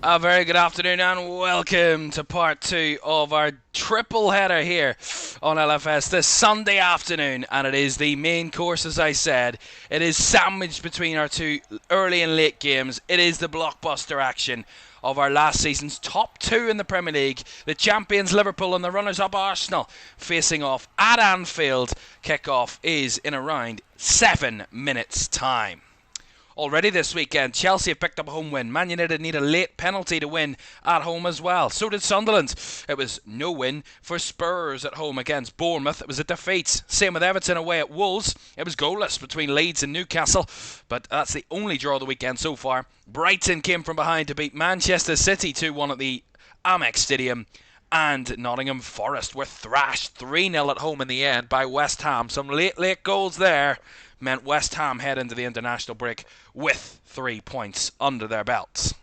A very good afternoon and welcome to part 2 of our triple header here on LFS this Sunday afternoon, and it is the main course. As I said, it is sandwiched between our two early and late games. It is the blockbuster action of our last season's top two in the Premier League, the champions Liverpool and the runners-up Arsenal facing off at Anfield. Kick-off is in around 7 minutes time. Already this weekend, Chelsea have picked up a home win. Man United need a late penalty to win at home as well. So did Sunderland. It was no win for Spurs at home against Bournemouth. It was a defeat. Same with Everton away at Wolves. It was goalless between Leeds and Newcastle, but that's the only draw of the weekend so far. Brighton came from behind to beat Manchester City 2-1 at the Amex Stadium. And Nottingham Forest were thrashed 3-0 at home in the end by West Ham. Some late goals there meant West Ham head into the international break with 3 points under their belts.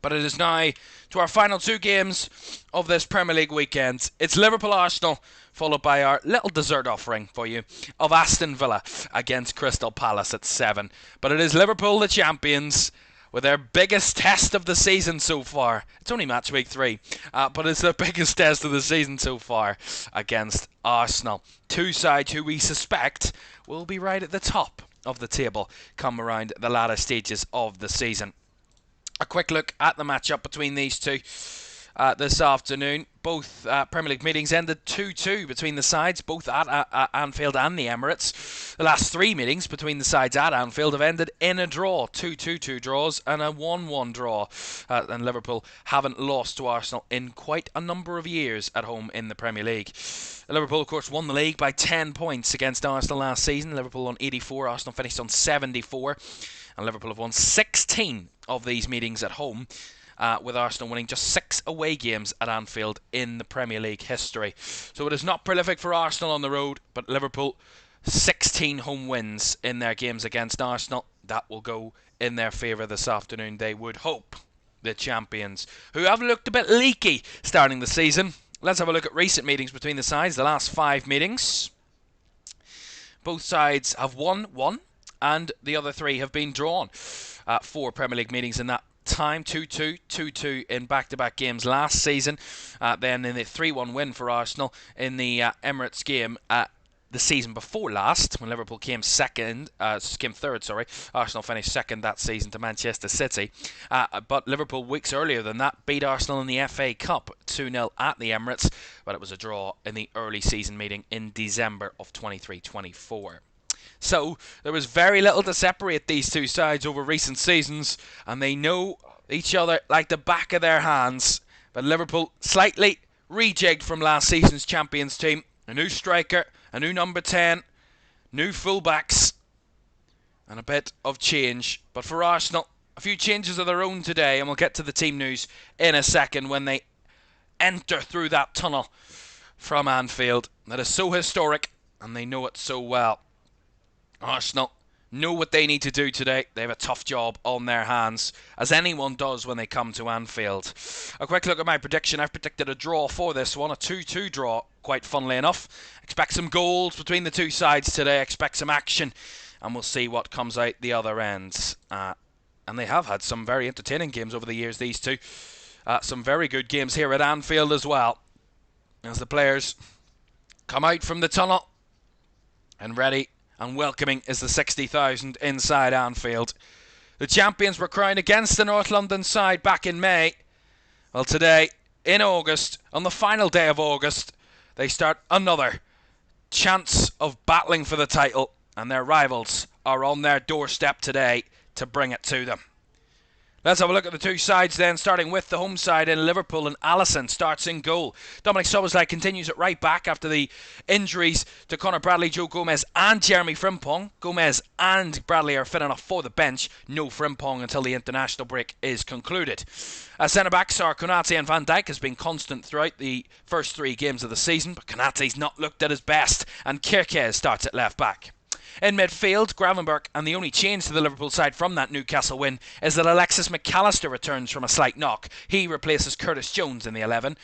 But it is now to our final two games of this Premier League weekend. It's Liverpool-Arsenal, followed by our little dessert offering for you of Aston Villa against Crystal Palace at 7. But it is Liverpool, the champions, with their biggest test of the season so far. It's only match week 3, but it's their biggest test of the season so far against Arsenal. Two sides who we suspect will be right at the top of the table come around the latter stages of the season. A quick look at the matchup between these two this afternoon. Both Premier League meetings ended 2-2 between the sides, both at Anfield and the Emirates. The last 3 meetings between the sides at Anfield have ended in a draw, 2-2 draws and a 1-1 draw. And Liverpool haven't lost to Arsenal in quite a number of years at home in the Premier League. Liverpool, of course, won the league by 10 points against Arsenal last season. Liverpool on 84, Arsenal finished on 74. And Liverpool have won 16 of these meetings at home, with Arsenal winning just 6 away games at Anfield in the Premier League history. So it is not prolific for Arsenal on the road, but Liverpool 16 home wins in their games against Arsenal. That will go in their favour this afternoon, they would hope. The champions, who have looked a bit leaky starting the season. Let's have a look at recent meetings between the sides, the last 5 meetings. Both sides have won 1, and the other 3 have been drawn. 4 Premier League meetings in that time, 2-2, 2-2 in back-to-back games last season. Then in the 3-1 win for Arsenal in the Emirates game the season before last, when Liverpool came third. Arsenal finished second that season to Manchester City. But Liverpool, weeks earlier than that, beat Arsenal in the FA Cup 2-0 at the Emirates, but it was a draw in the early season meeting in December of 23-24. So there was very little to separate these two sides over recent seasons, and they know each other like the back of their hands. But Liverpool slightly rejigged from last season's champions team. A new striker, a new number 10, new fullbacks, and a bit of change. But for Arsenal, a few changes of their own today, and we'll get to the team news in a second when they enter through that tunnel from Anfield that is so historic, and they know it so well. Arsenal know what they need to do today. They have a tough job on their hands, as anyone does when they come to Anfield. A quick look at my prediction. I've predicted a draw for this one, a 2-2 draw, quite funnily enough. Expect some goals between the two sides today. Expect some action, and we'll see what comes out the other end. And they have had some very entertaining games over the years, these two. Some very good games here at Anfield as well, as the players come out from the tunnel and ready and welcoming is the 60,000 inside Anfield. The champions were crowned against the North London side back in May. Well, today, in August, on the final day of August, they start another chance of battling for the title, and their rivals are on their doorstep today to bring it to them. Let's have a look at the two sides then, starting with the home side in Liverpool, and Alisson starts in goal. Dominic Szoboszlai continues at right back after the injuries to Conor Bradley, Joe Gomez and Jeremy Frimpong. Gomez and Bradley are fit enough for the bench. No Frimpong until the international break is concluded. Centre-backs are Konate and Van Dijk has been constant throughout the first 3 games of the season, but Konate's not looked at his best, and Kirkez starts at left back. In midfield, Gravenberch, and the only change to the Liverpool side from that Newcastle win is that Alexis McAllister returns from a slight knock. He replaces Curtis Jones in the 11.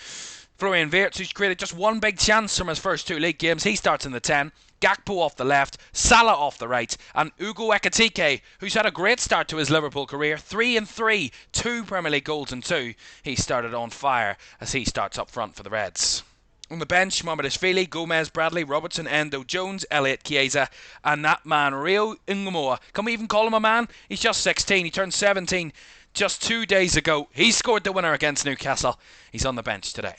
Florian Wirtz, who's created just one big chance from his first 2 league games, he starts in the 10. Gakpo off the left, Salah off the right, and Ugo Ekitike, who's had a great start to his Liverpool career, 3 and 3, 2 Premier League goals and 2. He started on fire as he starts up front for the Reds. On the bench, Mamardashvili, Gomez, Bradley, Robertson, Endo, Jones, Elliott, Chiesa, and that man, Rio Ngamoa. Can we even call him a man? He's just 16. He turned 17 just 2 days ago. He scored the winner against Newcastle. He's on the bench today.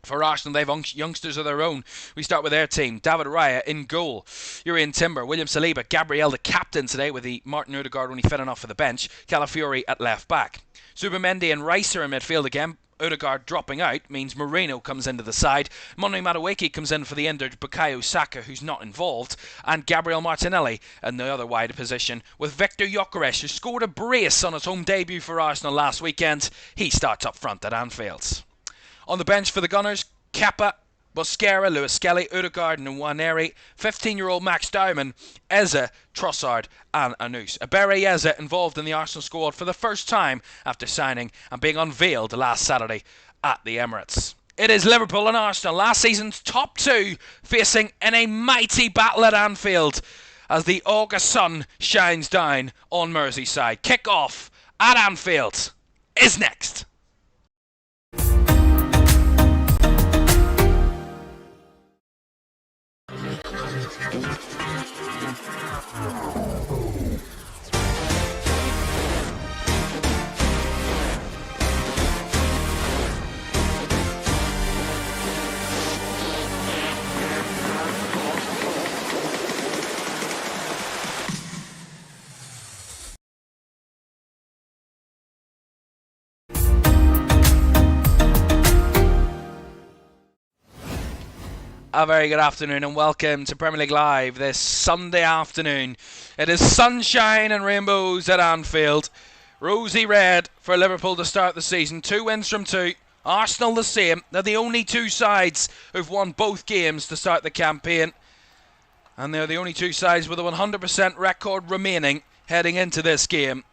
For Arsenal, they have youngsters of their own. We start with their team. David Raya in goal. Urian Timber, William Saliba, Gabriel the captain today, with the Martin Odegaard only fit enough for the bench. Calafiori at left back. Zubimendi and Rice are in midfield again. Odegaard dropping out means Moreno comes into the side. Monu Madueke comes in for the injured Bukayo Saka, who's not involved. And Gabriel Martinelli in the other wide position, with Victor Gyökeres, who scored a brace on his home debut for Arsenal last weekend. He starts up front at Anfield. On the bench for the Gunners, Kepa, Bosquera, Lewis Skelly, Odegaard and Nwaneri, 15-year-old Max Diamond, Eze, Trossard and Anus. Ebere Eze involved in the Arsenal squad for the first time after signing and being unveiled last Saturday at the Emirates. It is Liverpool and Arsenal, last season's top two, facing in a mighty battle at Anfield as the August sun shines down on Merseyside. Kick-off at Anfield is next. A very good afternoon and welcome to Premier League Live this Sunday afternoon. It is sunshine and rainbows at Anfield. Rosy red for Liverpool to start the season. 2 wins from 2. Arsenal the same. They're the only two sides who've won both games to start the campaign. And they're the only two sides with a 100% record remaining heading into this game.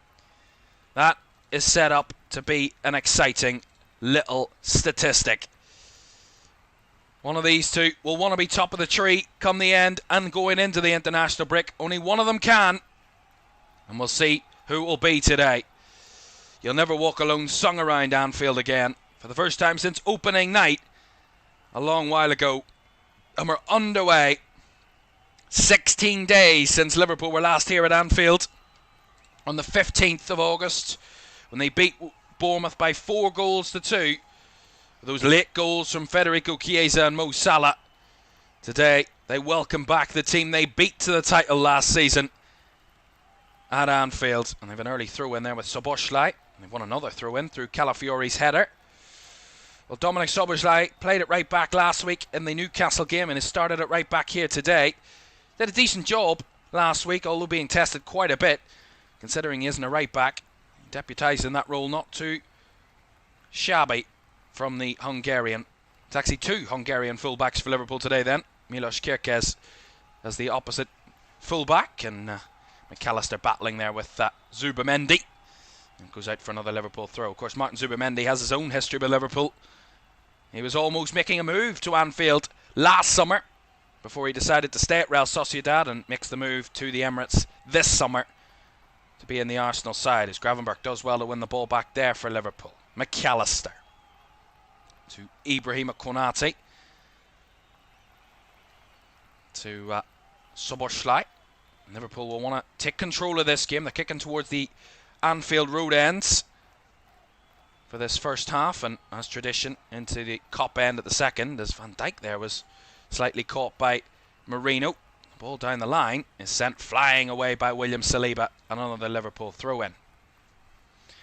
That is set up to be an exciting little statistic. One of these two will want to be top of the tree come the end and going into the international break. Only one of them can. And we'll see who it will be today. You'll Never Walk Alone sung around Anfield again for the first time since opening night a long while ago. And we're underway. 16 days since Liverpool were last here at Anfield on the 15th of August when they beat Bournemouth by 4 goals to 2. Those late goals from Federico Chiesa and Mo Salah. Today, they welcome back the team they beat to the title last season at Anfield. And they've an early throw-in there with Szoboszlai. They've won another throw-in through Calafiori's header. Well, Dominic Szoboszlai played it right back last week in the Newcastle game and has started it right back here today. Did a decent job last week, although being tested quite a bit, considering he isn't a right back. Deputised in that role, not too shabby from the Hungarian. It's actually 2 Hungarian fullbacks for Liverpool today then. Milos Kerkez as the opposite fullback, and McAllister battling there with Zubimendi. And goes out for another Liverpool throw. Of course, Martin Zubimendi has his own history with Liverpool. He was almost making a move to Anfield last summer before he decided to stay at Real Sociedad and makes the move to the Emirates this summer to be in the Arsenal side, as Gravenberch does well to win the ball back there for Liverpool. McAllister to Ibrahima Konate, to Szoboszlai. Liverpool will want to take control of this game. They're kicking towards the Anfield Road ends for this first half, and as tradition into the Kop end at the second, as Van Dijk there was slightly caught by Moreno. The ball down the line is sent flying away by William Saliba, and another Liverpool throw-in.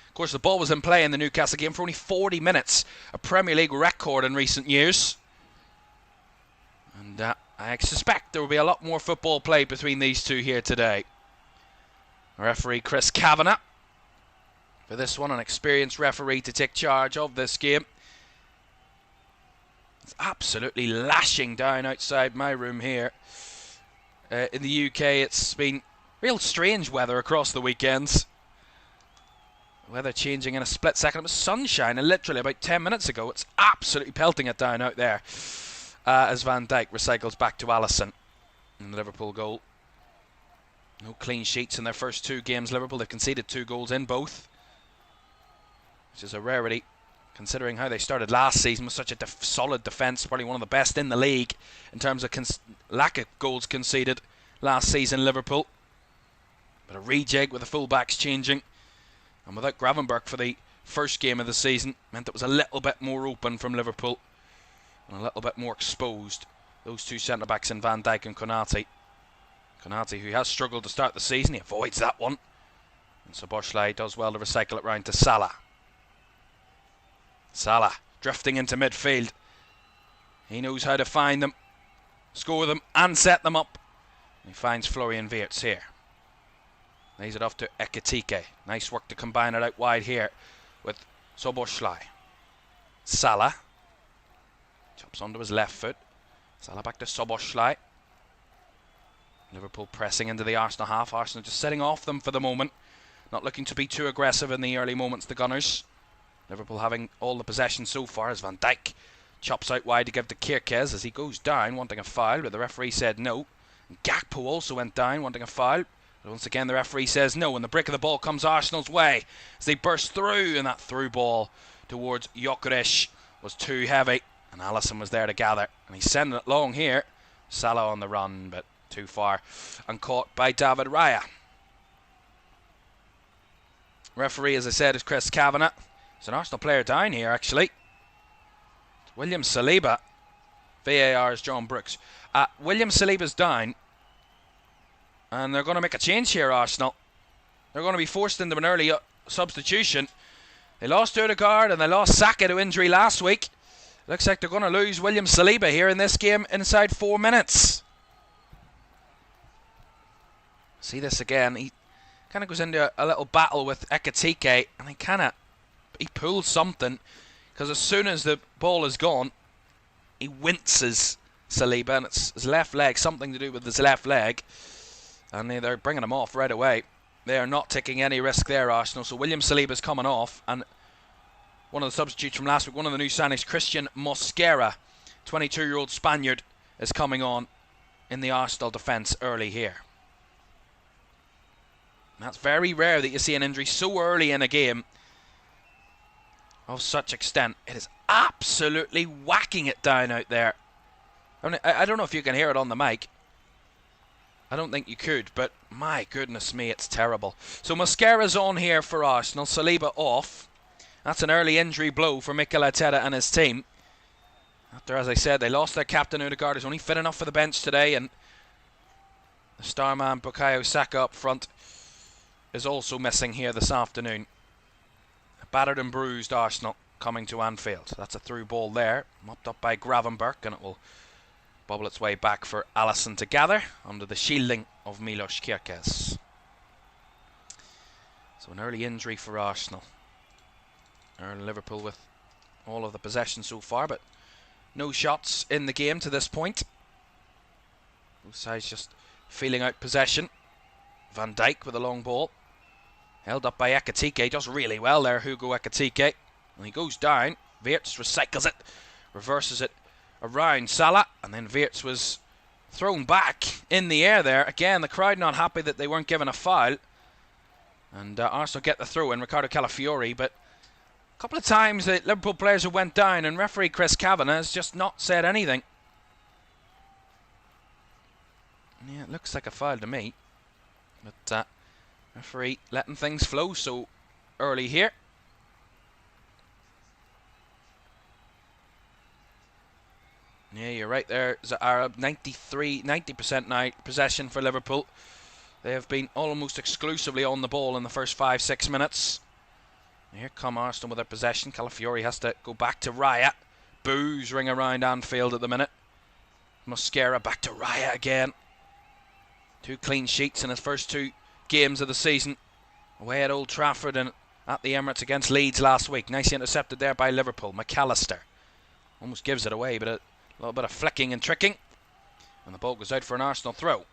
Of course, the ball was in play in the Newcastle game for only 40 minutes, a Premier League record in recent years. And I suspect there will be a lot more football played between these two here today. Referee Chris Kavanagh, for this one, an experienced referee to take charge of this game. It's absolutely lashing down outside my room here. In the UK, it's been real strange weather across the weekends. Weather changing in a split second. It was sunshine, and literally about 10 minutes ago, it's absolutely pelting it down out there as Van Dijk recycles back to Alisson. in the Liverpool goal. No clean sheets in their first 2 games, Liverpool. They've conceded 2 goals in both, which is a rarity, considering how they started last season with such a solid defence, probably one of the best in the league in terms of lack of goals conceded last season, Liverpool. But a rejig with the full-backs changing, and without Gravenberch for the first game of the season, meant it was a little bit more open from Liverpool and a little bit more exposed. Those 2 centre-backs in Van Dijk and Konate. Konate, who has struggled to start the season, he avoids that one. And Szoboszlai does well to recycle it round to Salah. Salah drifting into midfield. He knows how to find them, score them and set them up. He finds Florian Wirtz here. Lays it off to Ekitike. Nice work to combine it out wide here with Szoboszlai. Salah chops onto his left foot. Salah back to Szoboszlai. Liverpool pressing into the Arsenal half. Arsenal just setting off them for the moment. Not looking to be too aggressive in the early moments, the Gunners. Liverpool having all the possession so far as Van Dijk chops out wide to give to Kirkez as he goes down wanting a foul, but the referee said no. And Gakpo also went down wanting a foul, but once again the referee says no, and the break of the ball comes Arsenal's way as they burst through, and that through ball towards Gyökeres was too heavy and Alisson was there to gather, and he's sending it long here. Salah on the run, but too far and caught by David Raya. Referee, as I said, is Chris Kavanagh. There's an Arsenal player down here, actually. William Saliba. VAR is John Brooks. William Saliba's down, and they're going to make a change here, Arsenal. They're going to be forced into an early substitution. They lost Odegaard and they lost Saka to injury last week. Looks like they're going to lose William Saliba here in this game inside 4 minutes. See this again. He kind of goes into a little battle with Ekitike, and he pulls something, because as soon as the ball is gone, he winces Saliba, and it's his left leg, something to do with his left leg, and they're bringing him off right away. They are not taking any risk there, Arsenal. So William Saliba's coming off, and one of the substitutes from last week, one of the new signings, Christian Mosquera, 22-year-old Spaniard, is coming on in the Arsenal defence early here. That's very rare that you see an injury so early in a game of such extent. It is absolutely whacking it down out there. I don't know if you can hear it on the mic. I don't think you could, but my goodness me, it's terrible. So Mosquera's on here for Arsenal. Saliba off. That's an early injury blow for Mikel Arteta and his team. After, as I said, they lost their captain Odegaard, who's only fit enough for the bench today, and the star man Bukayo Saka up front is also missing here this afternoon. A battered and bruised Arsenal coming to Anfield. That's a through ball there, mopped up by Gravenberch, and it will bobble its way back for Alisson to gather under the shielding of Milos Kirkez. So an early injury for Arsenal. Early Liverpool with all of the possession so far, but no shots in the game to this point. Both sides just feeling out possession. Van Dijk with a long ball, held up by Ekitike, does really well there, Hugo Ekitike, and he goes down. Wirtz recycles it, reverses it around Salah, and then Wirtz was thrown back in the air there. Again, the crowd not happy that they weren't given a foul, and Arsenal get the throw in, Ricardo Calafiori, but a couple of times the Liverpool players have went down, and referee Chris Kavanagh has just not said anything. Yeah, it looks like a foul to me. But referee letting things flow so early here. Yeah, you're right there, Arab. 90% now possession for Liverpool. They have been almost exclusively on the ball in the first 5-6 minutes. Here come Arsenal with their possession. Calafiori has to go back to Raya. Boos ring around Anfield at the minute. Mosquera back to Raya again. 2 clean sheets in his first 2 games of the season. Away at Old Trafford and at the Emirates against Leeds last week. Nicely intercepted there by Liverpool. McAllister almost gives it away, but a little bit of flicking and tricking. And the ball goes out for an Arsenal throw.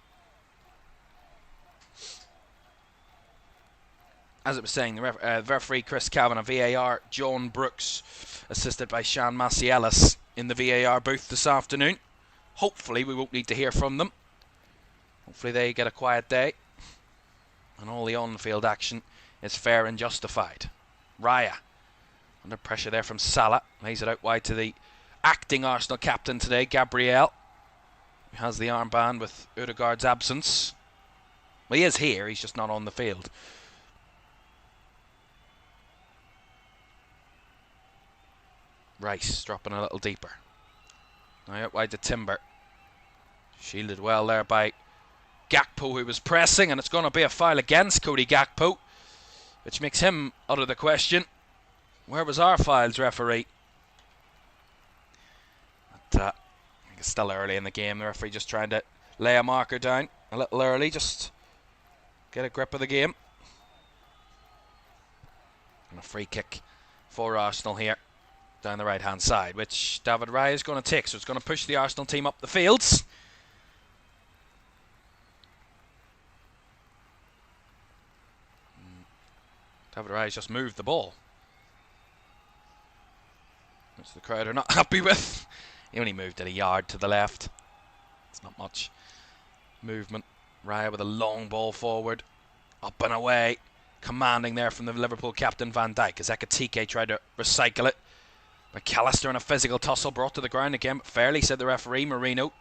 As it was saying, the referee Chris Kavanagh, VAR John Brooks, assisted by Sean Macielis in the VAR booth this afternoon. Hopefully we won't need to hear from them. Hopefully they get a quiet day. And all the on-field action is fair and justified. Raya, under pressure there from Salah. Lays it out wide to the acting Arsenal captain today, Gabriel. Who has the armband with Odegaard's absence. Well, he is here, he's just not on the field. Rice dropping a little deeper. Now out wide to Timber. Shielded well there by Gakpo, who was pressing, and it's going to be a foul against Cody Gakpo, which makes him out of the question. Where was our fouls, referee? But, I think it's still early in the game. The referee just trying to lay a marker down a little early, just get a grip of the game. And a free kick for Arsenal here down the right hand side, which David Raya is going to take, so it's going to push the Arsenal team up the fields. David Raya's just moved the ball, which the crowd are not happy with. He only moved it a yard to the left. It's not much movement. Raya with a long ball forward, up and away, commanding there from the Liverpool captain Van Dijk as Ekitike tried to recycle it. McAllister in a physical tussle, brought to the ground again, but fairly, said the referee. Marino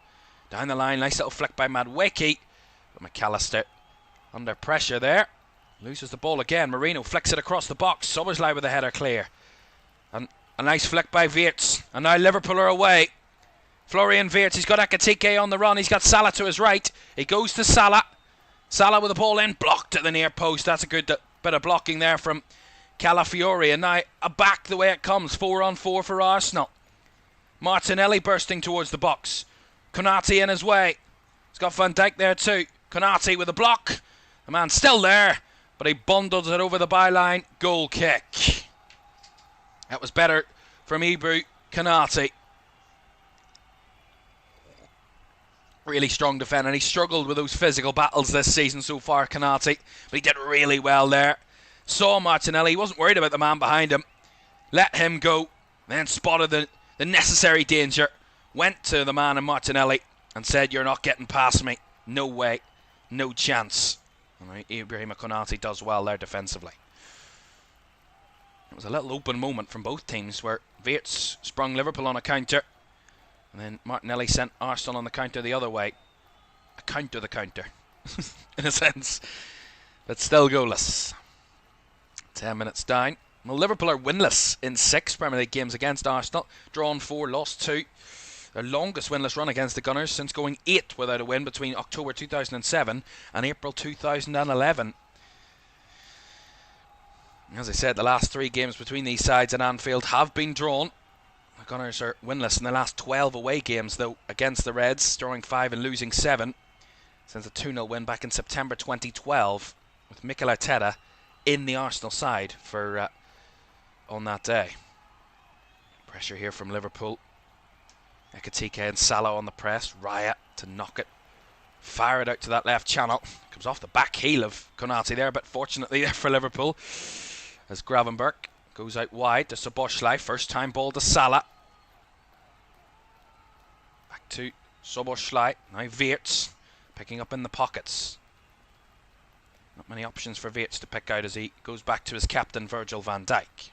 down the line, nice little flick by Madueke, but McAllister under pressure there, loses the ball again. Marino flicks it across the box. Szoboszlai with the header clear, and a nice flick by Wirtz, and now Liverpool are away. Florian Wirtz, he's got Ekitike on the run, he's got Salah to his right, he goes to Salah. Salah with the ball in, blocked at the near post. That's a good bit of blocking there from Calafiori, and now back the way it comes, 4-on-4 for Arsenal. Martinelli bursting towards the box. Konate in his way. He's got Van Dijk there too. Konate with a block. The man's still there, but he bundles it over the byline. Goal kick. That was better from Ibou Konate. Really strong defender, and he struggled with those physical battles this season so far, Konate, but he did really well there. Saw Martinelli, he wasn't worried about the man behind him, let him go, then spotted the necessary danger, went to the man in Martinelli and said, "You're not getting past me, no way, no chance." And Ibrahima Konate does well there defensively. It was a little open moment from both teams where Wirtz sprung Liverpool on a counter, and then Martinelli sent Arsenal on the counter the other way. A counter the counter, in a sense, but still goalless. 10 minutes down. Well, Liverpool are winless in 6 Premier League games against Arsenal. Drawn 4, lost 2. Their longest winless run against the Gunners since going 8 without a win between October 2007 and April 2011. As I said, the last 3 games between these sides at Anfield have been drawn. The Gunners are winless in the last 12 away games, though, against the Reds, drawing 5 and losing 7 since a 2-0 win back in September 2012 with Mikel Arteta in the Arsenal side for on that day. Pressure here from Liverpool. Ekitike and Salah on the press. Raya to knock it, fire it out to that left channel. Comes off the back heel of Konate there, but fortunately there for Liverpool, as Gravenberch goes out wide to Szoboszlai. First time ball to Salah. Back to Szoboszlai. Now Wirtz picking up in the pockets. Not many options for Wirtz to pick out as he goes back to his captain Virgil van Dijk.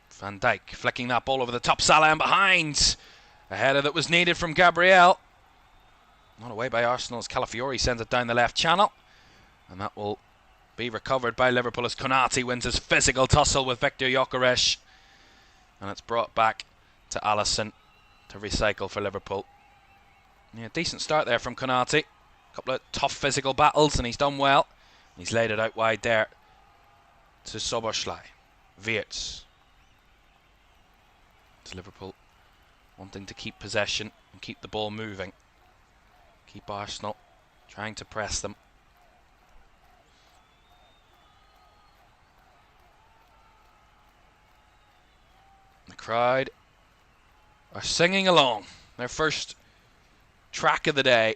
Van Dijk flicking that ball over the top. Salah and behind. A header that was needed from Gabriel. Not away by Arsenal as Calafiori sends it down the left channel. And that will be recovered by Liverpool as Konate wins his physical tussle with Viktor Gyökeres. And it's brought back to Alisson to recycle for Liverpool. Yeah, decent start there from Konate. A couple of tough physical battles and he's done well. He's laid it out wide there to Szoboszlai. Wirtz. To Liverpool wanting to keep possession and keep the ball moving. Keep Arsenal trying to press them. The crowd are singing along. Their first track of the day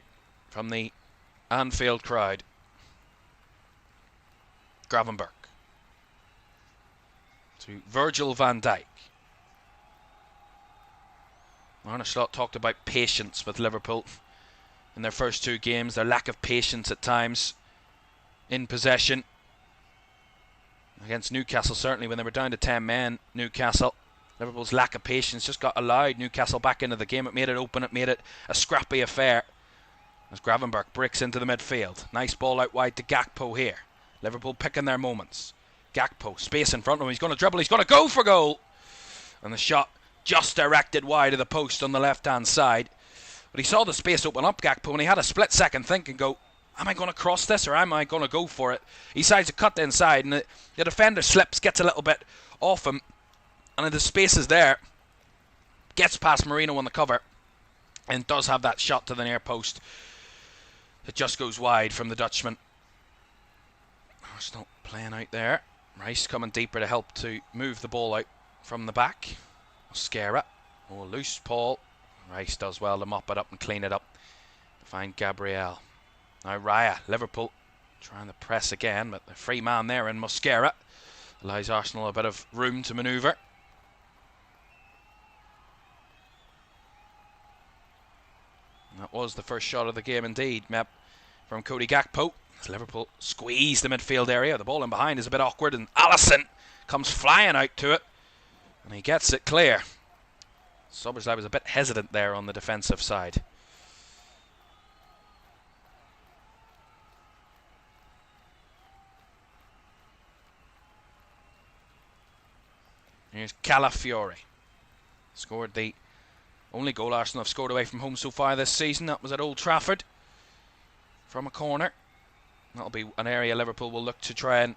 from the Anfield crowd. Gravenberch to Virgil van Dijk. Arne Slot talked about patience with Liverpool in their first 2 games, their lack of patience at times in possession. Against Newcastle, certainly when they were down to 10 men, Newcastle, Liverpool's lack of patience just allowed Newcastle back into the game. It made it open, it made it a scrappy affair as Gravenberch breaks into the midfield. Nice ball out wide to Gakpo here. Liverpool picking their moments. Gakpo, space in front of him, he's going to dribble, he's going to go for goal! And the shot just directed wide of the post on the left hand side. But he saw the space open up, Gakpo, and he had a split second think and go, am I going to cross this or am I going to go for it? He decides to cut inside and the defender slips, gets a little bit off him, and the space is there, gets past Marino on the cover and does have that shot to the near post. It just goes wide from the Dutchman. Arsenal playing out there. Rice coming deeper to help to move the ball out from the back. Mosquera, loose Paul. Rice does well to mop it up and clean it up to find Gabriel. Now Raya, Liverpool trying to press again, but the free man there in Mosquera allows Arsenal a bit of room to manoeuvre. And that was the first shot of the game indeed, Mep, from Cody Gakpo. As Liverpool squeeze the midfield area, the ball in behind is a bit awkward and Alisson comes flying out to it and he gets it clear. Szoboszlai was a bit hesitant there on the defensive side. Here's Calafiore. Scored the only goal Arsenal have scored away from home so far this season. That was at Old Trafford from a corner. That'll be an area Liverpool will look to try and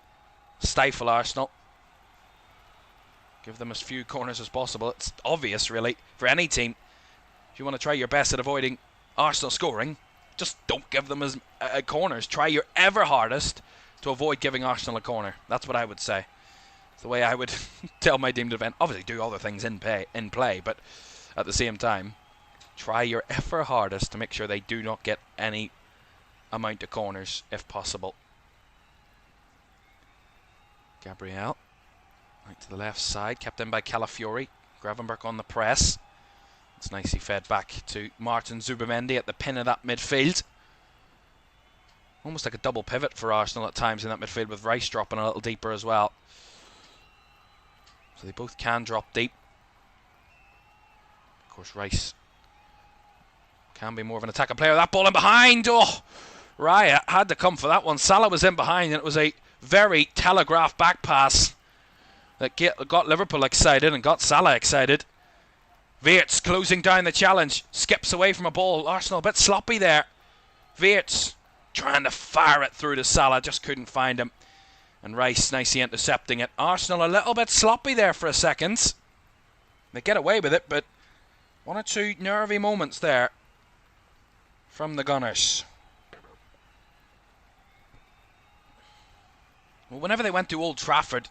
stifle Arsenal. Give them as few corners as possible. It's obvious, really, for any team. If you want to try your best at avoiding Arsenal scoring, just don't give them as corners. Try your ever hardest to avoid giving Arsenal a corner. That's what I would say. It's the way I would tell my team to defend. Obviously, do other things in play, but at the same time, try your ever hardest to make sure they do not get any amount of corners if possible. Gabriel right to the left side, kept in by Calafiore. Gravenberch on the press. It's nicely fed back to Martin Zubimendi at the pin of that midfield. Almost like a double pivot for Arsenal at times in that midfield, with Rice dropping a little deeper as well. So they both can drop deep. Of course, Rice can be more of an attacking player. That ball in behind. Oh, Raya had to come for that one. Salah was in behind, and it was a very telegraphed back pass that got Liverpool excited and got Salah excited. Weerts closing down the challenge. Skips away from a ball. Arsenal a bit sloppy there. Weerts trying to fire it through to Salah. Just couldn't find him. And Rice nicely intercepting it. Arsenal a little bit sloppy there for a second. They get away with it, but one or two nervy moments there from the Gunners. Well, whenever they went to Old Trafford,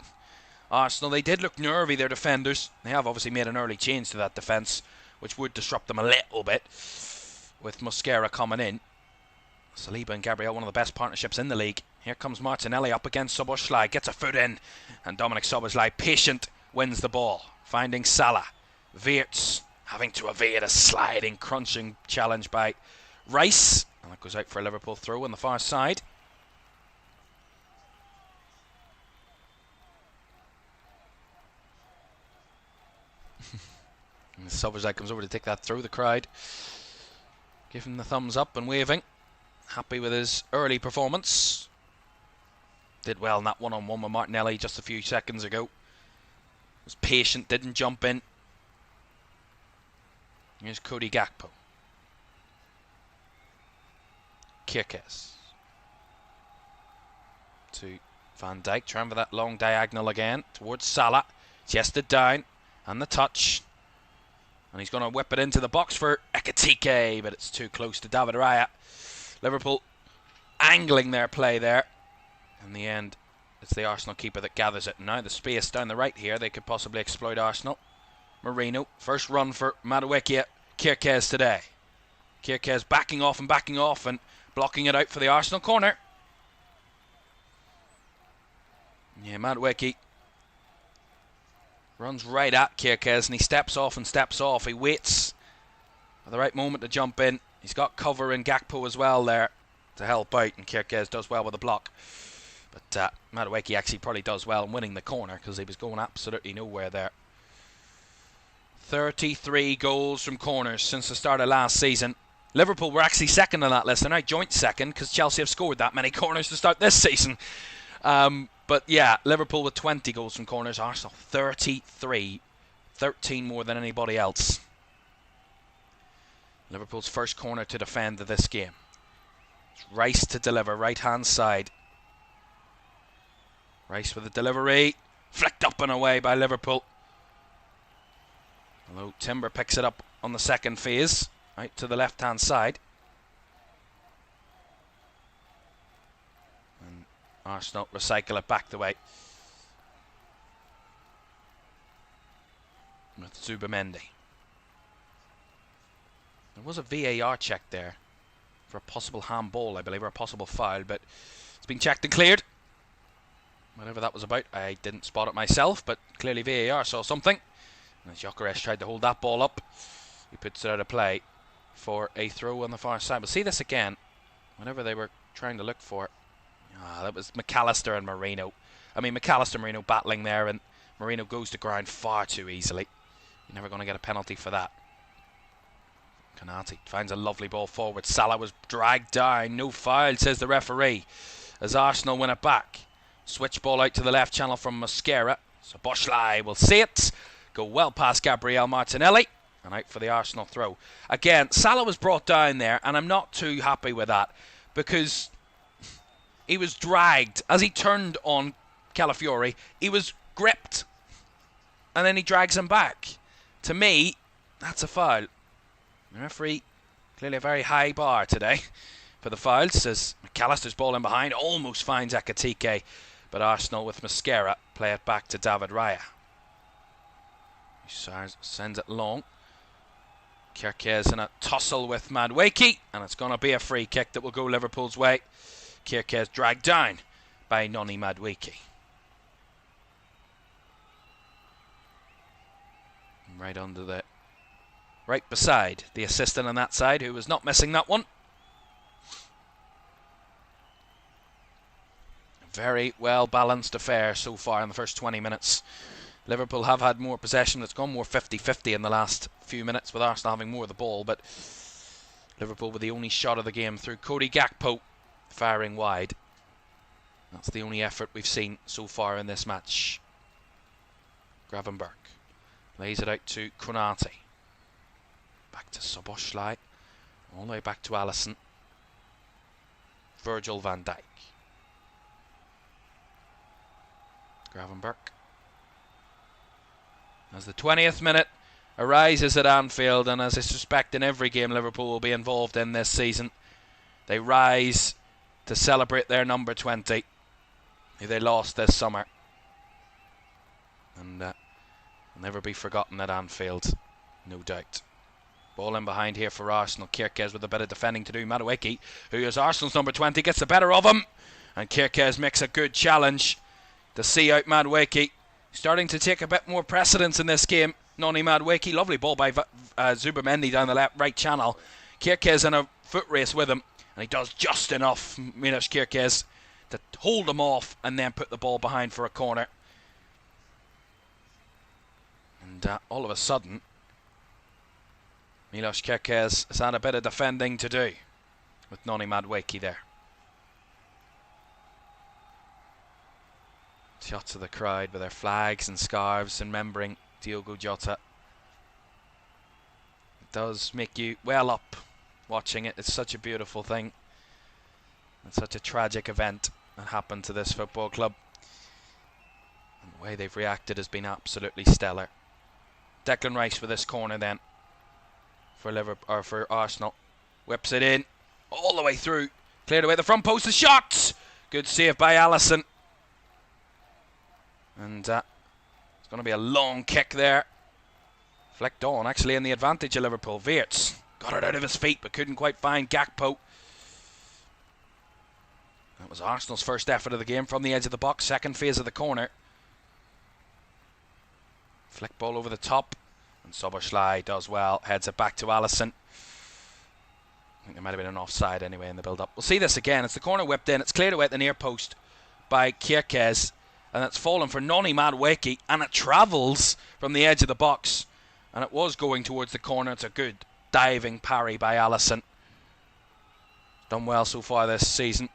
Arsenal, they did look nervy, their defenders. They have obviously made an early change to that defence, which would disrupt them a little bit, with Mosquera coming in. Saliba and Gabriel, one of the best partnerships in the league. Here comes Martinelli up against Szoboszlai, gets a foot in, and Dominic Szoboszlai, patient, wins the ball, finding Salah. Weerts having to evade a sliding, crunching challenge by Rice, and that goes out for a Liverpool throw on the far side. Szoboszlai comes over to take that through. The crowd give him the thumbs up and waving. Happy with his early performance. Did well in that one-on-one with Martinelli just a few seconds ago. Was patient, didn't jump in. Here's Cody Gakpo. Kirkes to Van Dijk, trying for that long diagonal again towards Salah. Chested down, and the touch. And he's going to whip it into the box for Ekitike, but it's too close to David Raya. Liverpool angling their play there. In the end, it's the Arsenal keeper that gathers it. Now the space down the right here, they could possibly exploit Arsenal. Marino, first run for Madueke. Kirkes today. Kirkes backing off and blocking it out for the Arsenal corner. Yeah, Madueke runs right at Kirkes and he steps off. He waits at the right moment to jump in. He's got cover in Gakpo as well there to help out, and Kirkes does well with the block. But Madueke actually probably does well in winning the corner because he was going absolutely nowhere there. 33 goals from corners since the start of last season. Liverpool were actually second on that list. They're now joint second because Chelsea have scored that many corners to start this season. But yeah, Liverpool with 20 goals from corners. Arsenal 33. 13 more than anybody else. Liverpool's first corner to defend this game. It's Rice to deliver, right hand side. Rice with the delivery. Flicked up and away by Liverpool. Although Timber picks it up on the second phase. Out to the left hand side. And Arsenal recycle it back the way. With Zubamendi. There was a VAR check there for a possible handball, I believe, or a possible foul, but it's been checked and cleared. Whatever that was about, I didn't spot it myself, but clearly VAR saw something. And as Gyökeres tried to hold that ball up, he puts it out of play for a throw on the far side. We'll see this again. Whatever they were trying to look for. That was McAllister and Marino. I mean, McAllister and Marino battling there, and Marino goes to ground far too easily. You're never going to get a penalty for that. Konate finds a lovely ball forward. Salah was dragged down. No foul, says the referee. As Arsenal win it back. Switch ball out to the left channel from Mosquera. Szoboszlai will see it. Go well past Gabriel Martinelli. And out for the Arsenal throw. Again, Salah was brought down there, and I'm not too happy with that. Because he was dragged. As he turned on Calafiori, he was gripped. And then he drags him back. To me, that's a foul. The referee, clearly a very high bar today for the fouls, as McAllister's ball in behind, almost finds Ekitike, but Arsenal with Mosquera play it back to David Raya. He sends it long. Kirkes in a tussle with Madueke, and it's going to be a free kick that will go Liverpool's way. Kirkes dragged down by Noni Madueke. Right under the... right beside the assistant on that side, who was not missing that one. Very well balanced affair so far in the first 20 minutes. Liverpool have had more possession. It's gone more 50-50 in the last few minutes, with Arsenal having more of the ball, but Liverpool with the only shot of the game through Cody Gakpo firing wide. That's the only effort we've seen so far in this match. Gravenberch lays it out to Konate. Back to Szoboszlai. All the way back to Alisson. Virgil van Dijk. Gravenberch. As the 20th minute arises at Anfield, and as I suspect in every game Liverpool will be involved in this season, they rise to celebrate their number 20, who they lost this summer. And will never be forgotten at Anfield, no doubt. Ball in behind here for Arsenal. Kirkes with a bit of defending to do. Madueke, who is Arsenal's number 20, gets the better of him. And Kirkes makes a good challenge to see out Madueke. Starting to take a bit more precedence in this game. Noni Madueke, lovely ball by Zubamendi down the right channel. Kirkes in a foot race with him. And he does just enough, Milos Kirkes, to hold him off and then put the ball behind for a corner. And all of a sudden, Milos Kirkes has had a bit of defending to do with Noni Madueke there. Shots of the crowd with their flags and scarves remembering Diogo Jota. It does make you well up watching it. It's such a beautiful thing. It's such a tragic event that happened to this football club. And the way they've reacted has been absolutely stellar. Declan Rice for this corner then. For Liverpool, or for Arsenal. Whips it in. All the way through. Cleared away the front post. The shot! Good save by Alisson. And it's going to be a long kick there. Flicked on, actually, in the advantage of Liverpool. Wirtz got it out of his feet, but couldn't quite find Gakpo. That was Arsenal's first effort of the game from the edge of the box. Second phase of the corner. Flick ball over the top. And Szoboszlai does well. Heads it back to Alisson. think there might have been an offside anyway in the build-up. We'll see this again. It's the corner whipped in. It's cleared away at the near post by Kierkes. And it's fallen for Noni Madueke. And it travels from the edge of the box. And it was going towards the corner. It's a good diving parry by Allison. Done well so far this season.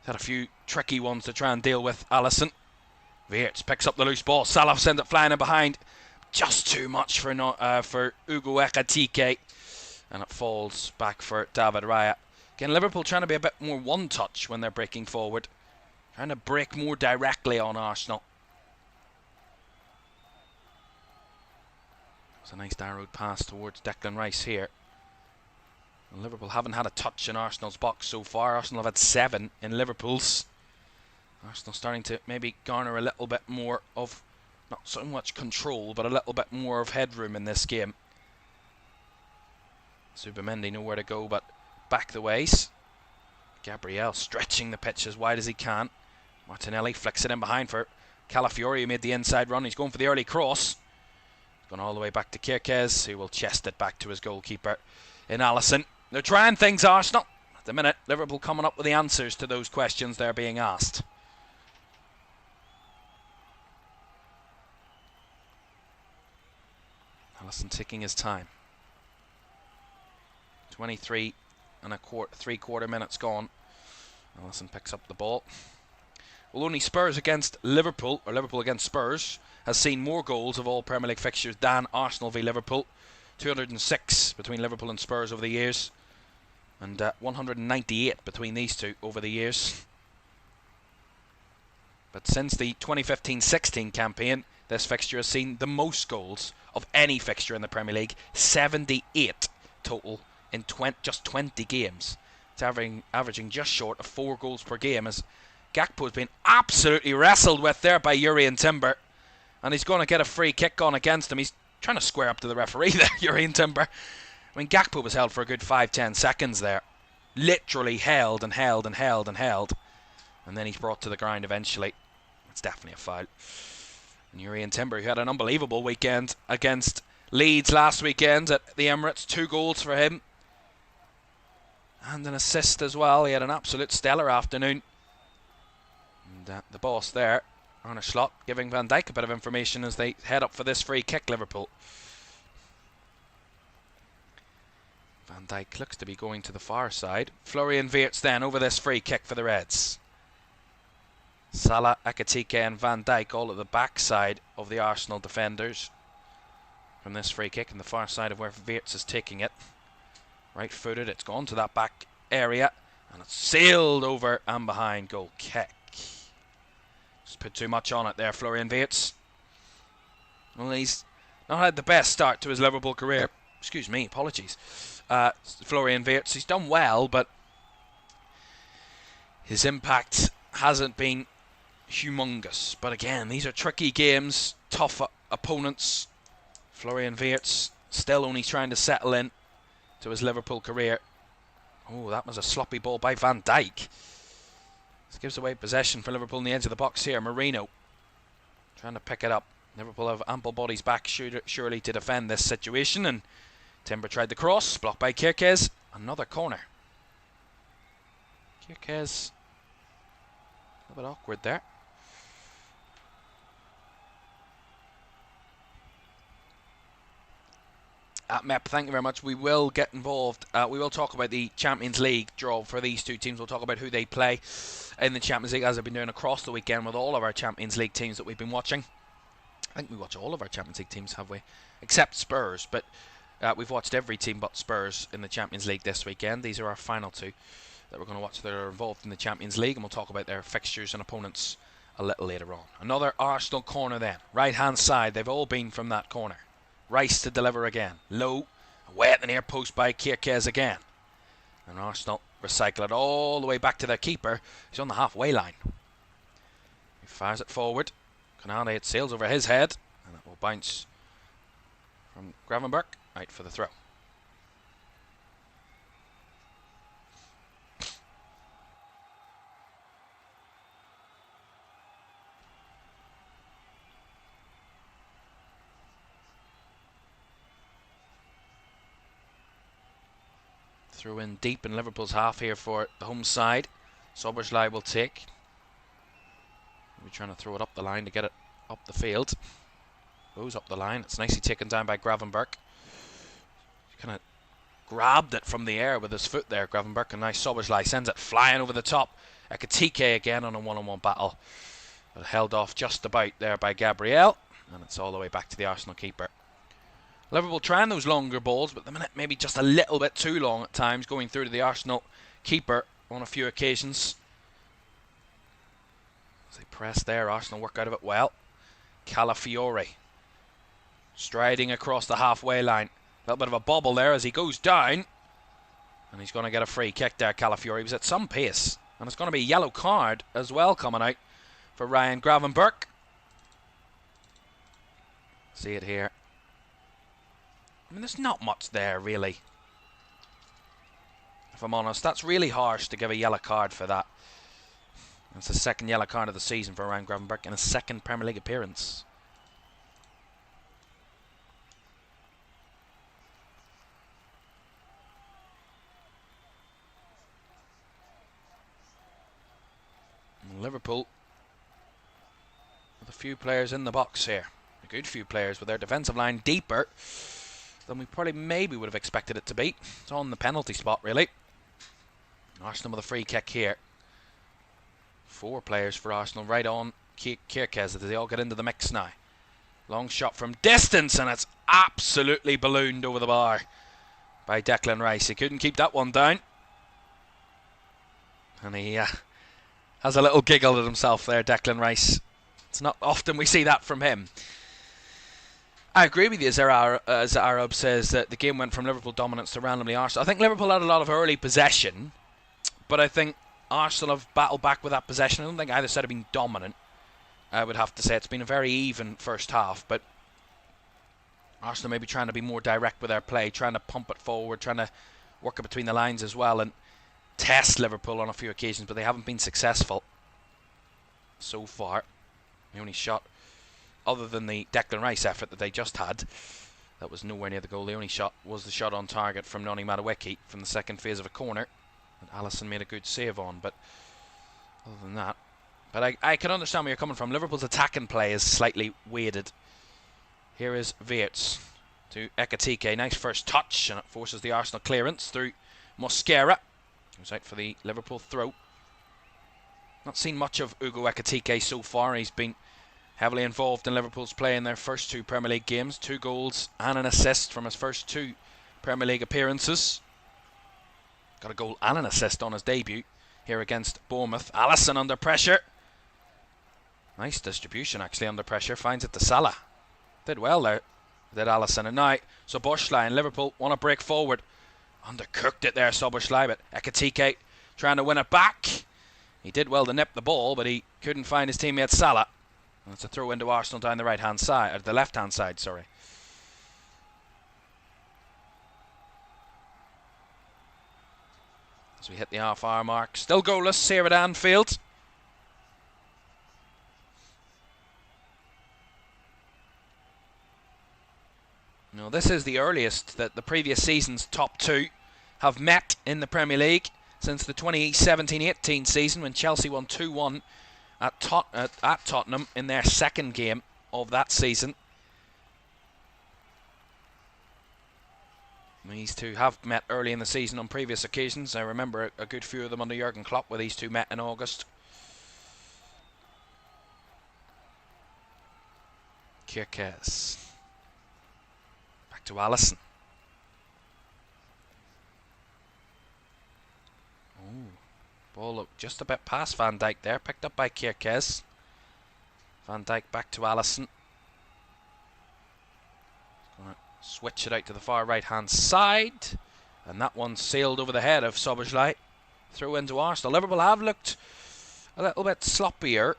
Had a few tricky ones to try and deal with, Allison. Weerts picks up the loose ball. Salah sends it flying in behind. Just too much for Ugo Ekatike. And it falls back for David Raya. Again, Liverpool trying to be a bit more one-touch when they're breaking forward. Trying to break more directly on Arsenal. It's a nice narrowed pass towards Declan Rice here. And Liverpool haven't had a touch in Arsenal's box so far. Arsenal have had 7 in Liverpool's. Arsenal starting to maybe garner a little bit more of, not so much control, but a little bit more of headroom in this game. Zubimendi nowhere to go but back the ways. Gabriel stretching the pitch as wide as he can. Martinelli flicks it in behind for Calafiori, who made the inside run. He's going for the early cross. Gone all the way back to Kierkes, who will chest it back to his goalkeeper in Allison. They're trying things, Arsenal. At the minute, Liverpool coming up with the answers to those questions they're being asked. Allison taking his time. 23 and a three-quarter minutes gone. Allison picks up the ball. Well, only Spurs against Liverpool, or Liverpool against Spurs, has seen more goals of all Premier League fixtures than Arsenal v Liverpool. 206 between Liverpool and Spurs over the years. And 198 between these two over the years. But since the 2015-16 campaign, this fixture has seen the most goals of any fixture in the Premier League. 78 total in just 20 games. It's averaging just short of 4 goals per game, as Gakpo's been absolutely wrestled with there by Urian Timber. And he's going to get a free kick on against him. He's trying to square up to the referee there, Urian Timber. I mean, Gakpo was held for a good 5-10 seconds there. Literally held and held and held and held. And then he's brought to the ground eventually. It's definitely a foul. And Urian Timber, who had an unbelievable weekend against Leeds last weekend at the Emirates. 2 goals for him. And an assist as well. He had an absolute stellar afternoon. And the boss there, Arne Slot, giving Van Dijk a bit of information as they head up for this free kick, Liverpool. Van Dijk looks to be going to the far side. Florian Wirtz then over this free kick for the Reds. Salah, Ekatike and Van Dijk all at the back side of the Arsenal defenders from this free kick, and the far side of where Wirtz is taking it. Right footed, it's gone to that back area and it's sailed over and behind. Goal kick. Just put too much on it there, Florian Wirtz. Well, he's not had the best start to his Liverpool career. Excuse me, apologies. Florian Wirtz, he's done well, but his impact hasn't been humongous. But again, these are tricky games, tough opponents. Florian Wirtz still only trying to settle in to his Liverpool career. Oh, that was a sloppy ball by Van Dijk. This gives away possession for Liverpool on the edge of the box here. Marino trying to pick it up. Liverpool have ample bodies back surely to defend this situation, and Timber tried the cross, blocked by Kierkes. Another corner. Kierkes a little bit awkward there. Mep, thank you very much. We will get involved. We will talk about the Champions League draw for these two teams. We'll talk about who they play in the Champions League, as I've been doing across the weekend with all of our Champions League teams that we've been watching. I think we watch all of our Champions League teams, have we? Except Spurs, but we've watched every team but Spurs in the Champions League this weekend. These are our final two that we're going to watch that are involved in the Champions League, and we'll talk about their fixtures and opponents a little later on. Another Arsenal corner then. Right-hand side, they've all been from that corner. Rice to deliver again. Low, away at the near post by Kierkes again. And Arsenal recycle it all the way back to their keeper. He's on the halfway line. He fires it forward. Konate, it sails over his head, and it will bounce from Gravenberch out for the throw. Throw in deep in Liverpool's half here for the home side. Soberslai will take. We're trying to throw it up the line to get it up the field. Goes up the line. It's nicely taken down by Gravenberch. Kind of grabbed it from the air with his foot there, Gravenberch, and nice Soberslai sends it flying over the top. Ekitike again on a one-on-one battle. But held off just about there by Gabriel. And it's all the way back to the Arsenal keeper. Liverpool trying those longer balls, but the minute maybe just a little bit too long at times, going through to the Arsenal keeper on a few occasions. As they press there, Arsenal work out of it well. Calafiore striding across the halfway line. A little bit of a bobble there as he goes down. And he's going to get a free kick there, Calafiore. He was at some pace. And it's going to be a yellow card as well coming out for Ryan Gravenberch. See it here. I mean, there's not much there, really. If I'm honest, that's really harsh to give a yellow card for that. That's the second yellow card of the season for Ryan Gravenberch in his second Premier League appearance. And Liverpool with a few players in the box here. A good few players with their defensive line deeper than we probably maybe would have expected it to be. It's on the penalty spot, really. Arsenal with a free kick here. 4 players for Arsenal right on Kierkegaard. They all get into the mix now. Long shot from distance, and it's absolutely ballooned over the bar by Declan Rice. He couldn't keep that one down. And he has a little giggle at himself there, Declan Rice. It's not often we see that from him. I agree with you, as Arab says that the game went from Liverpool dominance to randomly Arsenal. I think Liverpool had a lot of early possession, but I think Arsenal have battled back with that possession. I don't think either side have been dominant. I would have to say it's been a very even first half, but Arsenal may be trying to be more direct with their play, trying to pump it forward, trying to work it between the lines as well and test Liverpool on a few occasions, but they haven't been successful so far. The only shot, other than the Declan Rice effort that they just had, that was nowhere near the goal. The only shot was the shot on target from Noni Madueke from the second phase of a corner that Alisson made a good save on. But other than that, but I can understand where you're coming from. Liverpool's attacking play is slightly weighted. Here is Wirtz to Ekitike. Nice first touch, and it forces the Arsenal clearance through Mosquera. Goes out for the Liverpool throw. Not seen much of Ugo Ekitike so far. He's been heavily involved in Liverpool's play in their first 2 Premier League games. 2 goals and an assist from his first 2 Premier League appearances. Got a goal and an assist on his debut here against Bournemouth. Alisson under pressure. Nice distribution actually under pressure. Finds it to Salah. Did well there, did Alisson. And now Szoboszlai and Liverpool want to break forward. Undercooked it there, Szoboszlai, but Ekitike trying to win it back. He did well to nip the ball, but he couldn't find his teammate Salah. And it's a throw into Arsenal down the right-hand side, or the left-hand side, sorry. As we hit the half-hour mark, still goalless here at Anfield. Now, this is the earliest that the previous season's top 2 have met in the Premier League since the 2017-18 season, when Chelsea won 2-1 at Tottenham in their second game of that season. These two have met early in the season on previous occasions. I remember a good few of them under Jurgen Klopp, where these two met in August. Kierkegaard. Back to Alisson. Ball just a bit past Van Dijk there, picked up by Kierkegaard. Van Dijk back to Alisson. Gonna switch it out to the far right hand side, and that one sailed over the head of Szoboszlai. Throw into Arsenal. Liverpool have looked a little bit sloppier.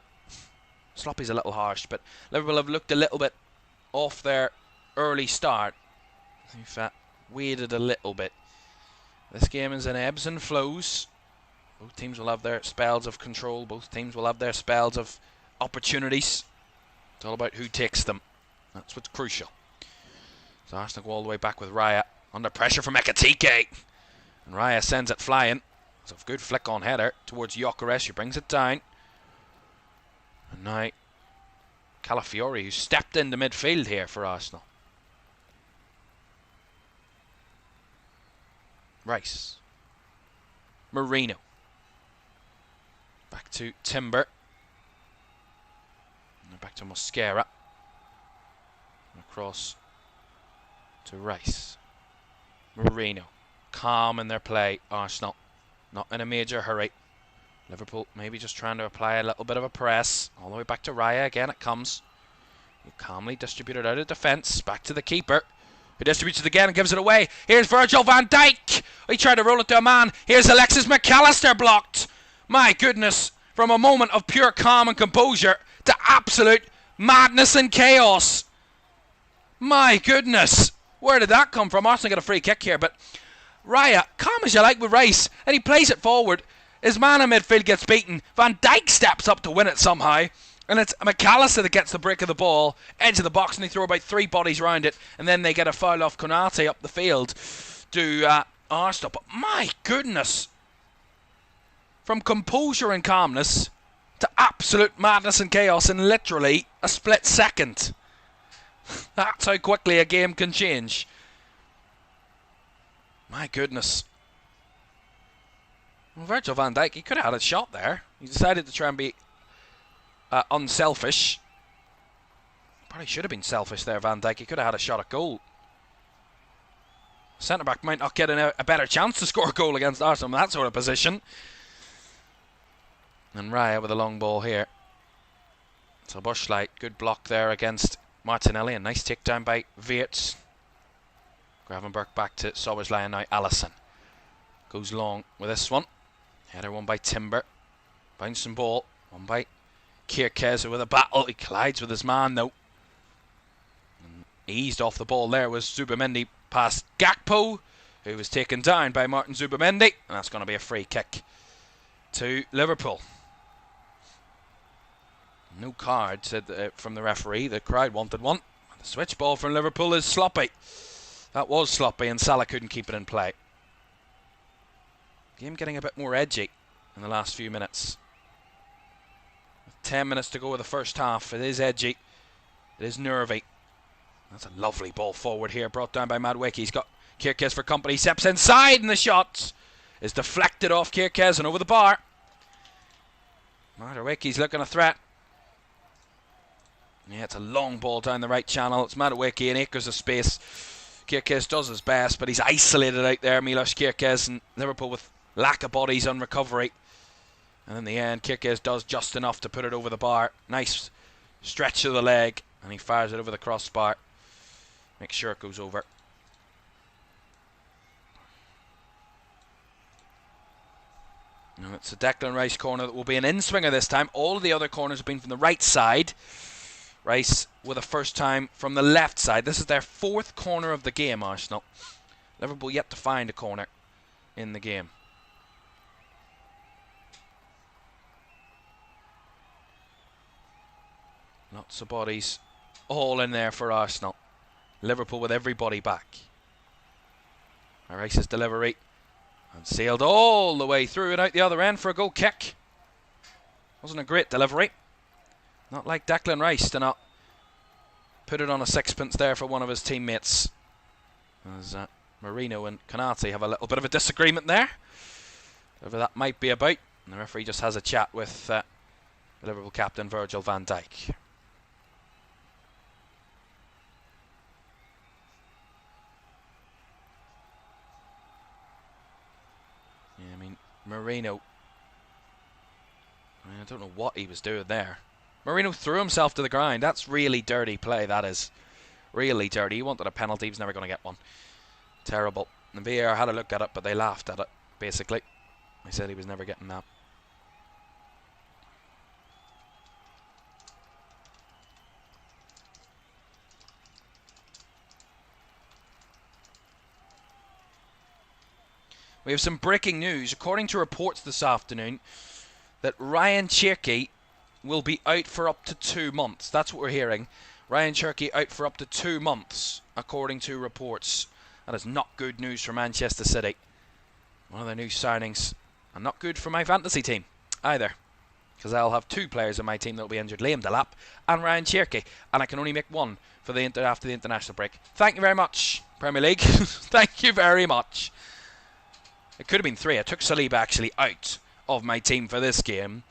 Sloppy's a little harsh, but Liverpool have looked a little bit off their early start. They've waited a little bit. This game is in ebbs and flows. Both teams will have their spells of control. Both teams will have their spells of opportunities. It's all about who takes them. That's what's crucial. So Arsenal go all the way back with Raya. Under pressure from Ekitike. And Raya sends it flying. It's a good flick on header towards Gyökeres, who brings it down. And now Calafiori, who stepped into midfield here for Arsenal. Rice. Marino. Back to Timber. And back to Mosquera. Across to Rice. Marino. Calm in their play, Arsenal. Not in a major hurry. Liverpool maybe just trying to apply a little bit of a press. All the way back to Raya again it comes. You calmly distribute it out of defence. Back to the keeper, who distributes it again and gives it away. Here's Virgil van Dijk. He tried to roll it to a man. Here's Alexis McAllister blocked. My goodness. From a moment of pure calm and composure to absolute madness and chaos. My goodness. Where did that come from? Arsenal got a free kick here, but Raya, calm as you like with Rice, and he plays it forward. His man in midfield gets beaten. Van Dijk steps up to win it somehow. And it's McAllister that gets the break of the ball, edge of the box, and they throw about 3 bodies around it. And then they get a foul off Konate up the field to Arsenal. But my goodness. From composure and calmness to absolute madness and chaos in literally a split second. That's how quickly a game can change. My goodness. Well, Virgil van Dijk, he could have had a shot there. He decided to try and be unselfish. Probably should have been selfish there, Van Dijk. He could have had a shot at goal. Centre-back might not get a better chance to score a goal against Arsenal in that sort of position. And Raya with a long ball here. So Bushlight, good block there against Martinelli. A nice takedown by Wirtz. Gravenberch back to Soboslai, and now Allison. Goes long with this one. Header won by Timber. Bouncing ball. Won by Kirkez with a battle. He collides with his man though. And eased off the ball there was Zubimendi past Gakpo, who was taken down by Martin Zubimendi. And that's going to be a free kick to Liverpool. No card said from the referee. The crowd wanted one. The switch ball from Liverpool is sloppy. That was sloppy and Salah couldn't keep it in play. Game getting a bit more edgy in the last few minutes. With 10 minutes to go of the first half, it is edgy. It is nervy. That's a lovely ball forward here, brought down by Madueke. He's got Kirkez for company. Steps inside and the shot is deflected off Kirkez and over the bar. Madueke's looking a threat. Yeah, it's a long ball down the right channel. It's Madueke in acres of space. Kirkez does his best, but he's isolated out there, Milos Kirkez, and Liverpool with lack of bodies on recovery. And in the end, Kirkez does just enough to put it over the bar. Nice stretch of the leg, and he fires it over the crossbar. Make sure it goes over. And it's a Declan Rice corner that will be an in-swinger this time. All of the other corners have been from the right side. Rice with a first time from the left side. This is their 4th corner of the game, Arsenal. Liverpool yet to find a corner in the game. Lots of bodies all in there for Arsenal. Liverpool with everybody back. Rice's delivery. And sailed all the way through and out the other end for a goal kick. Wasn't a great delivery. Not like Declan Rice to not put it on a sixpence there for one of his teammates. As Marino and Konate have a little bit of a disagreement there. Whatever that might be about. And the referee just has a chat with the Liverpool captain Virgil van Dijk. Yeah, I mean, Marino, I don't know what he was doing there. Marino threw himself to the ground. That's really dirty play, that is. Really dirty. He wanted a penalty. He was never going to get one. Terrible. And VAR had a look at it, but they laughed at it, basically. They said he was never getting that. We have some breaking news. According to reports this afternoon, that Ryan Cherki will be out for up to 2 months. That's what we're hearing. Ryan Cherki out for up to 2 months, according to reports. That is not good news for Manchester City. One of the new signings, and not good for my fantasy team either, because I'll have 2 players in my team that will be injured: Liam Delap and Ryan Cherky, and I can only make 1 for the after the international break. Thank you very much, Premier League. Thank you very much. It could have been 3. I took Saliba actually out of my team for this game.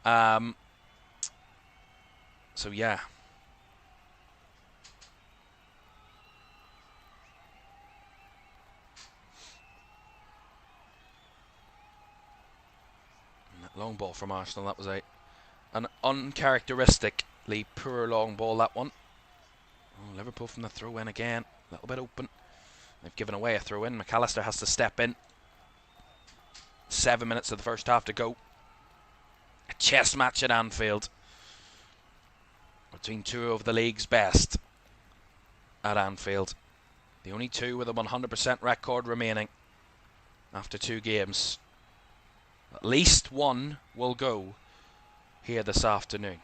So yeah. Long ball from Arsenal. That was an uncharacteristically poor long ball, that one. Oh, Liverpool from the throw-in again. A little bit open. They've given away a throw-in. McAllister has to step in. 7 minutes of the first half to go. A chess match at Anfield between 2 of the league's best at Anfield. The only 2 with a 100% record remaining after 2 games. At least 1 will go here this afternoon.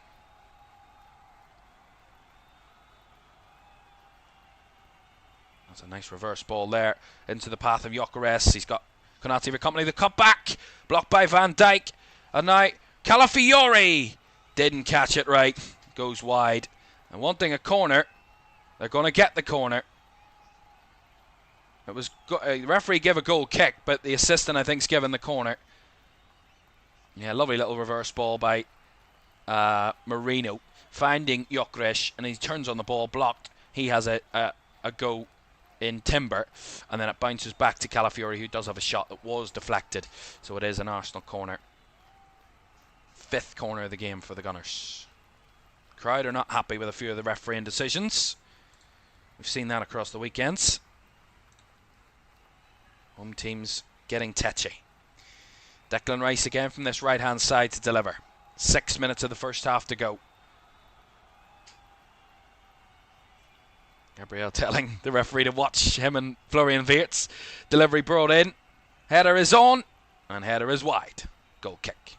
That's a nice reverse ball there into the path of Gyökeres. He's got Konate accompany the cut back. Blocked by Van Dijk. And now Calafiori didn't catch it right. Goes wide. And wanting a corner. They're going to get the corner. It was the referee gave a goal kick, but the assistant I think's given the corner. Yeah, lovely little reverse ball by Marino, finding Gyökeres, and he turns on the ball, blocked. He has a go in timber, and then it bounces back to Calafiori, who does have a shot that was deflected. So it is an Arsenal corner. 5th corner of the game for the Gunners. Crowd are not happy with a few of the refereeing decisions. We've seen that across the weekends. Home teams getting tetchy. Declan Rice again from this right-hand side to deliver. 6 minutes of the first half to go. Gabriel telling the referee to watch him and Florian Wirtz. Delivery brought in. Header is on. And header is wide. Goal kick.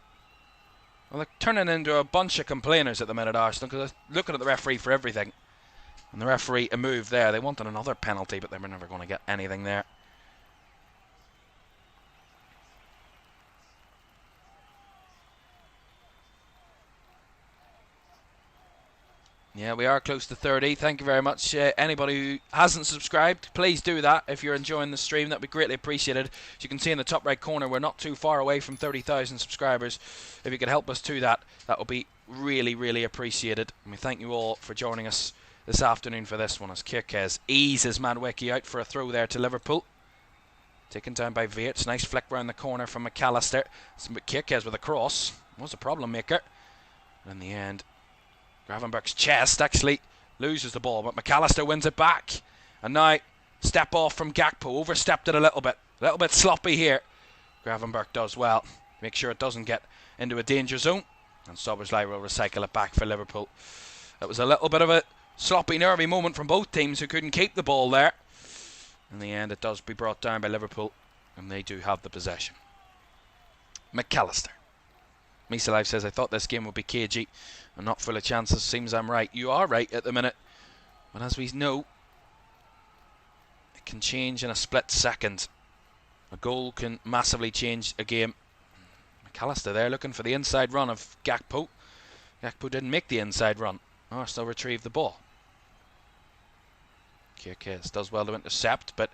Well, they're turning into a bunch of complainers at the minute, Arsenal, because they're looking at the referee for everything. And the referee a move there. They wanted another penalty, but they were never going to get anything there. Yeah, we are close to 30. Thank you very much. Anybody who hasn't subscribed, please do that. If you're enjoying the stream, that'd be greatly appreciated. As you can see in the top right corner, we're not too far away from 30,000 subscribers. If you could help us to that, that would be really, really appreciated. And we thank you all for joining us this afternoon for this one, as Kirkes eases Madwicki out for a throw there to Liverpool. Taken down by Wirtz. Nice flick round the corner from McAllister. Kirkes with a cross. Was a problem maker. And in the end, Gravenberch's chest actually loses the ball, but McAllister wins it back. And now, step off from Gakpo. Overstepped it a little bit sloppy here. Gravenberch does well. Make sure it doesn't get into a danger zone. And Szoboszlai will recycle it back for Liverpool. It was a little bit of a sloppy, nervy moment from both teams who couldn't keep the ball there. In the end, it does be brought down by Liverpool, and they do have the possession. McAllister. Misa Life says, I thought this game would be cagey and not full of chances. Seems I'm right. You are right at the minute. But as we know, it can change in a split second. A goal can massively change a game. McAllister there looking for the inside run of Gakpo. Gakpo didn't make the inside run. Arsenal retrieved the ball. Kirkes does well to intercept, but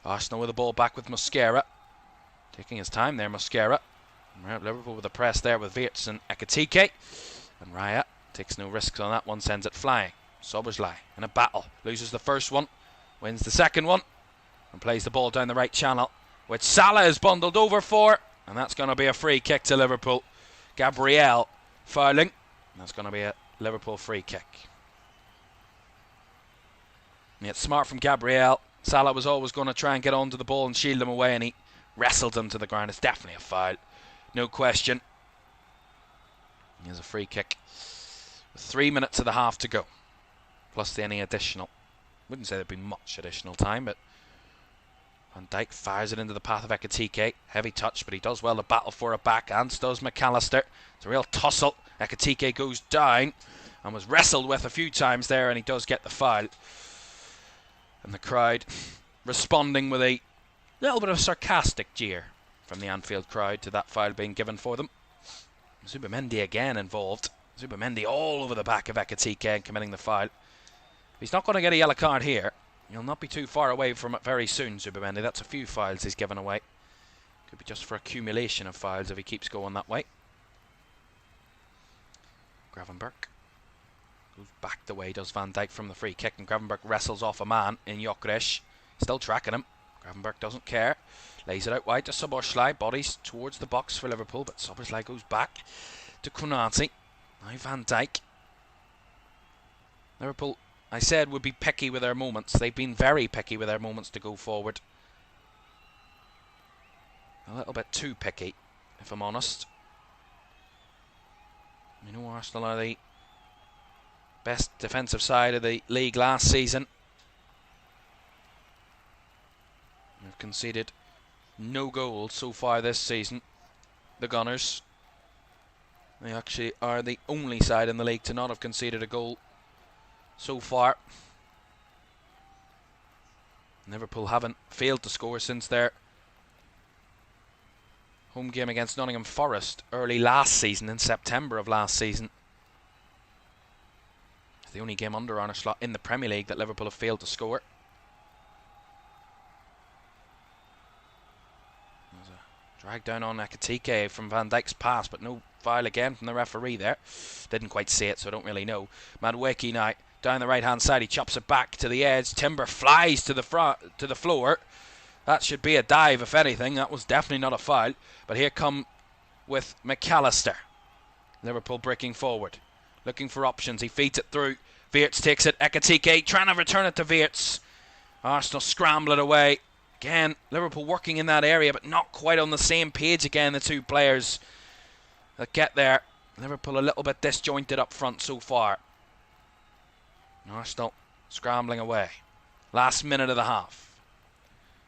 Arsenal with the ball back with Mosquera. Taking his time there, Mosquera. Liverpool with a press there with Wirtz and Ekitike. And Raya takes no risks on that one, sends it flying. Szoboszlai in a battle. Loses the first one, wins the second one, and plays the ball down the right channel, which Salah is bundled over for. And that's going to be a free kick to Liverpool. Gabriel fouling. That's going to be a Liverpool free kick. And it's smart from Gabriel. Salah was always going to try and get onto the ball and shield him away, and he wrestled him to the ground. It's definitely a foul. No question. Here's a free kick. 3 minutes of the half to go. Plus any additional. Wouldn't say there'd been much additional time, but Van Dijk fires it into the path of Ekitike. Heavy touch, but he does well to battle for it back, and does McAllister. It's a real tussle. Ekitike goes down and was wrestled with a few times there, and he does get the foul. And the crowd responding with a little bit of sarcastic jeer from the Anfield crowd to that foul being given for them. Zubimendi again involved. Zubimendi all over the back of Ekitike and committing the foul. He's not going to get a yellow card here. He'll not be too far away from it very soon, Zubimendi. That's a few fouls he's given away. Could be just for accumulation of fouls if he keeps going that way. Gravenberch goes back the way, does Van Dijk from the free kick, and Gravenberch wrestles off a man in Gyökeres. Still tracking him. Gravenberch doesn't care. Lays it out wide to Szoboszlai. Bodies towards the box for Liverpool, but Szoboszlai goes back to Konate. Now Van Dijk. Liverpool, I said, would be picky with their moments. They've been very picky with their moments to go forward. A little bit too picky, if I'm honest. You know, Arsenal are the best defensive side of the league last season. They've conceded no goals so far this season. The Gunners. They actually are the only side in the league to not have conceded a goal so far. Liverpool haven't failed to score since their home game against Nottingham Forest early last season, in September of last season. It's the only game under Arne Slot in the Premier League that Liverpool have failed to score. There's a drag down on Ekitike from Van Dijk's pass, but no foul again from the referee there. Didn't quite see it, so I don't really know. Madueke now down the right hand side, he chops it back to the edge. Timber flies to the floor. That should be a dive, if anything. That was definitely not a foul. But here come with McAllister. Liverpool breaking forward, looking for options. He feeds it through. Wirtz takes it. Ekitike trying to return it to Wirtz. Arsenal scramble it away. Again, Liverpool working in that area, but not quite on the same page again, the two players that get there. Liverpool a little bit disjointed up front so far. Arsenal scrambling away. Last minute of the half.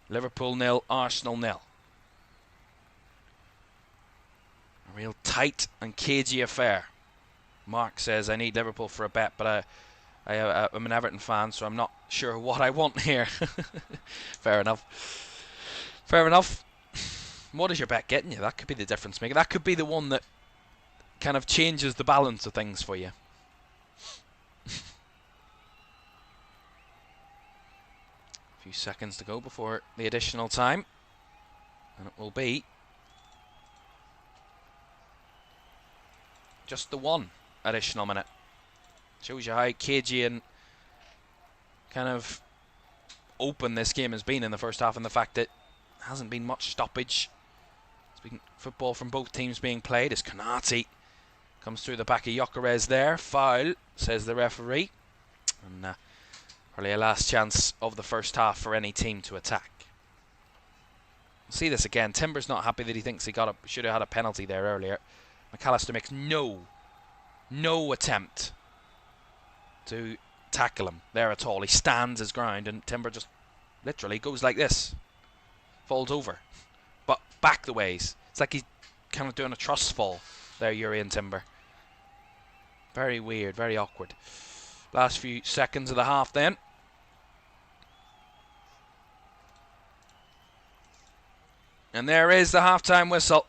Liverpool 0, Arsenal 0. A real tight and cagey affair. Mark says, I need Liverpool for a bet, but I'm an Everton fan, so I'm not sure what I want here. Fair enough. Fair enough. What is your bet getting you? That could be the difference maker. That could be the one that kind of changes the balance of things for you. A few seconds to go before the additional time, and it will be just the one additional minute. Shows you how cagey and kind of open this game has been in the first half, and the fact that there hasn't been much stoppage. It's been football from both teams being played as Konate comes through the back of Gyökeres there. Foul, says the referee. And probably a last chance of the first half for any team to attack. We'll see this again. Timber's not happy that he thinks he should have had a penalty there earlier. McAllister makes no attempt to tackle him there at all. He stands his ground, and Timber just literally goes like this. Falls over. But back the ways. It's like he's kind of doing a trust fall there, Jurrien Timber. Very weird, very awkward. Last few seconds of the half then. And there is the half-time whistle.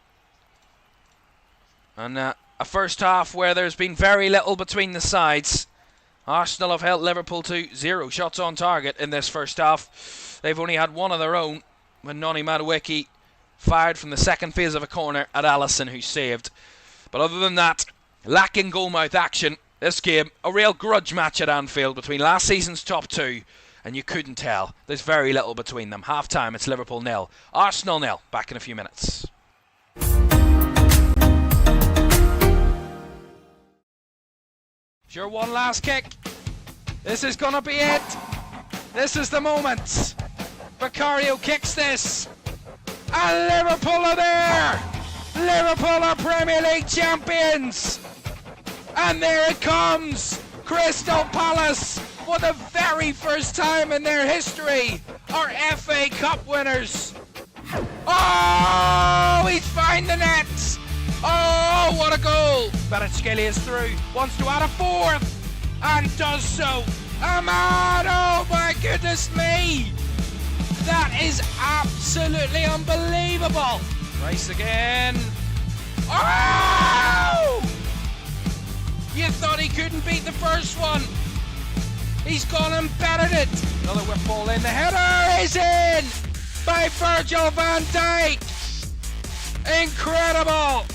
And a first half where there's been very little between the sides. Arsenal have held Liverpool to 0 shots on target in this first half. They've only had one of their own when Noni Madueke fired from the second phase of a corner at Alisson, who saved. But other than that, lacking goalmouth action. This game, a real grudge match at Anfield between last season's top two, and you couldn't tell. There's very little between them. Half time, it's Liverpool 0, Arsenal 0. Back in a few minutes. Sure, one last kick. This is gonna be it. This is the moment. Vicario kicks this, and Liverpool are there. Liverpool are Premier League champions. And there it comes! Crystal Palace, for the very first time in their history, are FA Cup winners. Oh, he's found the net! Oh, what a goal! Kvaratskhelia is through, wants to add a fourth, and does so. Ahmad, oh my goodness me! That is absolutely unbelievable! Rice again. Oh! You thought he couldn't beat the first one. He's gone and bettered it. Another whip ball in. The header is in by Virgil van Dijk. Incredible.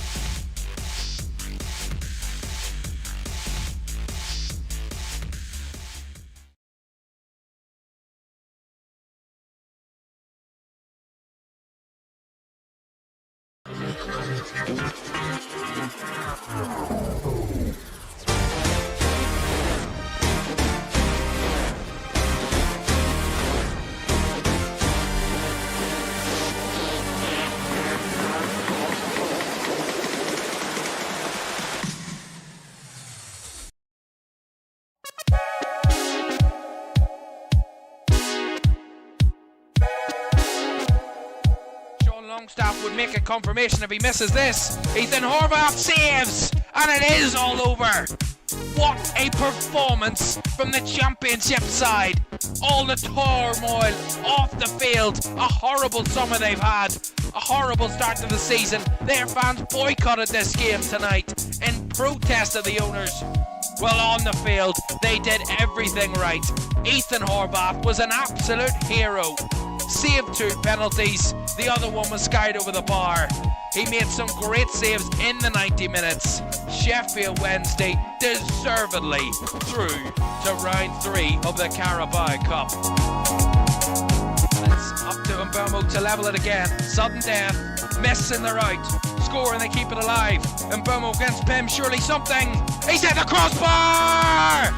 Longstaff would make a confirmation if he misses this. Ethan Horvath saves, and it is all over. What a performance from the Championship side. All the turmoil off the field. A horrible summer they've had. A horrible start to the season. Their fans boycotted this game tonight in protest of the owners. Well, on the field, they did everything right. Ethan Horvath was an absolute hero. Saved 2 penalties. The other one was skied over the bar. He made some great saves in the 90 minutes. Sheffield Wednesday deservedly through to round 3 of the Carabao Cup. It's up to Mbeumo to level it again. Sudden death, miss in the right, score and they keep it alive. Mbeumo against Pim, surely something. He's at the crossbar!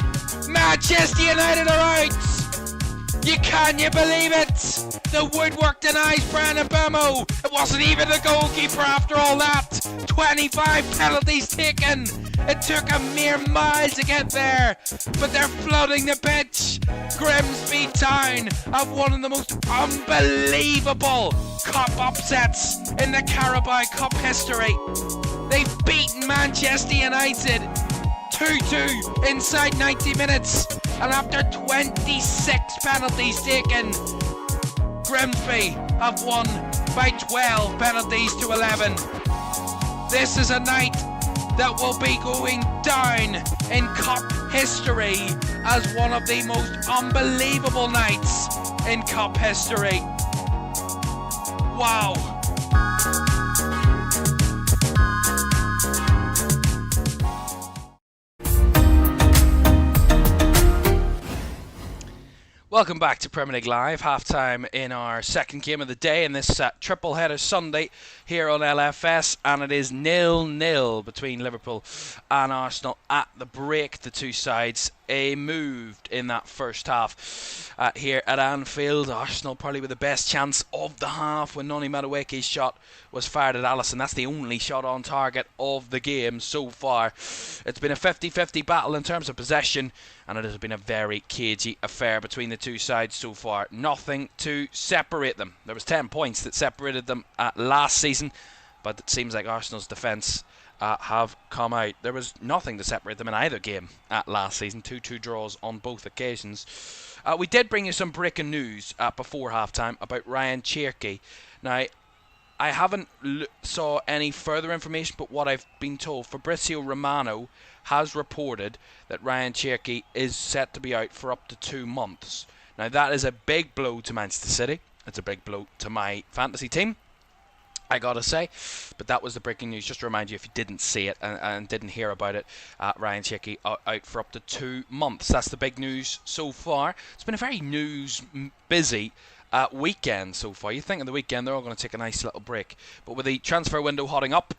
Manchester United are out! Can you believe it? The woodwork denies Brian Mbeumo. It wasn't even the goalkeeper after all that. 25 penalties taken. It took a mere mile to get there, but they're flooding the pitch. Grimsby Town have one of the most unbelievable cup upsets in the Carabao Cup history. They've beaten Manchester United 2-2 inside 90 minutes, and after 26 penalties taken, Grimsby have won by 12 penalties to 11. This is a night that will be going down in cup history as one of the most unbelievable nights in cup history. Wow. Welcome back to Premier League Live, half-time in our second game of the day in this triple header Sunday here on LFS, and it is 0-0 between Liverpool and Arsenal at the break. The two sides moved in that first half here at Anfield. Arsenal probably with the best chance of the half when Noni Madueke's shot was fired at Alisson. That's the only shot on target of the game so far. It's been a 50-50 battle in terms of possession, and it has been a very cagey affair between the two sides so far. Nothing to separate them. There was 10 points that separated them last season, but it seems like Arsenal's defence have come out. There was nothing to separate them in either game last season. 2-2 draws on both occasions. We did bring you some breaking news before half-time about Ryan Cherki. Now, I haven't saw any further information, but what I've been told, Fabrizio Romano has reported that Ryan Cherki is set to be out for up to 2 months. Now, that is a big blow to Manchester City. It's a big blow to my fantasy team, I gotta say. But that was the breaking news. Just to remind you, if you didn't see it and didn't hear about it, Ryan Cherki out for up to 2 months. That's the big news so far. It's been a very news-busy weekend so far. You think of the weekend they're all going to take a nice little break, but with the transfer window hotting up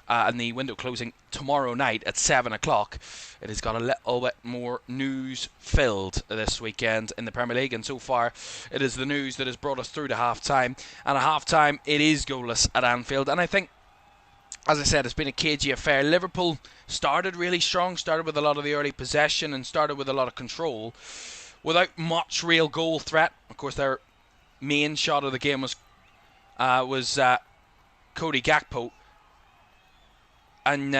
and the window closing tomorrow night at 7 o'clock, it has got a little bit more news filled this weekend in the Premier League, and so far it is the news that has brought us through to half time, and at half time it is goalless at Anfield. And I think, as I said, it's been a cagey affair. Liverpool started really strong, started with a lot of the early possession and started with a lot of control without much real goal threat. Of course, their main shot of the game was Cody Gakpo, and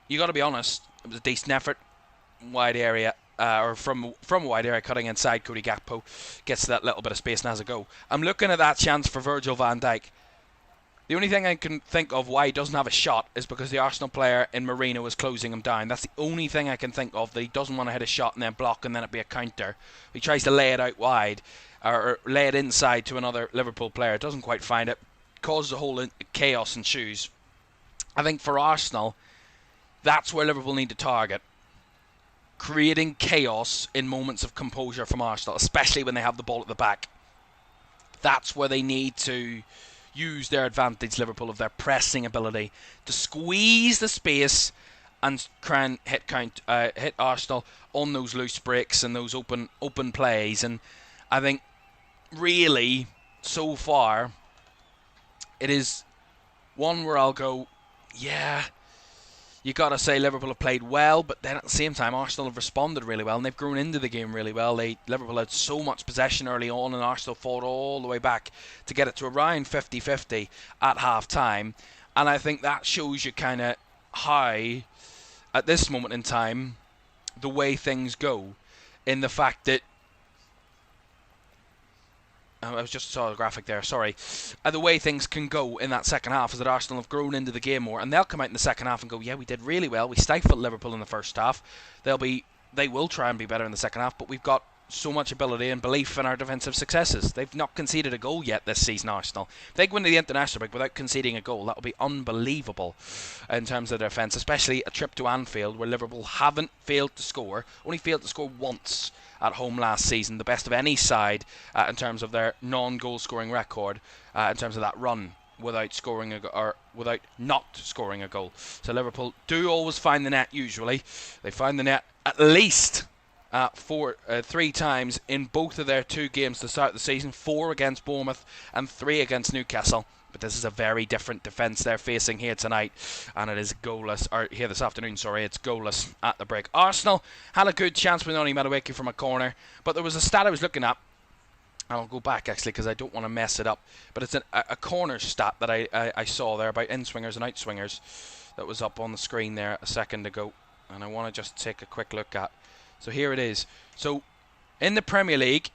you got to be honest, it was a decent effort, wide area, or from a wide area, cutting inside. Cody Gakpo gets that little bit of space and has a go. I'm looking at that chance for Virgil van Dijk, The only thing I can think of why he doesn't have a shot is because the Arsenal player in Marino is closing him down. That's the only thing I can think of, that he doesn't want to hit a shot and then block and then it be a counter. He tries to lay it out wide or lay it inside to another Liverpool player. Doesn't quite find it. Causes a whole chaos ensues. I think for Arsenal, that's where Liverpool need to target. Creating chaos in moments of composure from Arsenal, especially when they have the ball at the back. That's where they need to use their advantage, Liverpool, of their pressing ability to squeeze the space and try and hit Arsenal on those loose breaks and those open plays. And I think really so far it is one where I'll go, yeah, you got to say Liverpool have played well, but then at the same time Arsenal have responded really well and they've grown into the game really well. Liverpool had so much possession early on and Arsenal fought all the way back to get it to around 50-50 at half time, and I think that shows you kind of how at this moment in time the way things go, in the fact that I was just saw the graphic there, sorry. The way things can go in that second half is that Arsenal have grown into the game more, and they'll come out in the second half and go, yeah, we did really well. We stifled Liverpool in the first half. They will try and be better in the second half, but we've got so much ability and belief in our defensive successes. They've not conceded a goal yet this season, Arsenal. If they go into the international break without conceding a goal, that will be unbelievable in terms of their defence, especially a trip to Anfield where Liverpool haven't failed to score, only failed to score once at home last season, the best of any side in terms of their non-goal scoring record, in terms of that run without scoring without not scoring a goal. So Liverpool do always find the net. Usually, they find the net at least three times in both of their two games to start the season. 4 against Bournemouth and 3 against Newcastle. But this is a very different defence they're facing here tonight, and it is goalless, or here this afternoon, sorry, it's goalless at the break. Arsenal had a good chance with Noni Madueke from a corner, but there was a stat I was looking at, and I'll go back actually because I don't want to mess it up, but it's a corner stat that I saw there about in-swingers and out-swingers that was up on the screen there a second ago, and I want to just take a quick look at. So here it is. So in the Premier League,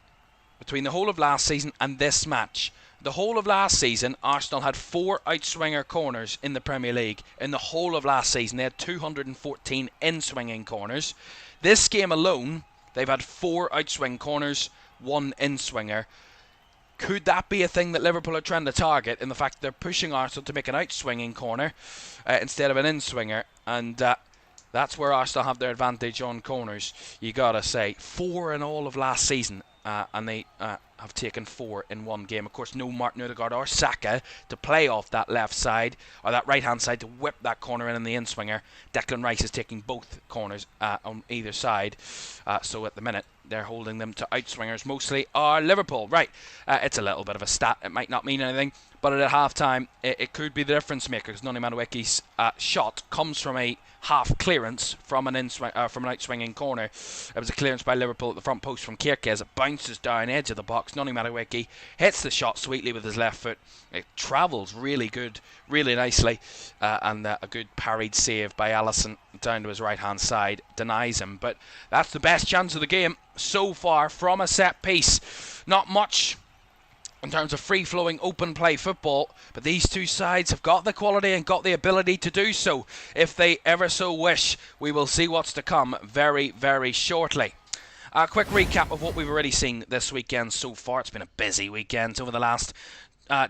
between the whole of last season and this match, the whole of last season, Arsenal had 4 out-swinger corners in the Premier League. In the whole of last season, they had 214 in-swinging corners. This game alone, they've had 4 out-swing corners, 1 in-swinger. Could that be a thing that Liverpool are trying to target, in the fact that they're pushing Arsenal to make an out-swinging corner instead of an in-swinger? And that's where Arsenal have their advantage on corners, you gotta say. 4 in all of last season. And they have taken 4 in one game. Of course, no Martin Odegaard or Saka to play off that left side, or that right-hand side, to whip that corner in the in-swinger. Declan Rice is taking both corners on either side. So at the minute, they're holding them to out-swingers. Mostly are Liverpool. Right, it's a little bit of a stat. It might not mean anything, but at half-time, it could be the difference maker, because Noni Madueke's shot comes from a half clearance from an out-swinging corner. It was a clearance by Liverpool at the front post from Kirkes. It bounces down edge of the box. Noni Madueke hits the shot sweetly with his left foot. It travels really good, really nicely, and a good parried save by Alisson down to his right-hand side denies him. But that's the best chance of the game so far from a set piece. Not much in terms of free-flowing open play football, but these two sides have got the quality and got the ability to do so. If they ever so wish, we will see what's to come very, very shortly. A quick recap of what we've already seen this weekend so far. It's been a busy weekend over the last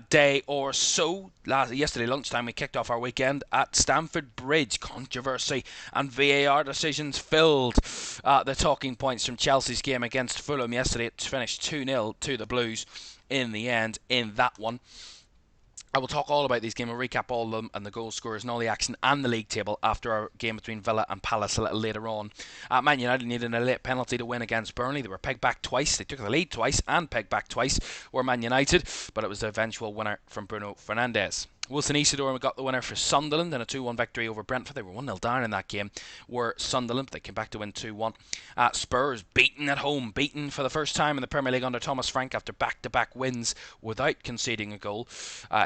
day or so. Yesterday lunchtime we kicked off our weekend at Stamford Bridge. Controversy and VAR decisions filled the talking points from Chelsea's game against Fulham yesterday. It finished 2-0 to the Blues in the end in that one. I will talk all about these games. We'll recap all of them and the goal scorers and all the action and the league table after our game between Villa and Palace a little later on. Man United needed a late penalty to win against Burnley. They were pegged back twice. They took the lead twice and pegged back twice, were Man United, but it was the eventual winner from Bruno Fernandes. Wilson Isidore got the winner for Sunderland in a 2-1 victory over Brentford. They were 1-0 down in that game, were Sunderland, but they came back to win 2-1. Spurs beaten at home, beaten for the first time in the Premier League under Thomas Frank after back-to-back wins without conceding a goal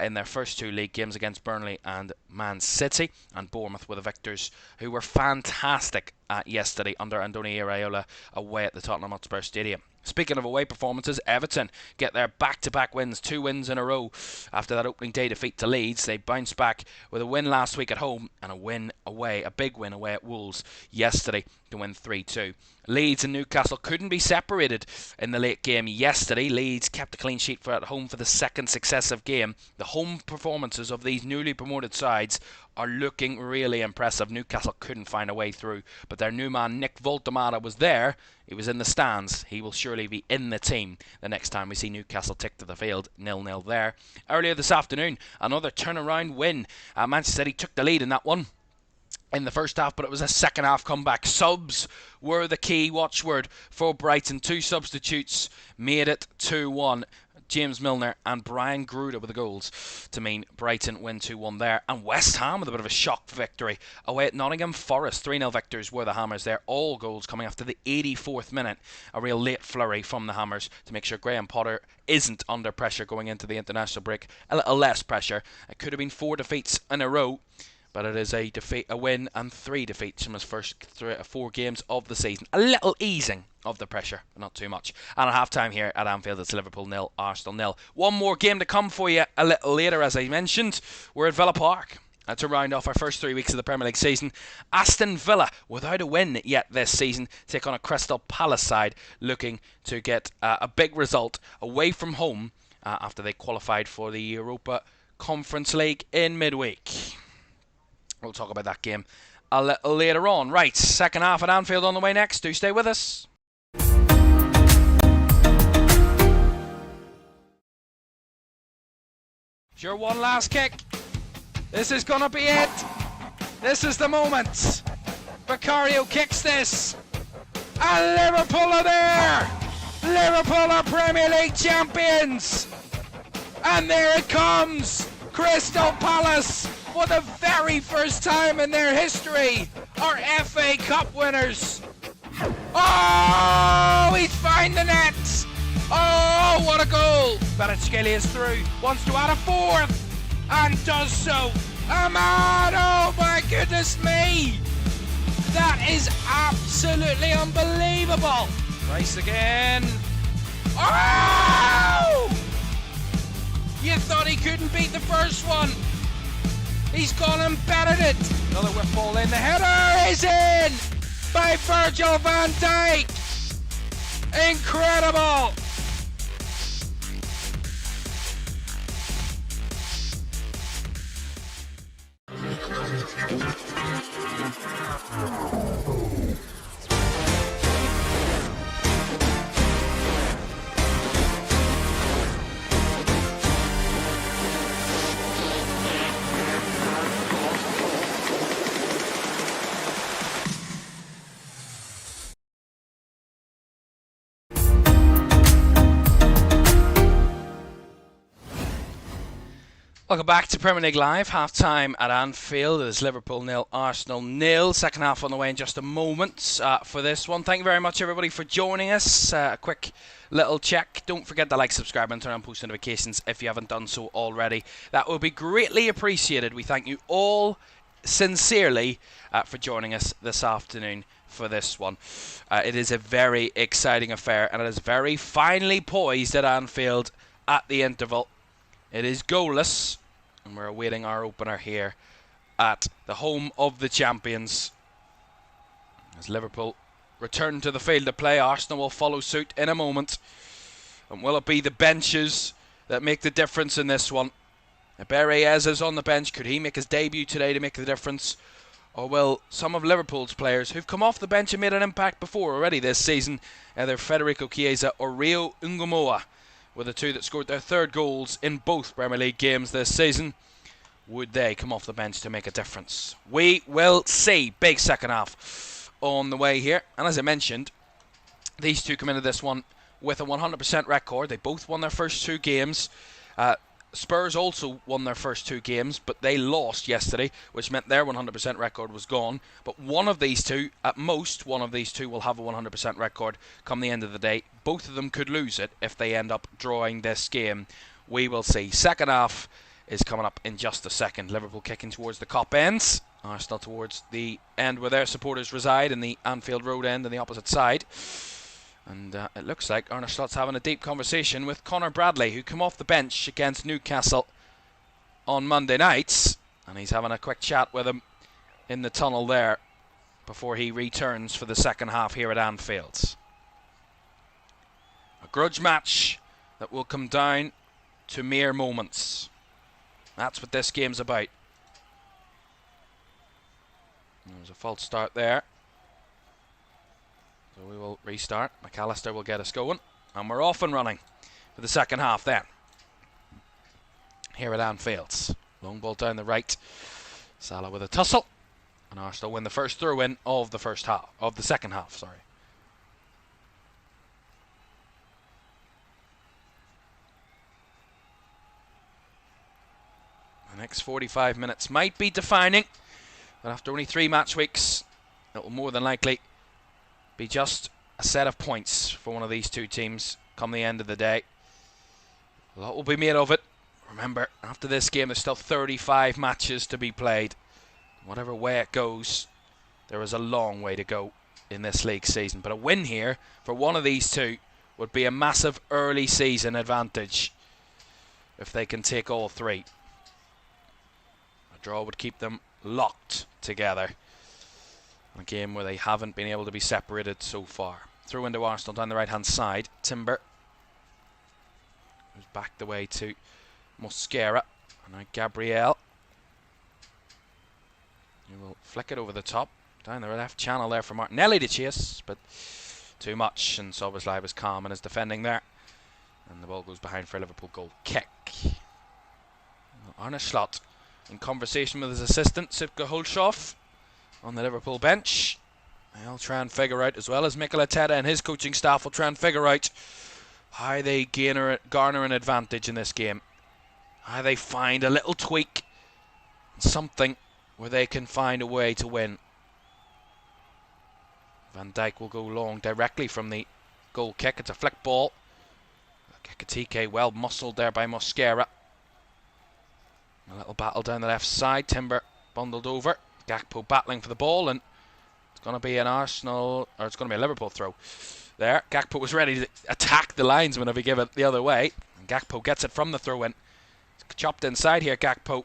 in their first 2 league games against Burnley and Man City. And Bournemouth were the victors, who were fantastic yesterday under Andoni Iraola away at the Tottenham Hotspur Stadium. Speaking of away performances, Everton get their back-to-back wins, 2 wins in a row after that opening day defeat to Leeds. They bounced back with a win last week at home and a win away, a big win away at Wolves yesterday to win 3-2. Leeds and Newcastle couldn't be separated in the late game yesterday. Leeds kept a clean sheet for at home for the second successive game. The home performances of these newly promoted sides are looking really impressive. Newcastle couldn't find a way through, but their new man Nick Voltemata was there. He was in the stands. He will surely be in the team the next time we see Newcastle take to the field. 0-0 there. Earlier this afternoon, another turnaround win. Manchester City took the lead in that one in the first half, but it was a second half comeback. Subs were the key watchword for Brighton. 2 substitutes made it 2-1. James Milner and Brian Gruda with the goals to mean Brighton win 2-1 there. And West Ham with a bit of a shock victory away at Nottingham Forest. 3-0 victors were the Hammers there. All goals coming after the 84th minute. A real late flurry from the Hammers to make sure Graham Potter isn't under pressure going into the international break. A little less pressure. It could have been 4 defeats in a row, but it is a win and 3 defeats from his first 4 games of the season. A little easing of the pressure, but not too much. And at half-time here at Anfield, it's Liverpool 0, Arsenal 0. One more game to come for you a little later, as I mentioned. We're at Villa Park to round off our first 3 weeks of the Premier League season. Aston Villa, without a win yet this season, take on a Crystal Palace side looking to get a big result away from home after they qualified for the Europa Conference League in midweek. We'll talk about that game a little later on. Right, second half at Anfield on the way next. Do stay with us. Your one last kick. This is going to be it. This is the moment. Vicario kicks this. And Liverpool are there. Liverpool are Premier League champions. And there it comes. Crystal Palace, for the very first time in their history, are FA Cup winners. Oh, he's found the net. Oh, what a goal. Kvaratskhelia is through, wants to add a 4th, and does so. Ahmad, oh my goodness me. That is absolutely unbelievable. Rice again. Oh! You thought he couldn't beat the first one. He's gone and battered it. Another whip ball in. The header is in by Virgil van Dijk. Incredible. Welcome back to Premier League Live. Half-time at Anfield. It is Liverpool 0, Arsenal 0. Second half on the way in just a moment for this one. Thank you very much, everybody, for joining us. A quick little check. Don't forget to like, subscribe, and turn on post notifications if you haven't done so already. That will be greatly appreciated. We thank you all sincerely for joining us this afternoon for this one. It is a very exciting affair, and it is very finely poised at Anfield at the interval. It is goalless, and we're awaiting our opener here at the home of the champions. As Liverpool return to the field to play, Arsenal will follow suit in a moment. And will it be the benches that make the difference in this one? Berez is on the bench. Could he make his debut today to make the difference? Or will some of Liverpool's players who've come off the bench and made an impact before already this season, either Federico Chiesa or Rio Ngumoa, were the two that scored their 3rd goals in both Premier League games this season, would they come off the bench to make a difference? We will see. Big second half on the way here. And as I mentioned, these two come into this one with a 100% record. They both won their first 2 games. Spurs also won their first 2 games, but they lost yesterday, which meant their 100% record was gone. But one of these two, at most, one of these two will have a 100% record come the end of the day. Both of them could lose it if they end up drawing this game. We will see. Second half is coming up in just a second. Liverpool kicking towards the Kop ends. Arsenal towards the end where their supporters reside, in the Anfield Road end on the opposite side. And it looks like Arne Slot's having a deep conversation with Conor Bradley, who came off the bench against Newcastle on Monday nights. And he's having a quick chat with him in the tunnel there before he returns for the second half here at Anfield. A grudge match that will come down to mere moments. That's what this game's about. There's a false start there. So we will restart. McAllister will get us going. And we're off and running for the second half then. Here at Anfield. Long ball down the right. Salah with a tussle. And Arsenal win the first throw-in of the second half, sorry. The next 45 minutes might be defining, but after only 3 match weeks, it will more than likely be just a set of points for one of these two teams come the end of the day. A lot will be made of it. Remember, after this game, there's still 35 matches to be played. Whatever way it goes, there is a long way to go in this league season. But a win here for one of these two would be a massive early season advantage if they can take all 3. A draw would keep them locked together. A game where they haven't been able to be separated so far. Through into Arsenal down the right-hand side. Timber goes back the way to Mosquera. And now Gabriel. He will flick it over the top. Down the left channel there for Martinelli to chase. But too much. And Szoboszlai was calm in his defending there. And the ball goes behind for a Liverpool goal kick. Arne Slot in conversation with his assistant, Sipke Hulshoff, on the Liverpool bench. They'll try and figure out, as well as Mikel Arteta and his coaching staff will try and figure out how they garner an advantage in this game. How they find a little tweak, something where they can find a way to win. Van Dijk will go long directly from the goal kick. It's a flick ball. Ekitike well muscled there by Mosquera. A little battle down the left side. Timber bundled over. Gakpo battling for the ball, and it's going to be an Arsenal, or it's going to be a Liverpool throw. There, Gakpo was ready to attack the linesman if he give it the other way. And Gakpo gets it from the throw-in. It's chopped inside here, Gakpo.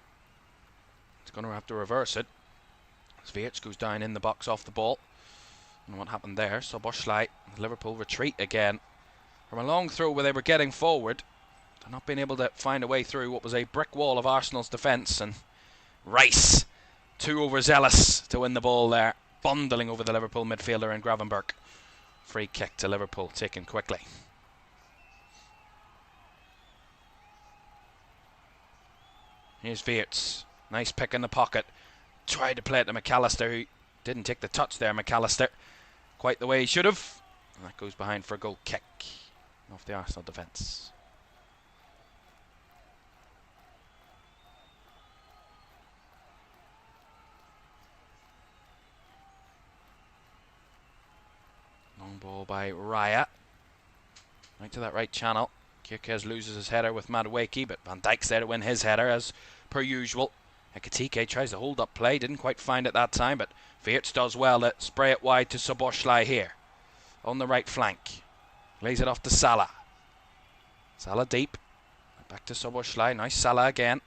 He's going to have to reverse it. Ziyech goes down in the box off the ball. And what happened there? Szoboszlai, Liverpool retreat again. From a long throw where they were getting forward, they're not being able to find a way through what was a brick wall of Arsenal's defence. And Rice, too overzealous to win the ball there, bundling over the Liverpool midfielder in Gravenberch. Free kick to Liverpool, taken quickly. Here's Wirtz. Nice pick in the pocket. Tried to play it to McAllister, who didn't take the touch there, McAllister. Quite the way he should have. And that goes behind for a goal kick off the Arsenal defence. Long ball by Raya. Right to that right channel. Kierkegaard loses his header with Madueke, but Van Dijk's there to win his header as per usual. Ekitike tries to hold up play, didn't quite find it that time, but Wirtz does well to spray it wide to Szoboszlai here. On the right flank. Lays it off to Salah. Salah deep. Back to Szoboszlai. Nice Salah again.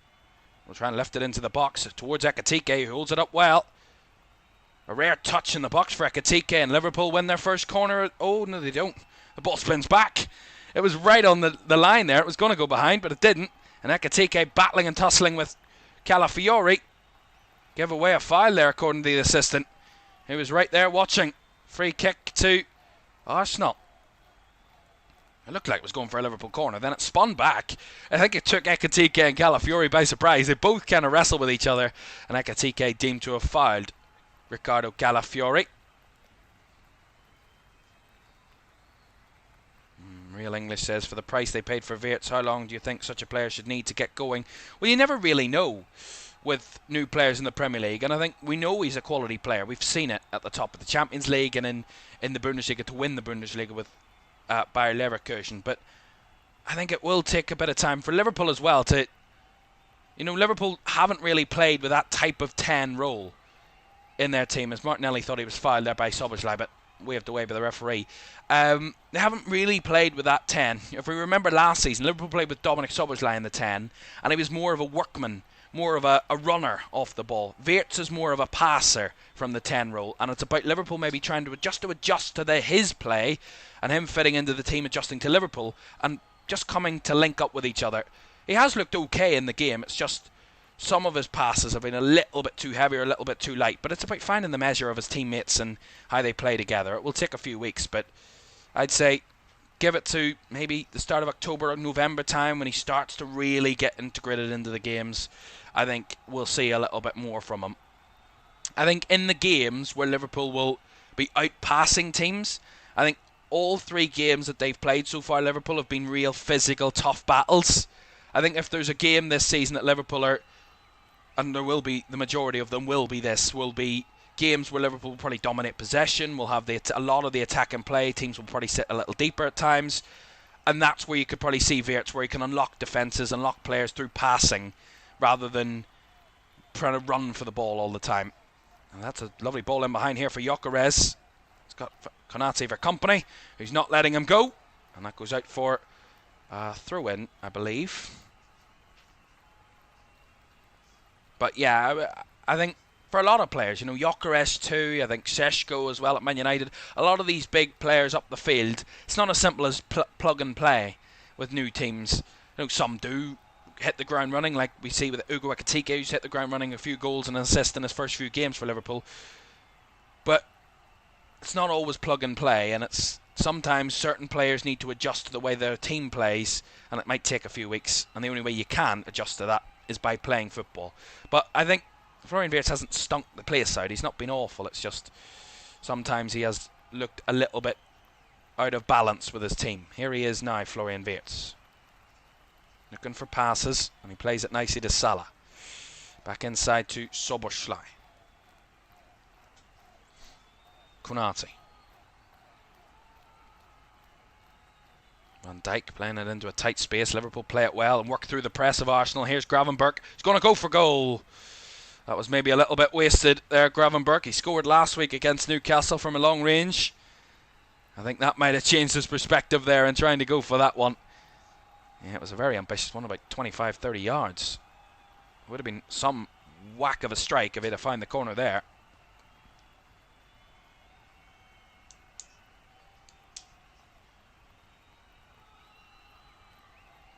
We'll try and lift it into the box towards Ekitike, who holds it up well. A rare touch in the box for Ekitike, and Liverpool win their first corner. Oh, no, they don't. The ball spins back. It was right on the line there. It was going to go behind, but it didn't. And Ekitike battling and tussling with Calafiori. Give away a foul there, according to the assistant. He was right there watching. Free kick to Arsenal. It looked like it was going for a Liverpool corner. Then it spun back. I think it took Ekitike and Calafiori by surprise. They both kind of wrestled with each other. And Ekitike deemed to have fouled Ricardo Calafiori. Real English says, for the price they paid for Wirtz, how long do you think such a player should need to get going? Well, you never really know with new players in the Premier League, and I think we know he's a quality player. We've seen it at the top of the Champions League and in the Bundesliga to win the Bundesliga with Bayer Leverkusen. But I think it will take a bit of time for Liverpool as well to, Liverpool haven't really played with that type of 10 role in their team, as Martinelli thought he was fouled there by Szoboszlai, but waved away by the referee. They haven't really played with that 10. If we remember last season, Liverpool played with Dominic Szoboszlai in the 10, and he was more of a workman, more of a runner off the ball. Wirtz is more of a passer from the 10 role, and it's about Liverpool maybe trying to adjust to his play, and him fitting into the team, adjusting to Liverpool, and just coming to link up with each other. He has looked okay in the game. It's just some of his passes have been a little bit too heavy or a little bit too light, but it's about finding the measure of his teammates and how they play together. It will take a few weeks, but I'd say give it to maybe the start of October or November time when he starts to really get integrated into the games. I think we'll see a little bit more from him. I think in the games where Liverpool will be out-passing teams, I think all 3 games that they've played so far, Liverpool, have been real physical, tough battles. I think if there's a game this season that Liverpool are, and there will be, the majority of them will be games where Liverpool will probably dominate possession, will have a lot of the attack and play, teams will probably sit a little deeper at times, and that's where you could probably see Wirtz, where he can unlock defences, unlock players through passing, rather than trying to run for the ball all the time. And that's a lovely ball in behind here for Gyökeres. He's got Konate for company, who's not letting him go, and that goes out for throw-in, I believe. But yeah, I think for a lot of players, Gyökeres too, I think Šeško as well at Man United, a lot of these big players up the field, it's not as simple as plug and play with new teams. Some do hit the ground running, like we see with Ugo Ekitike, who's hit the ground running, a few goals and an assist in his first few games for Liverpool. But it's not always plug and play, and it's sometimes certain players need to adjust to the way their team plays, and it might take a few weeks, and the only way you can adjust to that is by playing football. But I think Florian Wirtz hasn't stunk the place out. He's not been awful. It's just sometimes he has looked a little bit out of balance with his team. Here he is now, Florian Wirtz, looking for passes, and he plays it nicely to Salah. Back inside to Szoboszlai. Konate. Van Dijk playing it into a tight space. Liverpool play it well and work through the press of Arsenal. Here's Gravenberch. He's going to go for goal. That was maybe a little bit wasted there, Gravenberch. He scored last week against Newcastle from a long range. I think that might have changed his perspective there in trying to go for that one. Yeah, it was a very ambitious one, about 25-30 yards. It would have been some whack of a strike if he'd have found the corner there.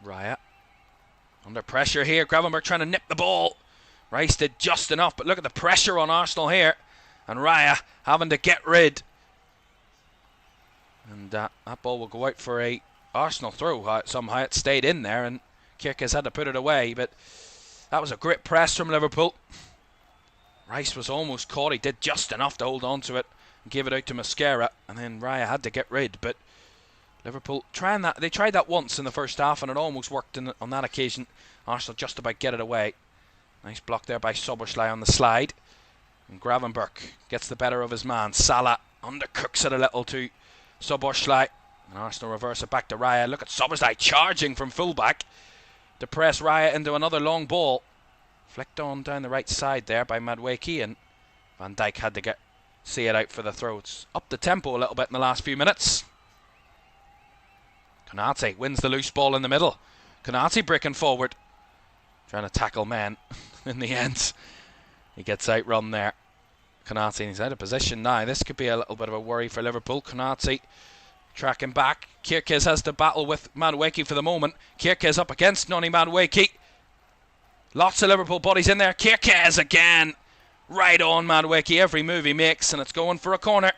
Raya under pressure here. Gravenberch trying to nip the ball. Rice did just enough, but look at the pressure on Arsenal here. And Raya having to get rid. And that ball will go out for a Arsenal throw. Somehow it stayed in there, and Kirkes had to put it away. But that was a great press from Liverpool. Rice was almost caught. He did just enough to hold on to it and give it out to Mosquera. And then Raya had to get rid. But Liverpool trying that. They tried that once in the first half, and it almost worked on that occasion. Arsenal just about get it away. Nice block there by Szoboszlai on the slide. And Gravenberch gets the better of his man. Salah undercooks it a little to Szoboszlai. And Arsenal reverse it back to Raya. Look at Szoboszlai charging from fullback to press Raya into another long ball. Flicked on down the right side there by Madueke, and Van Dijk had to see it out for the throw. It's up the tempo a little bit in the last few minutes. Konate wins the loose ball in the middle. Konate breaking forward, trying to tackle men. In the end, he gets outrun there. Konate, he's out of position now. This could be a little bit of a worry for Liverpool. Konate tracking back. Kirkes has to battle with Madueke for the moment. Kirkes up against Noni Madueke. Lots of Liverpool bodies in there. Kirkes again. Right on Madueke. Every move he makes, and it's going for a corner.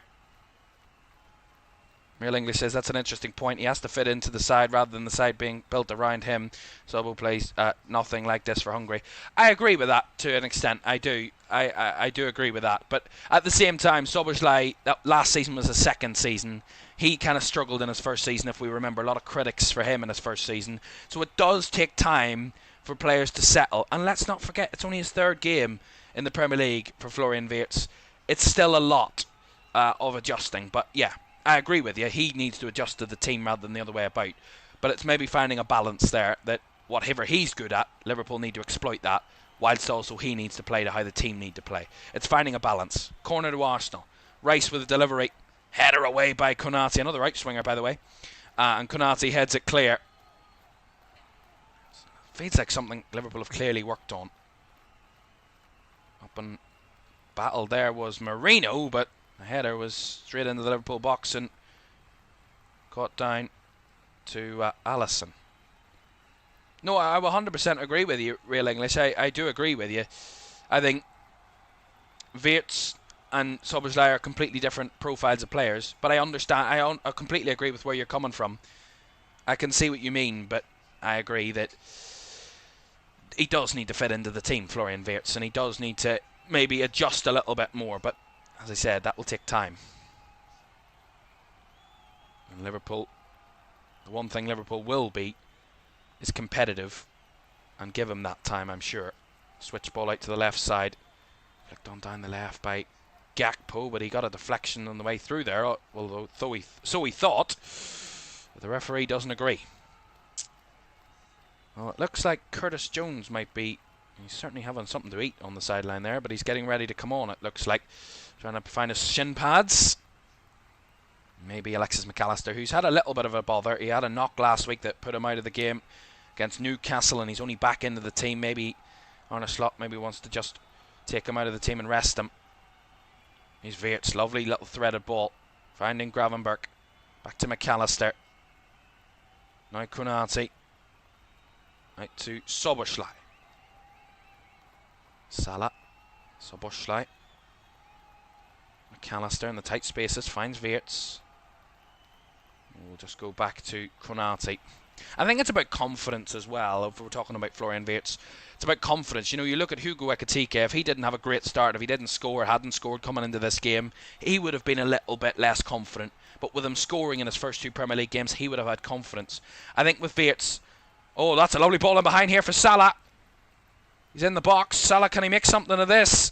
Real English says that's an interesting point. He has to fit into the side rather than the side being built around him. Sobo plays nothing like this for Hungary. I agree with that to an extent. I do. I do agree with that. But at the same time, Szoboszlai, that last season was his second season. He kind of struggled in his first season, if we remember. A lot of critics for him in his first season. So it does take time for players to settle. And let's not forget, it's only his third game in the Premier League for Florian Wirtz. It's still a lot of adjusting. But yeah, I agree with you. He needs to adjust to the team rather than the other way about. But it's maybe finding a balance there, that whatever he's good at, Liverpool need to exploit that, whilst also he needs to play to how the team need to play. It's finding a balance. Corner to Arsenal. Rice with a delivery. Header away by Konate, another right swinger, by the way. And Konate heads it clear. Feels like something Liverpool have clearly worked on. Up and battle there was Marino, but the header was straight into the Liverpool box and caught down to Alisson. No, I 100% agree with you, Real English. I do agree with you. I think Wirtz and Szoboszlai are completely different profiles of players, but I understand. I completely agree with where you're coming from. I can see what you mean, but I agree that he does need to fit into the team, Florian Wirtz, and he does need to maybe adjust a little bit more, but as I said, that will take time. And Liverpool, the one thing Liverpool will be is competitive, and give him that time, I'm sure. Switch ball out to the left side, flicked on down the left by Gakpo, but he got a deflection on the way through there, although so he thought, but the referee doesn't agree. Well, it looks like Curtis Jones might be, he's certainly having something to eat on the sideline there, but he's getting ready to come on, it looks like. Trying to find his shin pads. Maybe Alexis McAllister, who's had a little bit of a bother. He had a knock last week that put him out of the game against Newcastle, and he's only back into the team. Maybe Arne Slot maybe wants to just take him out of the team and rest him. He's Wirtz, lovely little threaded ball. Finding Gravenberch. Back to McAllister. Now Konate. Out to Szoboszlai. Salah. Szoboszlai. McAllister in the tight spaces. Finds Wirtz. We'll just go back to Konate. I think it's about confidence as well. If we're talking about Florian Wirtz, it's about confidence. You know, you look at Hugo Ekitike. If he didn't have a great start, if he didn't score, hadn't scored coming into this game, he would have been a little bit less confident. But with him scoring in his first 2 Premier League games, he would have had confidence. I think with Wirtz, oh, that's a lovely ball in behind here for Salah. He's in the box. Salah, can he make something of this?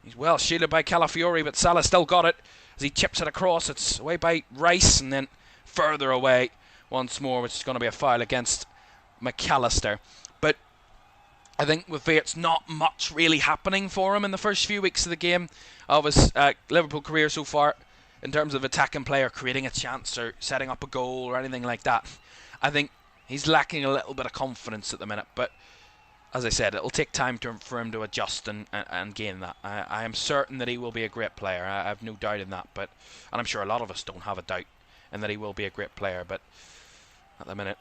He's well shielded by Calafiori, but Salah still got it as he chips it across. It's away by Rice and then further away once more, which is going to be a foul against McAllister. But I think with Wirtz, not much really happening for him in the first few weeks of the game of his Liverpool career so far in terms of attacking play or creating a chance or setting up a goal or anything like that. I think he's lacking a little bit of confidence at the minute, but as I said, it'll take time for him to adjust and gain that. I am certain that he will be a great player. I have no doubt in that, and I'm sure a lot of us don't have a doubt in that he will be a great player, but at the minute,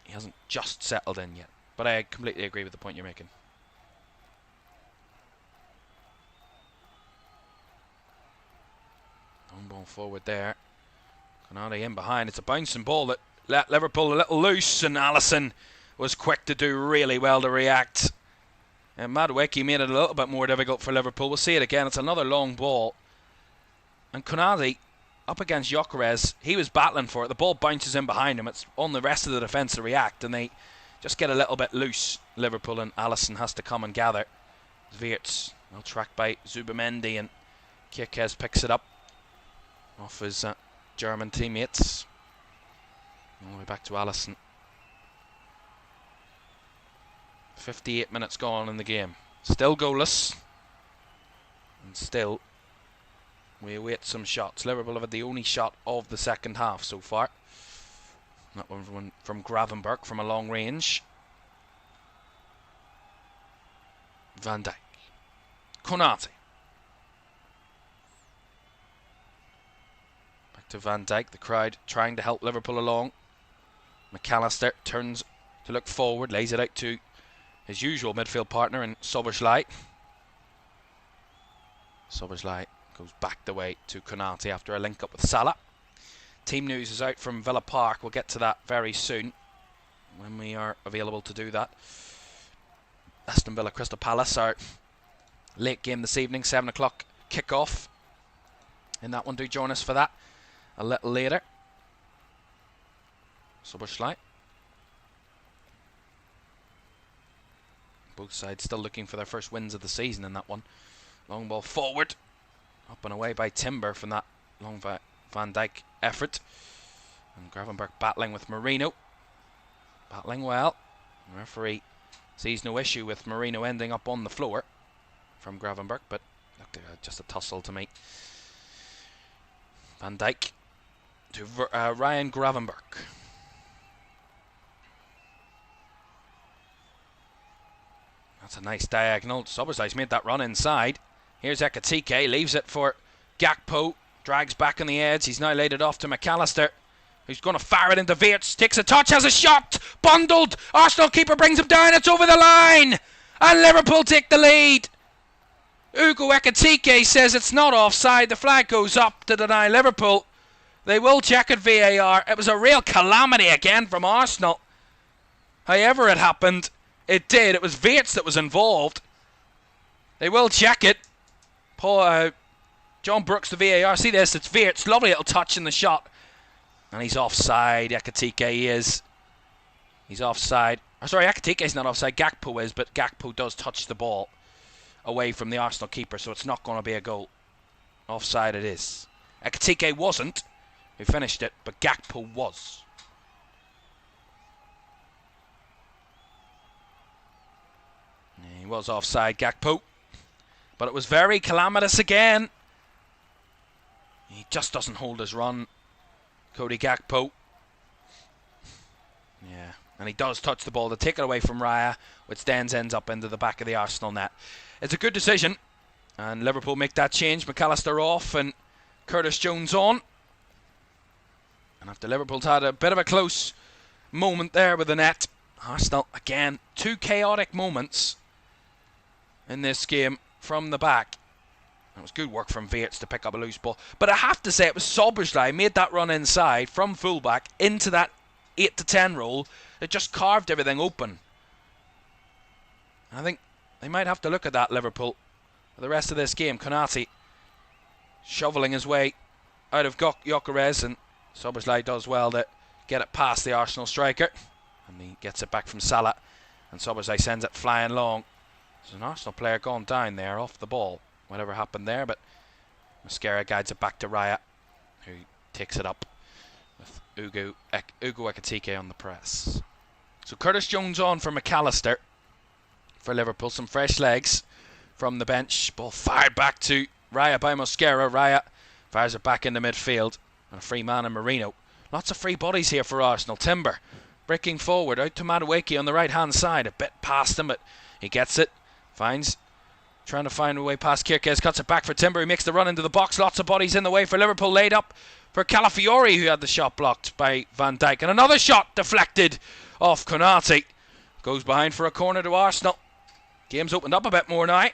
he hasn't just settled in yet. But I completely agree with the point you're making. Long ball forward there. Konate in behind. It's a bouncing ball that let Liverpool a little loose, and Alisson was quick to do really well to react. And Madueke made it a little bit more difficult for Liverpool. We'll see it again. It's another long ball. And Konate, up against Gyökeres, he was battling for it. The ball bounces in behind him. It's on the rest of the defence to react, and they just get a little bit loose, Liverpool, and Alisson has to come and gather. Wirtz, well tracked by Zubimendi, and Gyökeres picks it up off his German teammates. All the way back to Alisson. 58 minutes gone in the game. Still goalless. And still, we await some shots. Liverpool have had the only shot of the second half so far. That one from Gravenberch from a long range. Van Dijk. Konate. Back to Van Dijk. The crowd trying to help Liverpool along. McAllister turns to look forward. Lays it out to his usual midfield partner in Szoboszlai. Szoboszlai goes back the way to Konate after a link up with Salah. Team news is out from Villa Park. We'll get to that very soon when we are available to do that. Aston Villa Crystal Palace, our late game this evening, 7 o'clock kick-off. In that one, do join us for that a little later. Szoboszlai. Both sides still looking for their first wins of the season in that one. Long ball forward. Up and away by Timber from that long Van Dijk effort. And Gravenberch battling with Marino. Battling well. The referee sees no issue with Marino ending up on the floor from Gravenberch, but looked just a tussle to me. Van Dijk to Ryan Gravenberch. That's a nice diagonal. Szoboszlai's made that run inside. Here's Ekitike, leaves it for Gakpo. Drags back on the edge. He's now laid it off to McAllister, who's going to fire it into Wirtz. Takes a touch, has a shot. Bundled. Arsenal keeper brings him down. It's over the line. And Liverpool take the lead. Ugo Ekitike says it's not offside. The flag goes up to deny Liverpool. They will check at VAR. It was a real calamity again from Arsenal. However it happened, it did. It was Wirtz that was involved. They will check it. John Brooks, the VAR. See this, it's Wirtz. Lovely little touch in the shot. And he's offside. Ekitike is. He's offside. Oh, sorry, Ekitike's not offside. Gakpo is, but Gakpo does touch the ball away from the Arsenal keeper, so it's not going to be a goal. Offside it is. Ekitike wasn't, who finished it, but Gakpo was. He was offside, Gakpo. But it was very calamitous again. He just doesn't hold his run, Cody Gakpo. Yeah, and he does touch the ball to take it away from Raya, which then ends up into the back of the Arsenal net. It's a good decision, and Liverpool make that change. McAllister off and Curtis Jones on. And after Liverpool's had a bit of a close moment there with the net, Arsenal, again, two chaotic moments in this game from the back. It was good work from Wirtz to pick up a loose ball. But I have to say, it was Szoboszlai made that run inside from fullback into that 8 to 10 role. It just carved everything open. I think they might have to look at that, Liverpool, for the rest of this game. Konate shoveling his way out of Gyökeres, and Szoboszlai does well to get it past the Arsenal striker. And he gets it back from Salah, and Szoboszlai sends it flying long. There's an Arsenal player gone down there off the ball. Whatever happened there, but Mascara guides it back to Raya, who takes it up with Ugo Ekitike on the press. So Curtis Jones on for McAllister for Liverpool. Some fresh legs from the bench. Ball fired back to Raya by Mascara. Raya fires it back into midfield. And a free man in Marino. Lots of free bodies here for Arsenal. Timber breaking forward out to Madueke on the right hand side. A bit past him, but he gets it. Trying to find a way past Kirkes, cuts it back for Timber. He makes the run into the box. Lots of bodies in the way for Liverpool. Laid up for Calafiori, who had the shot blocked by Van Dijk. And another shot deflected off Konate. Goes behind for a corner to Arsenal. Game's opened up a bit more now.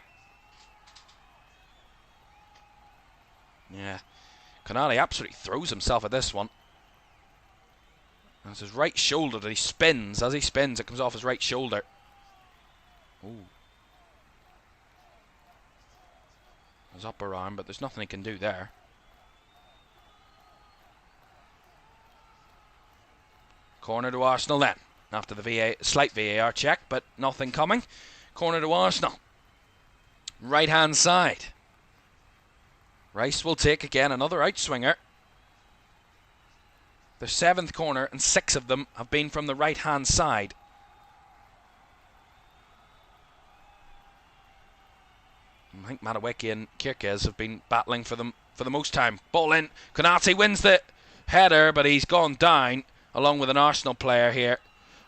Yeah, Konate absolutely throws himself at this one. That's his right shoulder that he spins. As he spins, it comes off his right shoulder. Ooh. His upper arm, but there's nothing he can do there. Corner to Arsenal then, after the slight VAR check, but nothing coming. Corner to Arsenal. Right hand side. Rice will take again another outswinger. Their 7th corner, and 6 of them have been from the right hand side. I think Madueke and Kirkes have been battling for them for the most time. Ball in. Konate wins the header, but he's gone down along with an Arsenal player here.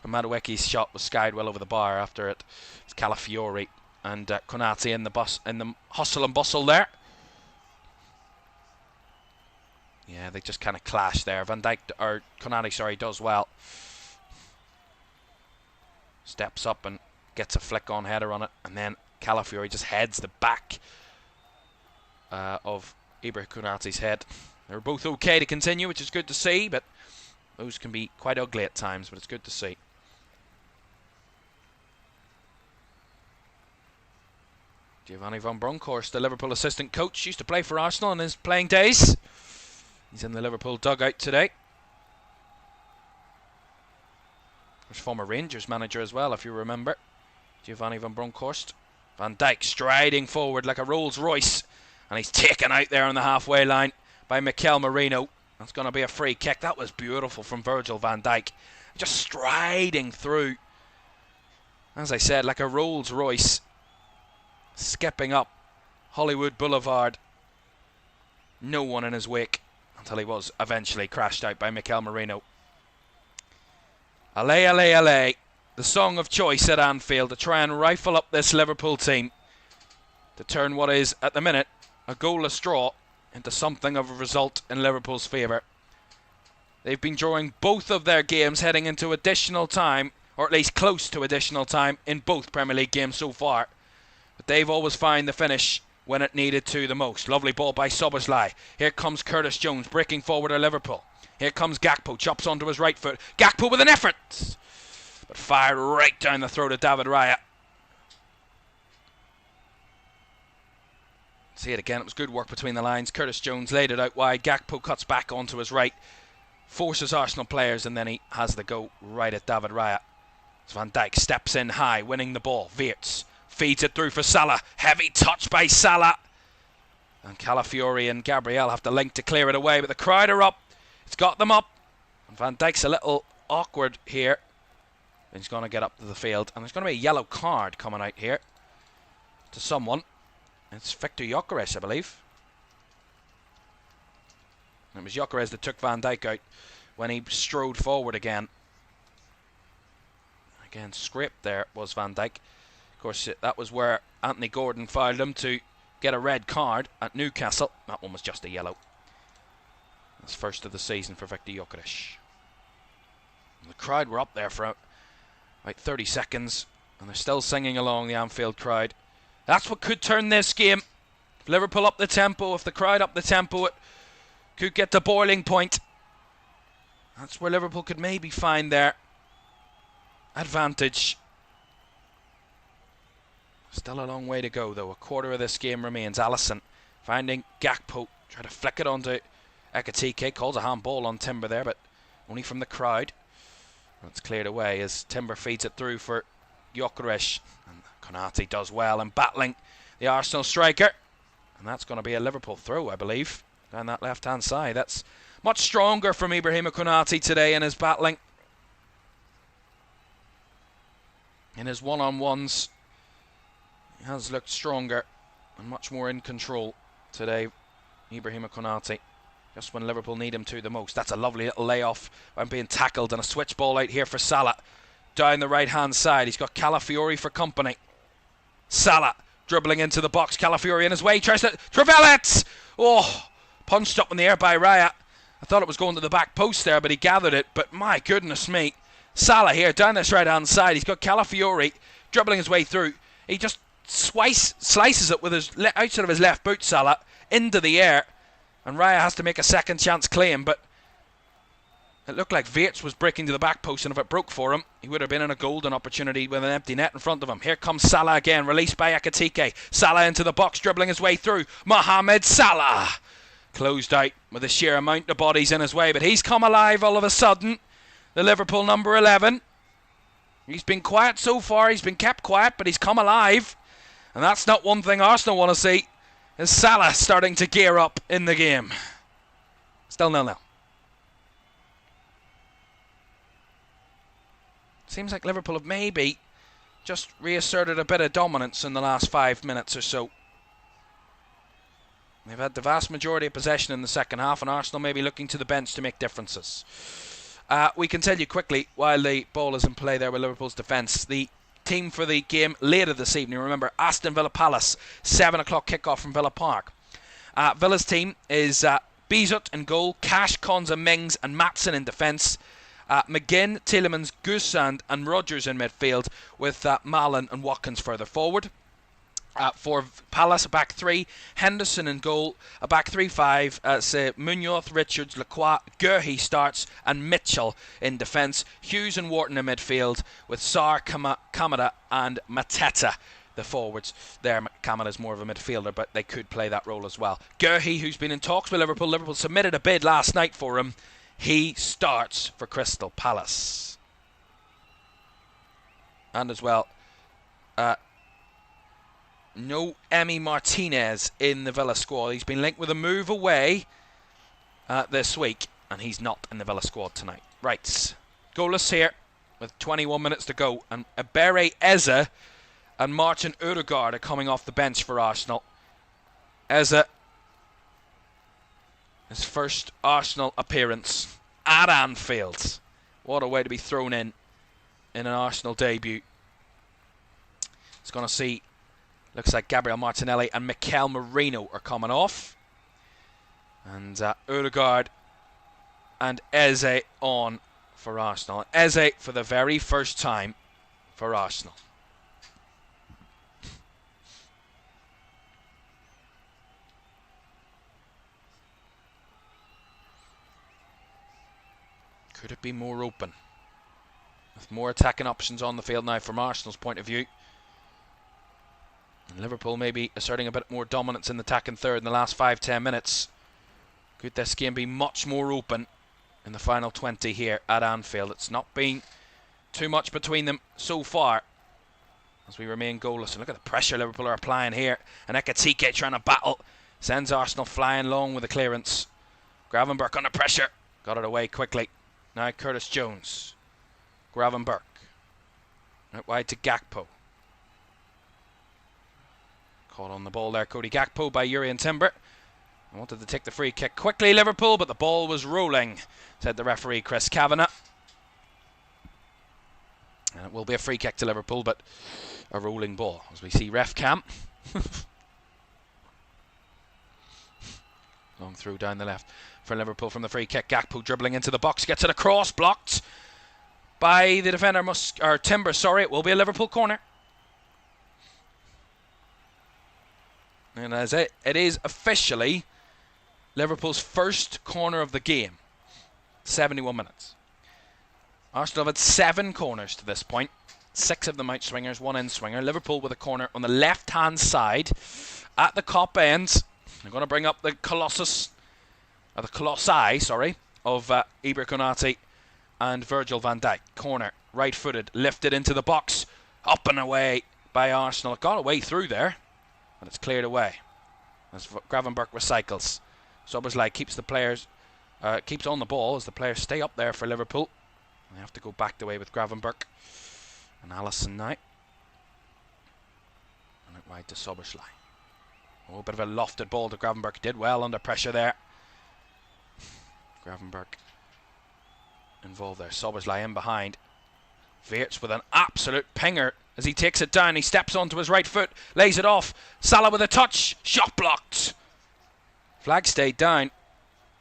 And Madueke's shot was skied well over the bar after it. It's Calafiori and Konate in the hustle and bustle there. Yeah, they just kind of clash there. Van Dijk, or Konate, sorry, does well. Steps up and gets a flick on header on it, and then Calafiori just heads the back of Ibrahim Konate's head. They're both okay to continue, which is good to see, but those can be quite ugly at times, but it's good to see. Giovanni van Bronckhorst, the Liverpool assistant coach, used to play for Arsenal in his playing days. He's in the Liverpool dugout today. There's former Rangers manager as well, if you remember. Giovanni van Bronckhorst. Van Dijk striding forward like a Rolls Royce, and he's taken out there on the halfway line by Mikel Merino. That's going to be a free kick. That was beautiful from Virgil van Dijk, just striding through, as I said, like a Rolls Royce, skipping up Hollywood Boulevard, no one in his wake. until he was eventually crashed out by Mikel Merino. Allez, allez, allez. The song of choice at Anfield to try and rifle up this Liverpool team, to turn what is, at the minute, a goalless draw into something of a result in Liverpool's favour. They've been drawing both of their games heading into additional time, or at least close to additional time, in both Premier League games so far. But they've always found the finish when it needed to the most. Lovely ball by Szoboszlai. Here comes Curtis Jones breaking forward at Liverpool. Here comes Gakpo, chops onto his right foot. Gakpo with an effort, but fired right down the throat of David Raya. See it again, it was good work between the lines. Curtis Jones laid it out wide. Gakpo cuts back onto his right, forces Arsenal players, and then he has the go right at David Raya. As Van Dijk steps in high, winning the ball. Wirtz feeds it through for Salah. Heavy touch by Salah. And Calafiori and Gabriel have to link to clear it away, but the crowd are up. It's got them up. And Van Dijk's a little awkward here. He's going to get up to the field, and there's going to be a yellow card coming out here to someone. It's Victor Gyökeres, I believe. It was Gyökeres that took Van Dijk out when he strode forward again. Again, scraped there was Van Dijk. Of course, that was where Anthony Gordon fouled him to get a red card at Newcastle. That one was just a yellow. That's first of the season for Victor Gyökeres. The crowd were up there for about 30 seconds, and they're still singing along, the Anfield crowd. That's what could turn this game. If Liverpool up the tempo, if the crowd up the tempo, it could get to boiling point. That's where Liverpool could maybe find their advantage. Still a long way to go, though. A quarter of this game remains. Alisson finding Gakpo, try to flick it onto Ekitike. Calls a handball on Timber there, but only from the crowd. It's cleared away as Timber feeds it through for Gyökeres. And Konate does well in battling the Arsenal striker. And that's going to be a Liverpool throw, I believe, down that left-hand side. That's much stronger from Ibrahima Konate today in his battling. In his one-on-ones, he has looked stronger and much more in control today, Ibrahima Konate. Just when Liverpool need him to the most. That's a lovely little layoff when being tackled, and a switch ball out here for Salah. Down the right-hand side, he's got Calafiori for company. Salah dribbling into the box. Calafiori in his way, tries to Trevellet! Oh, punched up in the air by Raya. I thought it was going to the back post there, but he gathered it. But my goodness me. Salah here, down this right-hand side. He's got Calafiori dribbling his way through. He just slices it with his outside of his left boot, Salah, into the air. And Raya has to make a second chance claim, but it looked like Wirtz was breaking to the back post, and if it broke for him, he would have been in a golden opportunity with an empty net in front of him. Here comes Salah again, released by Ekitike. Salah into the box, dribbling his way through. Mohamed Salah closed out with the sheer amount of bodies in his way, but he's come alive all of a sudden. The Liverpool number 11. He's been quiet so far, he's been kept quiet, but he's come alive. And that's not one thing Arsenal want to see. Is Salah starting to gear up in the game? Still 0-0. Seems like Liverpool have maybe just reasserted a bit of dominance in the last 5 minutes or so. They've had the vast majority of possession in the second half, and Arsenal may be looking to the bench to make differences. We can tell you quickly, while the ball is in play there with Liverpool's defence, the team for the game later this evening. Remember, Aston Villa Palace, 7 o'clock kickoff from Villa Park. Villa's team is Bizot in goal, Cash, Konza, Mings and Matson in defence. McGinn, Tielemans, Gusand and Rodgers in midfield, with Malen and Watkins further forward. For Palace, a back three, Henderson in goal, a back 3-5, Munoz, Richards, Lacroix, Guehi starts, and Mitchell in defence. Hughes and Wharton in midfield, with Sarr, Kamada and Mateta, the forwards there. Kamada's more of a midfielder, but they could play that role as well. Guehi, who's been in talks with Liverpool, Liverpool submitted a bid last night for him. He starts for Crystal Palace. And as well, no Emi Martinez in the Villa squad. He's been linked with a move away this week, and he's not in the Villa squad tonight. Right, goalless here with 21 minutes to go, and Ebere Eze and Martin Odegaard are coming off the bench for Arsenal. Eze His first Arsenal appearance at Anfield. What a way to be thrown in an Arsenal debut. It's going to see, looks like Gabriel Martinelli and Mikel Merino are coming off. And Odegaard and Eze on for Arsenal. Eze for the very first time for Arsenal. Could it be more open? With more attacking options on the field now from Arsenal's point of view. And Liverpool maybe asserting a bit more dominance in the attacking third in the last 5-10 minutes. Could this game be much more open in the final 20 here at Anfield? It's not been too much between them so far as we remain goalless. And look at the pressure Liverpool are applying here. And Ekitike trying to battle. Sends Arsenal flying long with the clearance. Gravenberch under pressure. Got it away quickly. Now Curtis Jones. Gravenberch. Out wide to Gakpo. Caught on the ball there, Cody Gakpo by Urian Timber. I wanted to take the free kick quickly, Liverpool, but the ball was rolling, said the referee Chris Kavanagh. And it will be a free kick to Liverpool, but a rolling ball, as we see ref cam. Long through down the left for Liverpool from the free kick. Gakpo dribbling into the box, gets it across, blocked by the defender, Timber, sorry. It will be a Liverpool corner. And as it is officially Liverpool's first corner of the game. 71 minutes. Arsenal have had 7 corners to this point. 6 of them out swingers, 1 in swinger. Liverpool with a corner on the left-hand side at the Kop end. They're going to bring up the Colossi, of Ibra Konate and Virgil van Dijk. Corner, right-footed, lifted into the box. Up and away by Arsenal. It got away through there, but it's cleared away as Gravenberch recycles. Szoboszlai keeps the players, keeps on the ball as the players stay up there for Liverpool. They have to go back the way with Gravenberch and Alisson now. And out wide to Szoboszlai. Oh, a bit of a lofted ball to Gravenberch. Did well under pressure there. Gravenberch involved there. Szoboszlai in behind. Wirtz with an absolute pinger as he takes it down. He steps onto his right foot, lays it off. Salah with a touch. Shot blocked. Flag stayed down.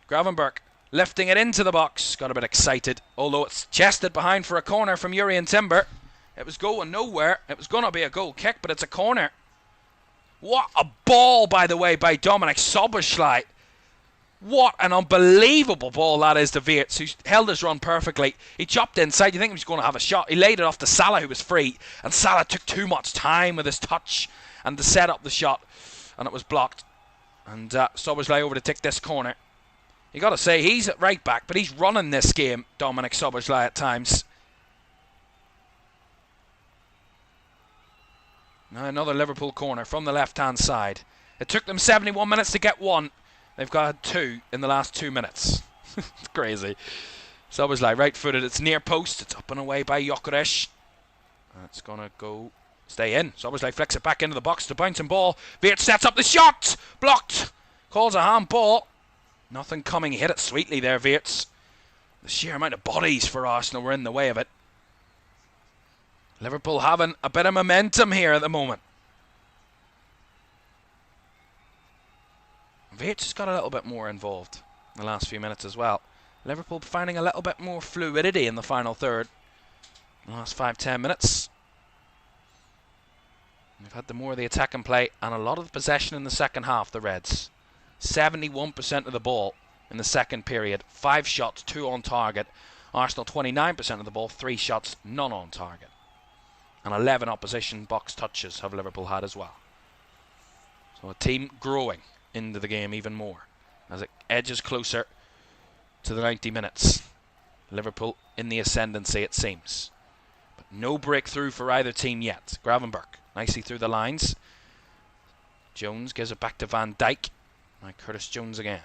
Gravenberch lifting it into the box. Got a bit excited, although it's chested behind for a corner from Urian Timber. It was going nowhere. It was going to be a goal kick, but it's a corner. What a ball, by the way, by Dominik Szoboszlai. What an unbelievable ball that is to Wirtz, who held his run perfectly. He chopped inside. You think he was going to have a shot. He laid it off to Salah, who was free. And Salah took too much time with his touch and to set up the shot. And it was blocked. And Szoboszlai over to take this corner. You got to say, he's at right back, but he's running this game, Dominik Szoboszlai, at times. Now another Liverpool corner from the left-hand side. It took them 71 minutes to get one. They've got 2 in the last 2 minutes. It's crazy. Szoboszlai right-footed. It's near post. It's up and away by Gyökeres. It's going to go stay in. Szoboszlai flicks it back into the box. The bouncing ball. Wirtz sets up the shot. Blocked. Calls a handball. Nothing coming. He hit it sweetly there, Wirtz. The sheer amount of bodies for Arsenal were in the way of it. Liverpool having a bit of momentum here at the moment. Wirtz has got a little bit more involved in the last few minutes as well. Liverpool finding a little bit more fluidity in the final third. In the last 5-10 minutes. We've had the more of the attack and play and a lot of the possession in the second half, the Reds. 71% of the ball in the second period. 5 shots, 2 on target. Arsenal 29% of the ball, 3 shots, none on target. And 11 opposition box touches have Liverpool had as well. So a team growing into the game even more as it edges closer to the 90 minutes. Liverpool in the ascendancy, it seems. But no breakthrough for either team yet. Gravenberch nicely through the lines. Jones gives it back to Van Dijk. Now Curtis Jones again.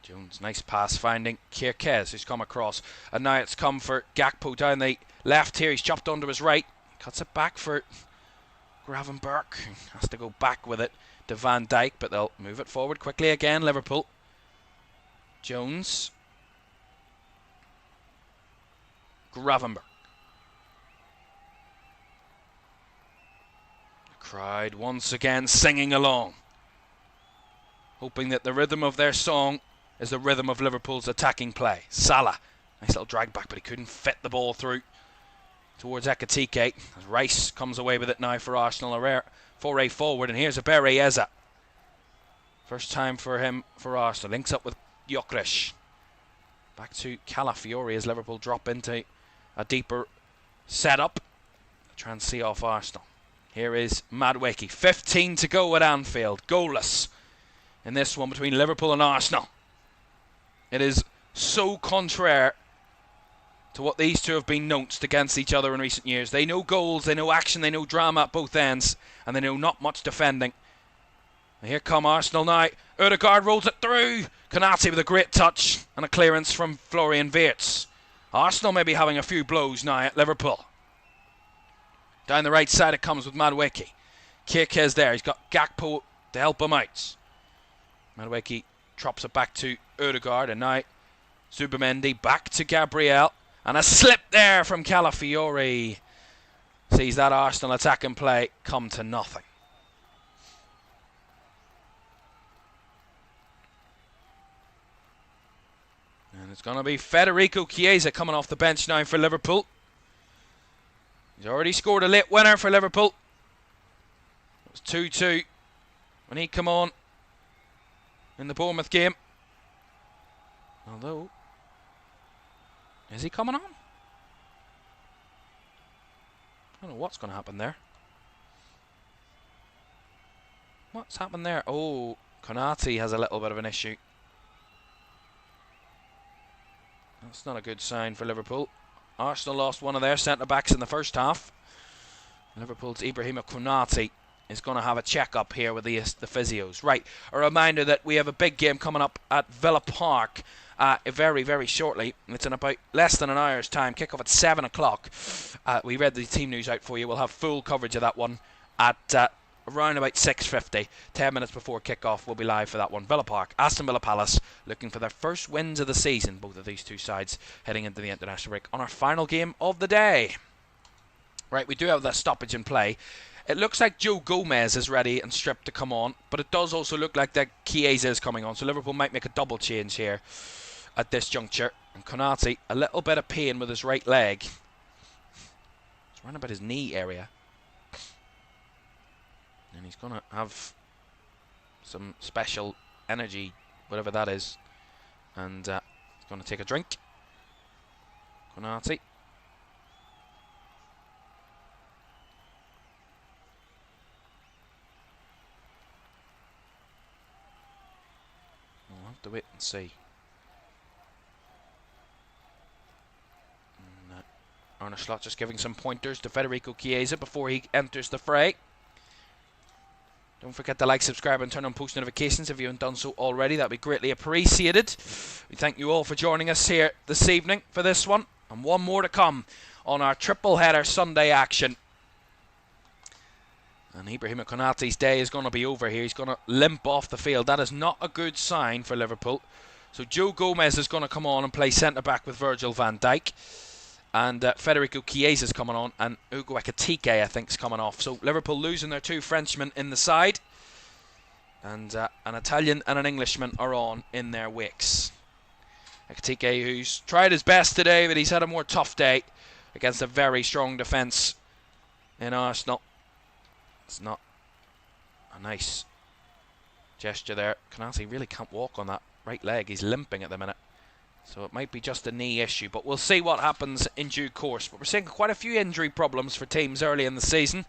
Jones, nice pass finding Kirkez, who's come across. And now it's come for Gakpo down the left here. He's chopped onto his right. Cuts it back for Gravenberch has to go back with it to Van Dijk, but they'll move it forward quickly again, Liverpool. Jones. Gravenberch. The crowd once again singing along, hoping that the rhythm of their song is the rhythm of Liverpool's attacking play. Salah, nice little drag back, but he couldn't fit the ball through towards Ekitike, as Rice comes away with it now for Arsenal. A rare foray forward, and here's a Berrieza. First time for him for Arsenal. Links up with Gyökeres. Back to Calafiori as Liverpool drop into a deeper setup. Try and see off Arsenal. Here is Madueke. 15 to go at Anfield. Goalless in this one between Liverpool and Arsenal. It is so contrary to what these two have been notched against each other in recent years. They know goals, they know action, they know drama at both ends, and they know not much defending. And here come Arsenal now. Ødegaard rolls it through. Konate with a great touch and a clearance from Florian Wirtz. Arsenal may be having a few blows now at Liverpool. Down the right side it comes with Madueke. Kirkez there, he's got Gakpo to help him out. Madueke drops it back to Ødegaard, and now Zubimendi back to Gabriel. And a slip there from Calafiori. Sees that Arsenal attack and play come to nothing. And it's going to be Federico Chiesa coming off the bench now for Liverpool. He's already scored a late winner for Liverpool. It was 2-2 when he came on in the Bournemouth game. Although, is he coming on? I don't know what's going to happen there. What's happened there? Oh, Konate has a little bit of an issue. That's not a good sign for Liverpool. Arsenal lost one of their centre-backs in the first half. Liverpool's Ibrahima Konate is going to have a check-up here with the physios. Right, a reminder that we have a big game coming up at Villa Park very, very shortly. It's in about less than an hour's time. Kick-off at 7 o'clock. We read the team news out for you. We'll have full coverage of that one at around about 6:50. 10 minutes before kick-off, we'll be live for that one. Villa Park, Aston Villa Palace, looking for their first wins of the season. Both of these two sides heading into the international break on our final game of the day. Right, we do have that stoppage in play. It looks like Joe Gomez is ready and stripped to come on, but it does also look like that Chiesa is coming on, so Liverpool might make a double change here at this juncture. And Konate, a little bit of pain with his right leg. It's around about his knee area. And he's going to have some special energy, whatever that is. And he's going to take a drink. Konate. We'll have to wait and see. And, Arne Slot just giving some pointers to Federico Chiesa before he enters the fray. Don't forget to like, subscribe and turn on post notifications if you haven't done so already. That would be greatly appreciated. We thank you all for joining us here this evening for this one. And one more to come on our triple header Sunday action. And Ibrahima Konate's day is going to be over here. He's going to limp off the field. That is not a good sign for Liverpool. So Joe Gomez is going to come on and play centre-back with Virgil van Dijk. And Federico Chiesa is coming on, and Ugo Ekitike, I think, is coming off. So Liverpool losing their two Frenchmen in the side, and an Italian and an Englishman are on in their wakes. Ekitike, who's tried his best today, but he's had a more tough day against a very strong defence in Arsenal. It's not a nice gesture there. Konate really can't walk on that right leg. He's limping at the minute. So it might be just a knee issue, but we'll see what happens in due course. But we're seeing quite a few injury problems for teams early in the season.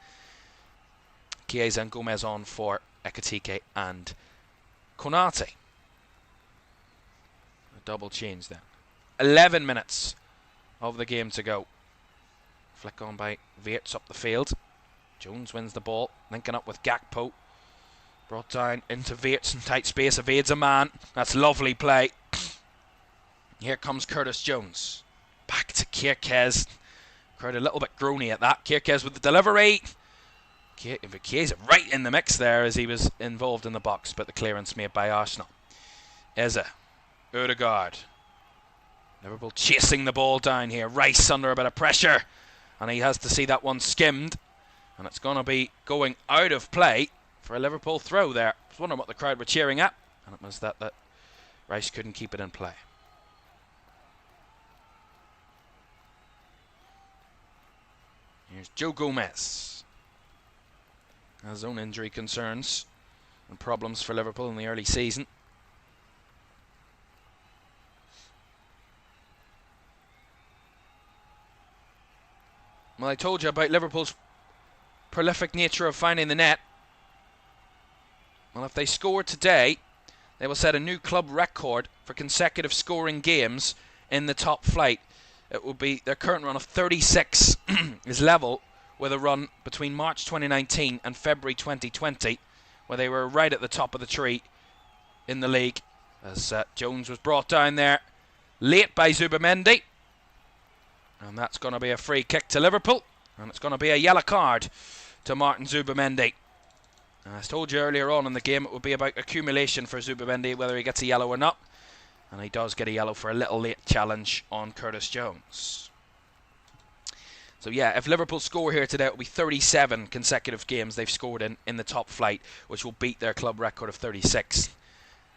Chiesa and Gomez on for Ekitike and Konate. A double change then. 11 minutes of the game to go. Flick on by Wirtz up the field. Jones wins the ball, linking up with Gakpo. Brought down into Wirtz in tight space, evades a man. That's lovely play. Here comes Curtis Jones. Back to Kirkez. Crowd a little bit groany at that. Kirkez with the delivery. Vikiesa right in the mix there as he was involved in the box, but the clearance made by Arsenal. Eze, Odegaard. Liverpool chasing the ball down here. Rice under a bit of pressure, and he has to see that one skimmed, and it's going to be going out of play for a Liverpool throw there. I was wondering what the crowd were cheering at, and it was that Rice couldn't keep it in play. Here's Joe Gomez. His own injury concerns and problems for Liverpool in the early season. Well, I told you about Liverpool's prolific nature of finding the net. Well, if they score today, they will set a new club record for consecutive scoring games in the top flight. It will be their current run of 36 is level with a run between March 2019 and February 2020, where they were right at the top of the tree in the league, as Jones was brought down there late by Zubimendi. And that's going to be a free kick to Liverpool, and it's going to be a yellow card to Martin Zubimendi. As I told you earlier on in the game, it will be about accumulation for Zubimendi, whether he gets a yellow or not. And he does get a yellow for a little late challenge on Curtis Jones. So yeah, if Liverpool score here today, it will be 37 consecutive games they've scored in the top flight, which will beat their club record of 36.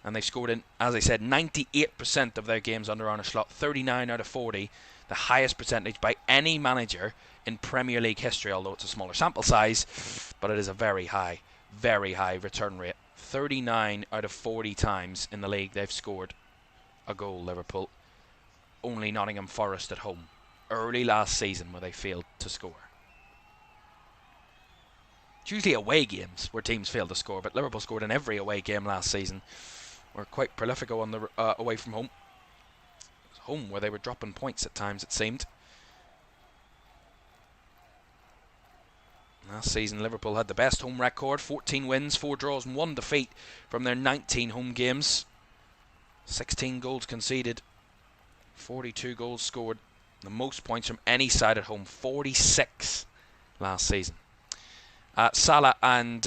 And they've scored in, as I said, 98% of their games under Arne Slot, 39 out of 40, the highest percentage by any manager in Premier League history, although it's a smaller sample size, but it is a very high return rate. 39 out of 40 times in the league they've scored a goal, Liverpool. Only Nottingham Forest at home early last season where they failed to score. It's usually away games where teams fail to score, but Liverpool scored in every away game last season. Were quite prolific on the away from home. It was home where they were dropping points at times, it seemed. Last season Liverpool had the best home record, 14 wins, 4 draws and 1 defeat from their 19 home games. 16 goals conceded, 42 goals scored, the most points from any side at home, 46 last season. Salah and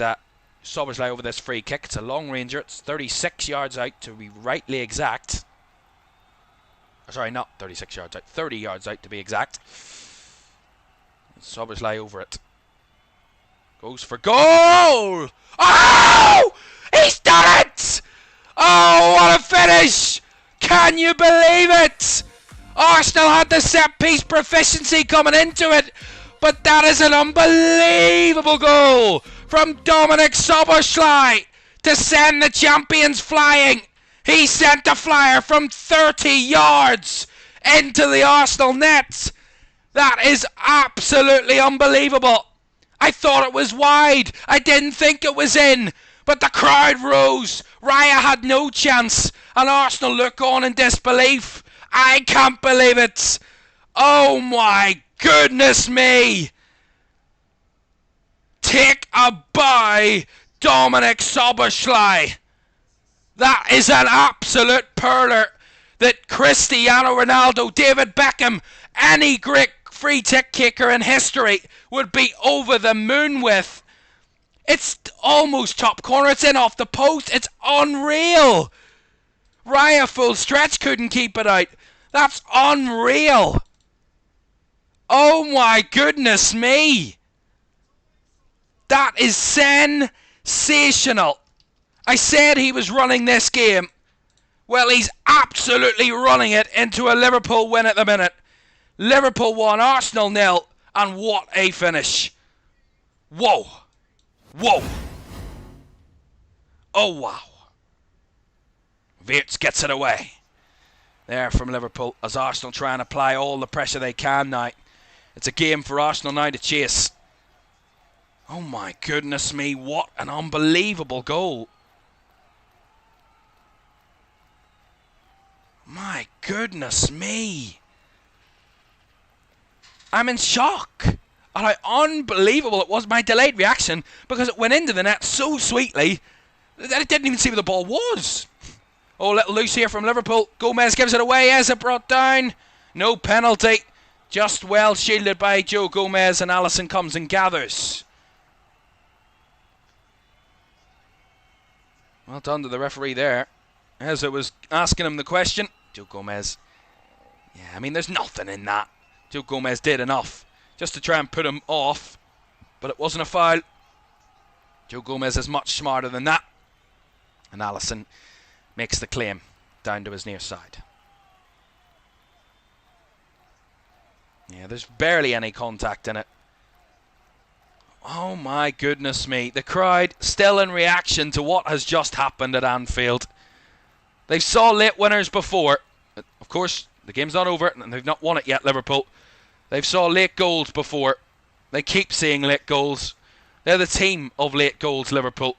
Szoboszlai over this free kick. It's a long ranger, it's 36 yards out to be rightly exact. Sorry, not 36 yards out, 30 yards out to be exact. Szoboszlai over it. Goes for goal! Oh! He's done it! Oh, what a finish! Can you believe it? Arsenal had the set-piece proficiency coming into it, but that is an unbelievable goal from Dominik Szoboszlai to send the champions flying. He sent a flyer from 30 yards into the Arsenal net. That is absolutely unbelievable. I thought it was wide. I didn't think it was in. But the crowd rose. Raya had no chance. And Arsenal look on in disbelief. I can't believe it. Oh my goodness me. Take a bow, Dominik Szoboszlai. That is an absolute perler that Cristiano Ronaldo, David Beckham, any great free kick kicker in history would be over the moon with. It's almost top corner. It's in off the post. It's unreal. Raya full stretch couldn't keep it out. That's unreal. Oh my goodness me. That is sensational. I said he was running this game. Well, he's absolutely running it into a Liverpool win at the minute. Liverpool 1, Arsenal 0, and what a finish. Whoa. Whoa. Oh, wow. Wirtz gets it away. There from Liverpool as Arsenal try and apply all the pressure they can now. It's a game for Arsenal now to chase. Oh my goodness me, what an unbelievable goal. My goodness me. I'm in shock at how unbelievable it was, my delayed reaction, because it went into the net so sweetly that it didn't even see where the ball was. Oh, little loose here from Liverpool. Gomez gives it away. Eze brought down. No penalty. Just well shielded by Joe Gomez, and Alisson comes and gathers. Well done to the referee there. As I was asking him the question, Joe Gomez. Yeah, I mean, there's nothing in that. Joe Gomez did enough just to try and put him off, but it wasn't a foul. Joe Gomez is much smarter than that. And Allison makes the claim down to his near side. Yeah, there's barely any contact in it. Oh my goodness me. The crowd still in reaction to what has just happened at Anfield. They've saw late winners before. Of course, the game's not over and they've not won it yet, Liverpool. They've saw late goals before. They keep seeing late goals. They're the team of late goals, Liverpool.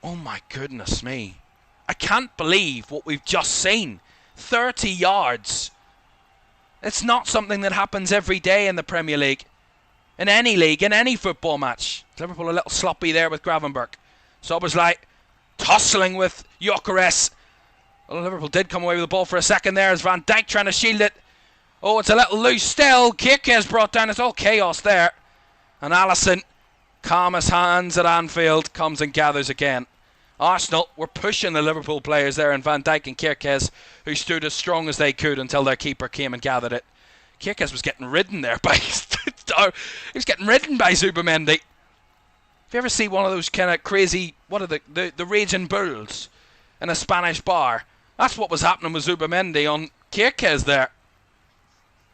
Oh my goodness me. I can't believe what we've just seen. 30 yards. It's not something that happens every day in the Premier League. In any league, in any football match. Liverpool a little sloppy there with Gravenberch. Sobersley tussling with Gyökeres. Well, Liverpool did come away with the ball for a second there as Van Dijk trying to shield it. Oh, it's a little loose still. Kirke's brought down. It's all chaos there. And Allison, calm as hands at Anfield, comes and gathers again. Arsenal were pushing the Liverpool players there, and Van Dijk and Kirkes, who stood as strong as they could until their keeper came and gathered it. Kirkes was getting ridden there by he was getting ridden by Zubimendi. If you ever see one of those kind of crazy, what are the raging bulls in a Spanish bar, that's what was happening with Zubimendi on Kirkes there.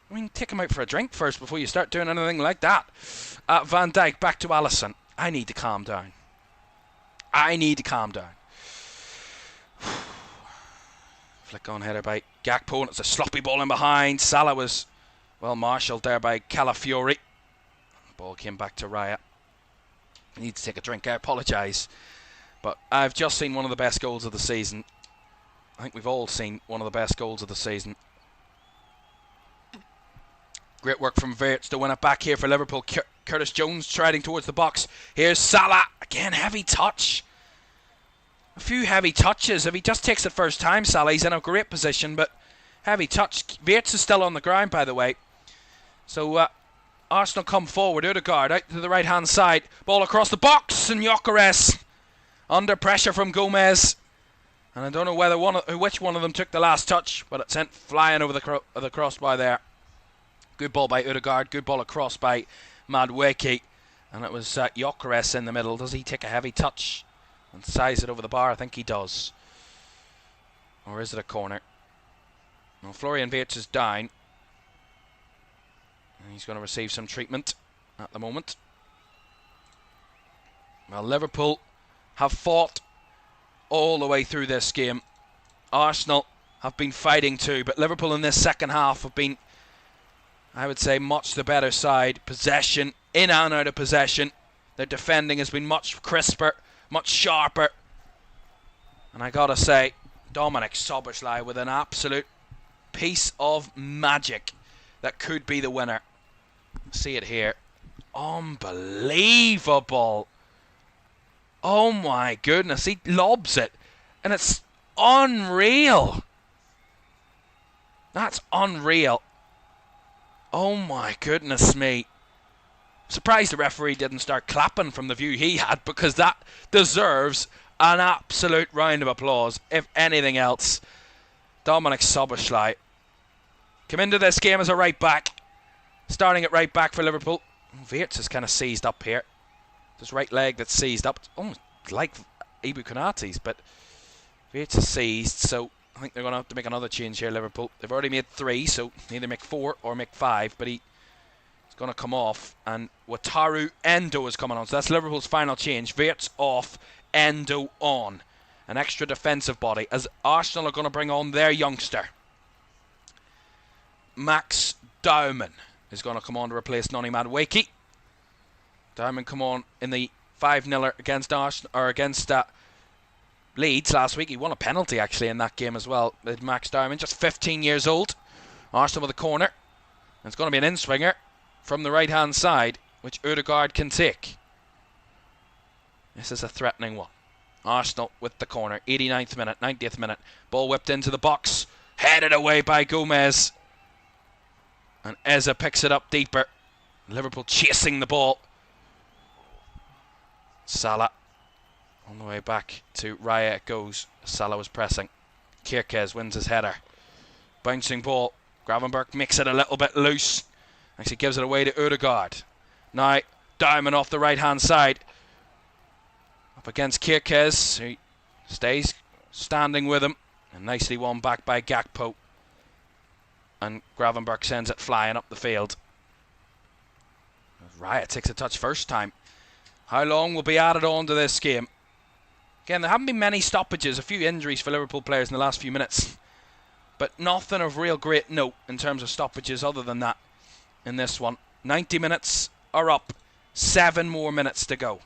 I mean, take him out for a drink first before you start doing anything like that. Van Dijk back to Allison. I need to calm down. I need to calm down. Flick on header by Gakpo, and it's a sloppy ball in behind. Salah was well marshalled there by Calafiori. Ball came back to Raya. I need to take a drink. I apologise, but I've just seen one of the best goals of the season. I think we've all seen one of the best goals of the season. Great work from Wirtz to win it back here for Liverpool. Curtis Jones striding towards the box. Here's Salah. Again, heavy touch. A few heavy touches. If he just takes it first time, Salah, he's in a great position, but heavy touch. Wirtz is still on the ground, by the way. So, Arsenal come forward. Odegaard out to the right-hand side. Ball across the box, and Gyökeres under pressure from Gomez. And I don't know which one of them took the last touch, but it sent flying over the crossbar there. Good ball by Odegaard. Good ball across by Madueke. And it was Gyökeres in the middle. Does he take a heavy touch and size it over the bar? I think he does. Or is it a corner? Well, Florian Wirtz is down. And he's going to receive some treatment at the moment. Well, Liverpool have fought all the way through this game. Arsenal have been fighting too, but Liverpool in this second half have been, I would say, much the better side. Possession, in and out of possession. Their defending has been much crisper, much sharper. And I gotta say, Dominic Szoboszlai with an absolute piece of magic that could be the winner. See it here. Unbelievable. Oh my goodness, he lobs it. And it's unreal. That's unreal. Oh my goodness me. Surprised the referee didn't start clapping from the view he had, because that deserves an absolute round of applause, if anything else. Dominic Szoboszlai come into this game as a right back, starting at right back for Liverpool. Wirtz is kind of seized up here. His right leg that's seized up. It's almost like Ibu Konate's, but Wirtz is seized, so I think they're going to have to make another change here, Liverpool. They've already made 3, so either make 4 or make 5, but he's going to come off, and Wataru Endo is coming on. So that's Liverpool's final change. Wirtz off, Endo on. An extra defensive body, as Arsenal are going to bring on their youngster. Max Dauman is going to come on to replace Noni Madueke. Dauman come on in the 5-0 against Arsenal, or against Leeds last week. He won a penalty actually in that game as well. With Max Dauman, just 15 years old. Arsenal with a corner. And it's going to be an in-swinger from the right-hand side, which Odegaard can take. This is a threatening one. Arsenal with the corner. 89th minute, 90th minute. Ball whipped into the box. Headed away by Gomez. And Eza picks it up deeper. Liverpool chasing the ball. Salah On the way back to Raya it goes. Salah was pressing. Kirkes wins his header. Bouncing ball. Gravenberch makes it a little bit loose. Actually gives it away to Ødegaard. Now Diamond off the right hand side. Up against Kirkes, who stays standing with him. And nicely won back by Gakpo. And Gravenberch sends it flying up the field. Raya takes a touch first time. How long will be added on to this game? Again, there haven't been many stoppages, a few injuries for Liverpool players in the last few minutes. But nothing of real great note in terms of stoppages other than that in this one. 90 minutes are up. 7 more minutes to go.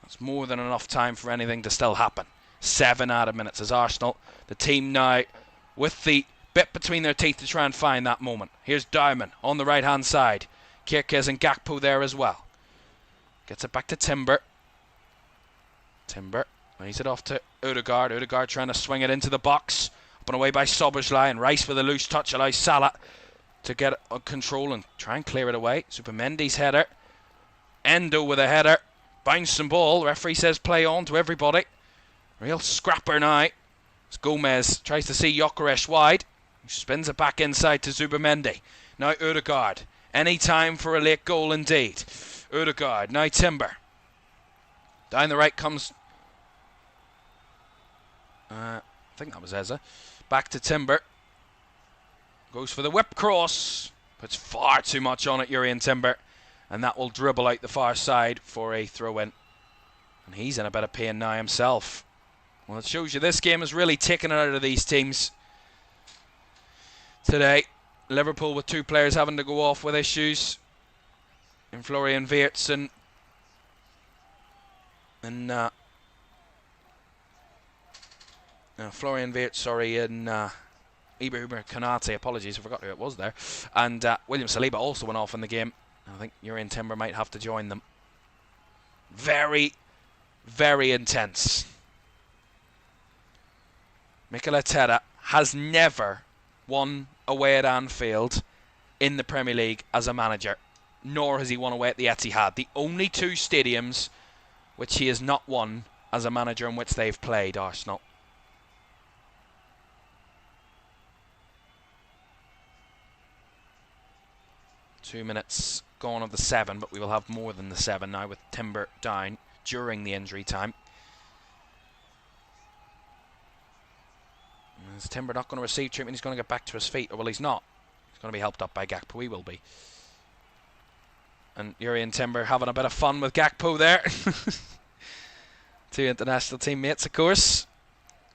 That's more than enough time for anything to still happen. 7 added minutes as Arsenal, the team now with the bit between their teeth to try and find that moment. Here's Diamond on the right hand side. Kirkes and Gakpo there as well. Gets it back to Timber. Timber lays it off to Ødegaard. Ødegaard trying to swing it into the box. Up and away by Szoboszlai, and Rice with a loose touch allows Salah to get control and try and clear it away. Supermendi's header. Endo with a header. Bouncing ball. Referee says play on to everybody. Real scrapper now. As Gomez tries to see Gyökeres wide. He spins it back inside to Zubimendi. Now Ødegaard. Any time for a late goal indeed. Ødegaard. Now Timber. Down the right comes... I think that was Eze. Back to Timber. Goes for the whip cross. Puts far too much on it, Jurrien Timber. And that will dribble out the far side for a throw-in. And he's in a bit of pain now himself. Well, it shows you this game has really taken it out of these teams today. Liverpool with 2 players having to go off with issues. In Florian Wirtz and Florian Wirtz, sorry, and Ibrahima Konate, apologies, I forgot who it was there. And William Saliba also went off in the game. I think Jurrien Timber might have to join them. Very, very intense. Mikel Arteta has never won away at Anfield in the Premier League as a manager, nor has he won away at the Etihad. The only 2 stadiums which he has not won as a manager in which they've played, Arsenal. Two minutes gone of the 7, but we will have more than the 7 now with Timber down during the injury time. Is Timber not going to receive treatment? He's going to get back to his feet. Or well, he's not. He's going to be helped up by Gakpo. He will be. And Jurrien Timber having a bit of fun with Gakpo there. 2 international teammates, of course.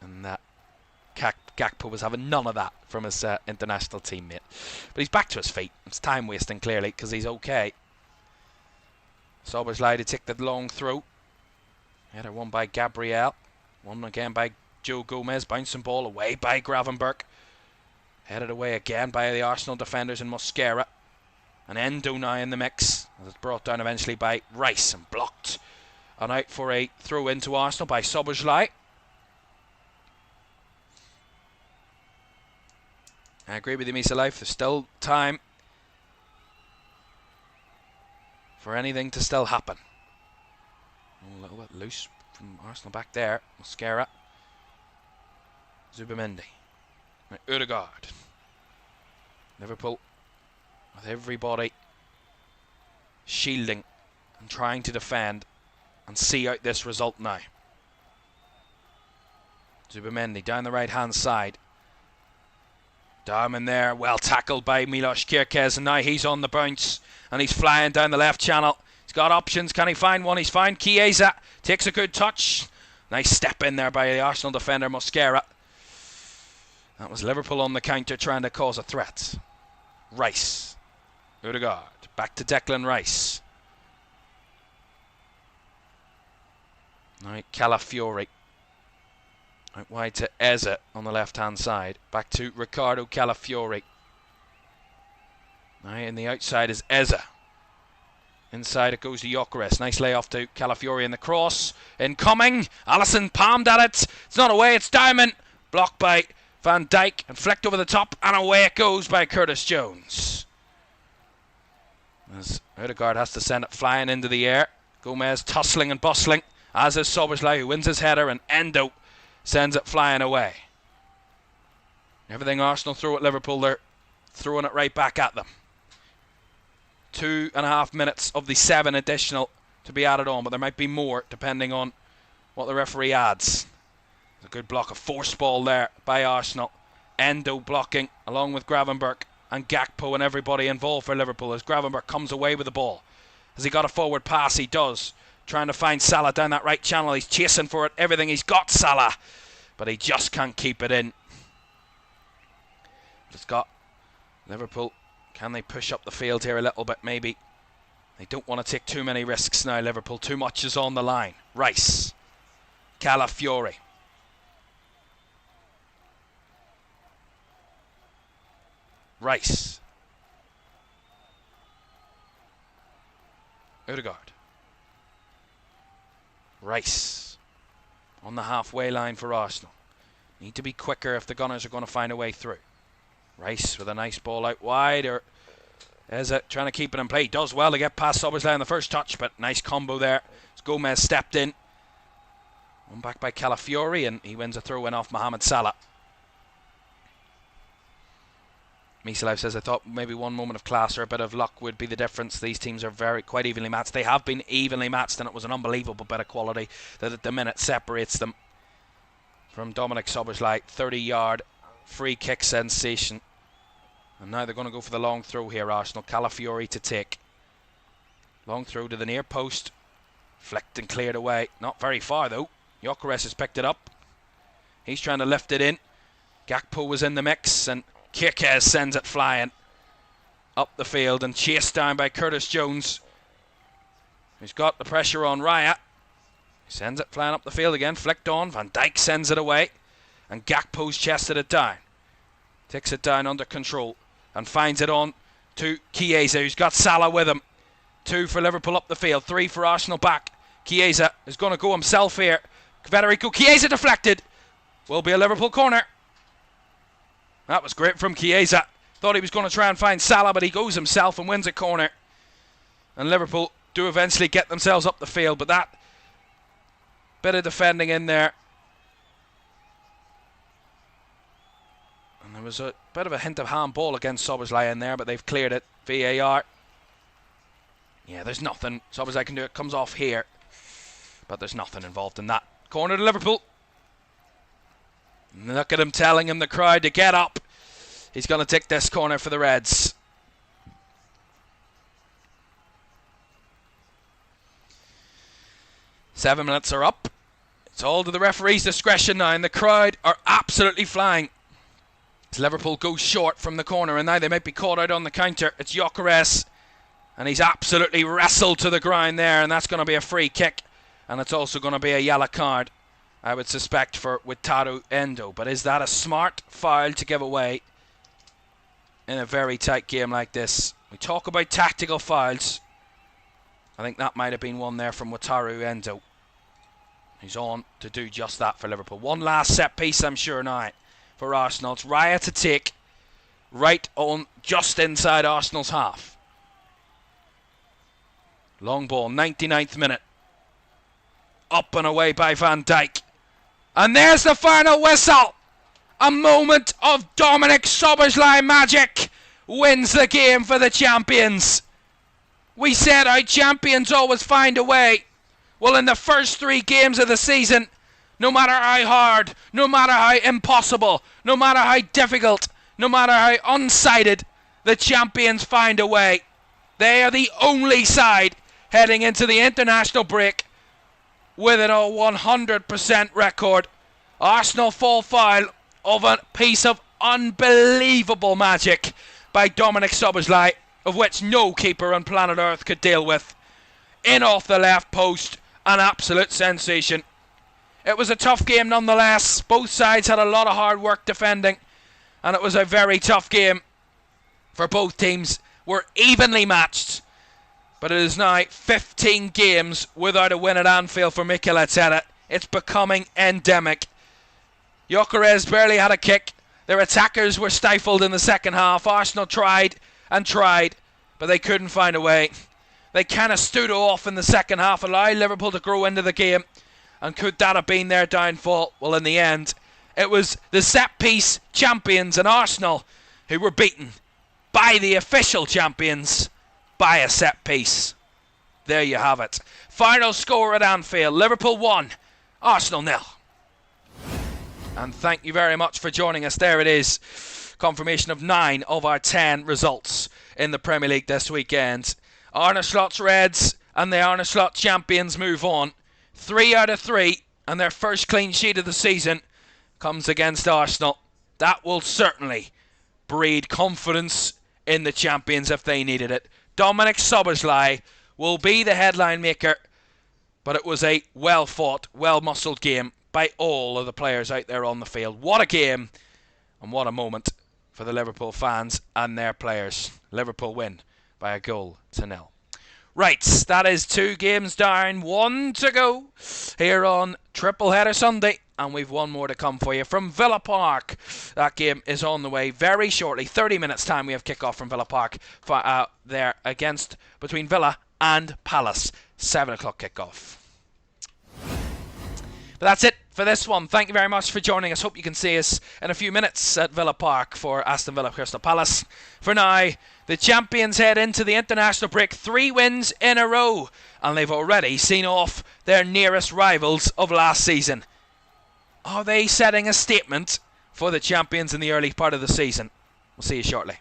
And Gakpo was having none of that from his international teammate. But he's back to his feet. It's time wasting, clearly, because he's okay. Szoboszlai to take the long throw. Header one by Gabriel. One again by Joe Gomez. Bouncing ball away by Gravenberch. Headed away again by the Arsenal defenders in Mosquera. And Endo now in the mix. As it's brought down eventually by Rice and blocked. And out for a throw into Arsenal by Szoboszlai. I agree with you, Misa Life. There's still time for anything to still happen. A little bit loose from Arsenal back there. Mosquera. Zubimendi. Ødegaard. Liverpool with everybody shielding and trying to defend and see out this result now. Zubimendi down the right hand side. Diamond there, well tackled by Milos Kirkes, and now he's on the bounce and he's flying down the left channel. He's got options. Can he find one? He's found Chiesa. Takes a good touch. Nice step in there by the Arsenal defender Mosquera. That was Liverpool on the counter trying to cause a threat. Rice. Ødegaard. Back to Declan Rice. Now Calafiori. Out wide to Eze on the left-hand side. Back to Ricardo Calafiori. Now in the outside is Eze. Inside it goes to Gyökeres. Nice layoff to Calafiori in the cross. Incoming. Alisson palmed at it. It's not away. It's Diamond. Blocked by Van Dijk and flicked over the top. And away it goes by Curtis Jones. As Ødegaard has to send it flying into the air. Gomez tussling and bustling, as is Szoboszlai, who wins his header, and Endo sends it flying away. Everything Arsenal throw at Liverpool, they're throwing it right back at them. 2.5 minutes of the 7 additional to be added on, but there might be more depending on what the referee adds. A good block, a force ball there by Arsenal. Endo blocking along with Gravenberch and Gakpo and everybody involved for Liverpool as Gravenberch comes away with the ball. Has he got a forward pass? He does. Trying to find Salah down that right channel. He's chasing for it. Everything he's got, Salah. But he just can't keep it in. It's got Liverpool. Can they push up the field here a little bit? Maybe. They don't want to take too many risks now, Liverpool. Too much is on the line. Rice. Calafiori. Rice. Odegaard. Rice. On the halfway line for Arsenal. Need to be quicker if the Gunners are going to find a way through. Rice with a nice ball out wide. Or is it trying to keep it in play? He does well to get past Szoboszlai on the first touch, but nice combo there. As Gomez stepped in. One back by Calafiori, and he wins a throw-in off Mohamed Salah. Misalive says, I thought maybe one moment of class or a bit of luck would be the difference. These teams are quite evenly matched. They have been evenly matched, and it was an unbelievable bit of quality that at the minute separates them from Dominic Szoboszlai. 30-yard free kick sensation. And now they're going to go for the long throw here, Arsenal. Calafiori to take. Long throw to the near post. Flicked and cleared away. Not very far, though. Gyökeres has picked it up. He's trying to lift it in. Gakpo was in the mix, and Kirkez sends it flying up the field and chased down by Curtis Jones, who's got the pressure on Raya. He sends it flying up the field again, flicked on. Van Dijk sends it away, and Gakpo's chested it down. Takes it down under control and finds it on to Chiesa, who's got Salah with him. 2 for Liverpool up the field, 3 for Arsenal back. Chiesa is going to go himself here. Federico Chiesa deflected. Will be a Liverpool corner. That was great from Chiesa. Thought he was going to try and find Salah, but he goes himself and wins a corner. And Liverpool do eventually get themselves up the field, but that bit of defending in there. And there was a bit of a hint of handball against Szoboszlai in there, but they've cleared it. VAR. Yeah, there's nothing Szoboszlai can do. It comes off here, but there's nothing involved in that. Corner to Liverpool. Look at him telling him, the crowd, to get up. He's going to take this corner for the Reds. Seven minutes are up. It's all to the referee's discretion now, and the crowd are absolutely flying. As Liverpool goes short from the corner, and now they might be caught out on the counter. It's Gyökeres, and he's absolutely wrestled to the ground there, and that's going to be a free kick, and it's also going to be a yellow card, I would suspect, for Wataru Endo. But is that a smart foul to give away in a very tight game like this? We talk about tactical fouls. I think that might have been one there from Wataru Endo. He's on to do just that for Liverpool. One last set piece, I'm sure, now for Arsenal. It's Raya to take right on just inside Arsenal's half. Long ball, 99th minute. Up and away by Van Dijk. And there's the final whistle. A moment of Dominic Szoboszlai magic wins the game for the champions. We said how champions always find a way. Well, in the first 3 games of the season, no matter how hard, no matter how impossible, no matter how difficult, no matter how unsighted, the champions find a way. They are the only side heading into the international break with a 100% record. Arsenal fall foul of a piece of unbelievable magic by Dominic Szoboszlai, of which no keeper on planet Earth could deal with. In off the left post, an absolute sensation. It was a tough game nonetheless. Both sides had a lot of hard work defending, and it was a very tough game for both teams. We're evenly matched, but it is now 15 games without a win at Anfield for Mikel Arteta. It's becoming endemic. Gyökeres barely had a kick. Their attackers were stifled in the second half. Arsenal tried and tried, but they couldn't find a way. They kind of stood off in the second half, allowed Liverpool to grow into the game. And could that have been their downfall? Well, in the end, it was the set-piece champions and Arsenal who were beaten by the official champions by a set-piece. There you have it. Final score at Anfield. Liverpool 1, Arsenal 0. And thank you very much for joining us. There it is. Confirmation of 9 of our 10 results in the Premier League this weekend. Arne Slot's Reds and the Arne Slot champions move on. 3 out of 3, and their first clean sheet of the season comes against Arsenal. That will certainly breed confidence in the champions if they needed it. Dominic Szoboszlai will be the headline maker, but it was a well-fought, well-muscled game by all of the players out there on the field. What a game, and what a moment for the Liverpool fans and their players. Liverpool win by 1-0. Right, that is 2 games down, 1 to go here on Triple Header Sunday, and we've 1 more to come for you from Villa Park. That game is on the way very shortly. 30 minutes time we have kick-off from Villa Park there between Villa and Palace. 7 o'clock kick-off. But that's it for this one. Thank you very much for joining us. Hope you can see us in a few minutes at Villa Park for Aston Villa Crystal Palace. For now, the champions head into the international break 3 wins in a row, and they've already seen off their nearest rivals of last season. Are they setting a statement for the champions in the early part of the season? We'll see you shortly.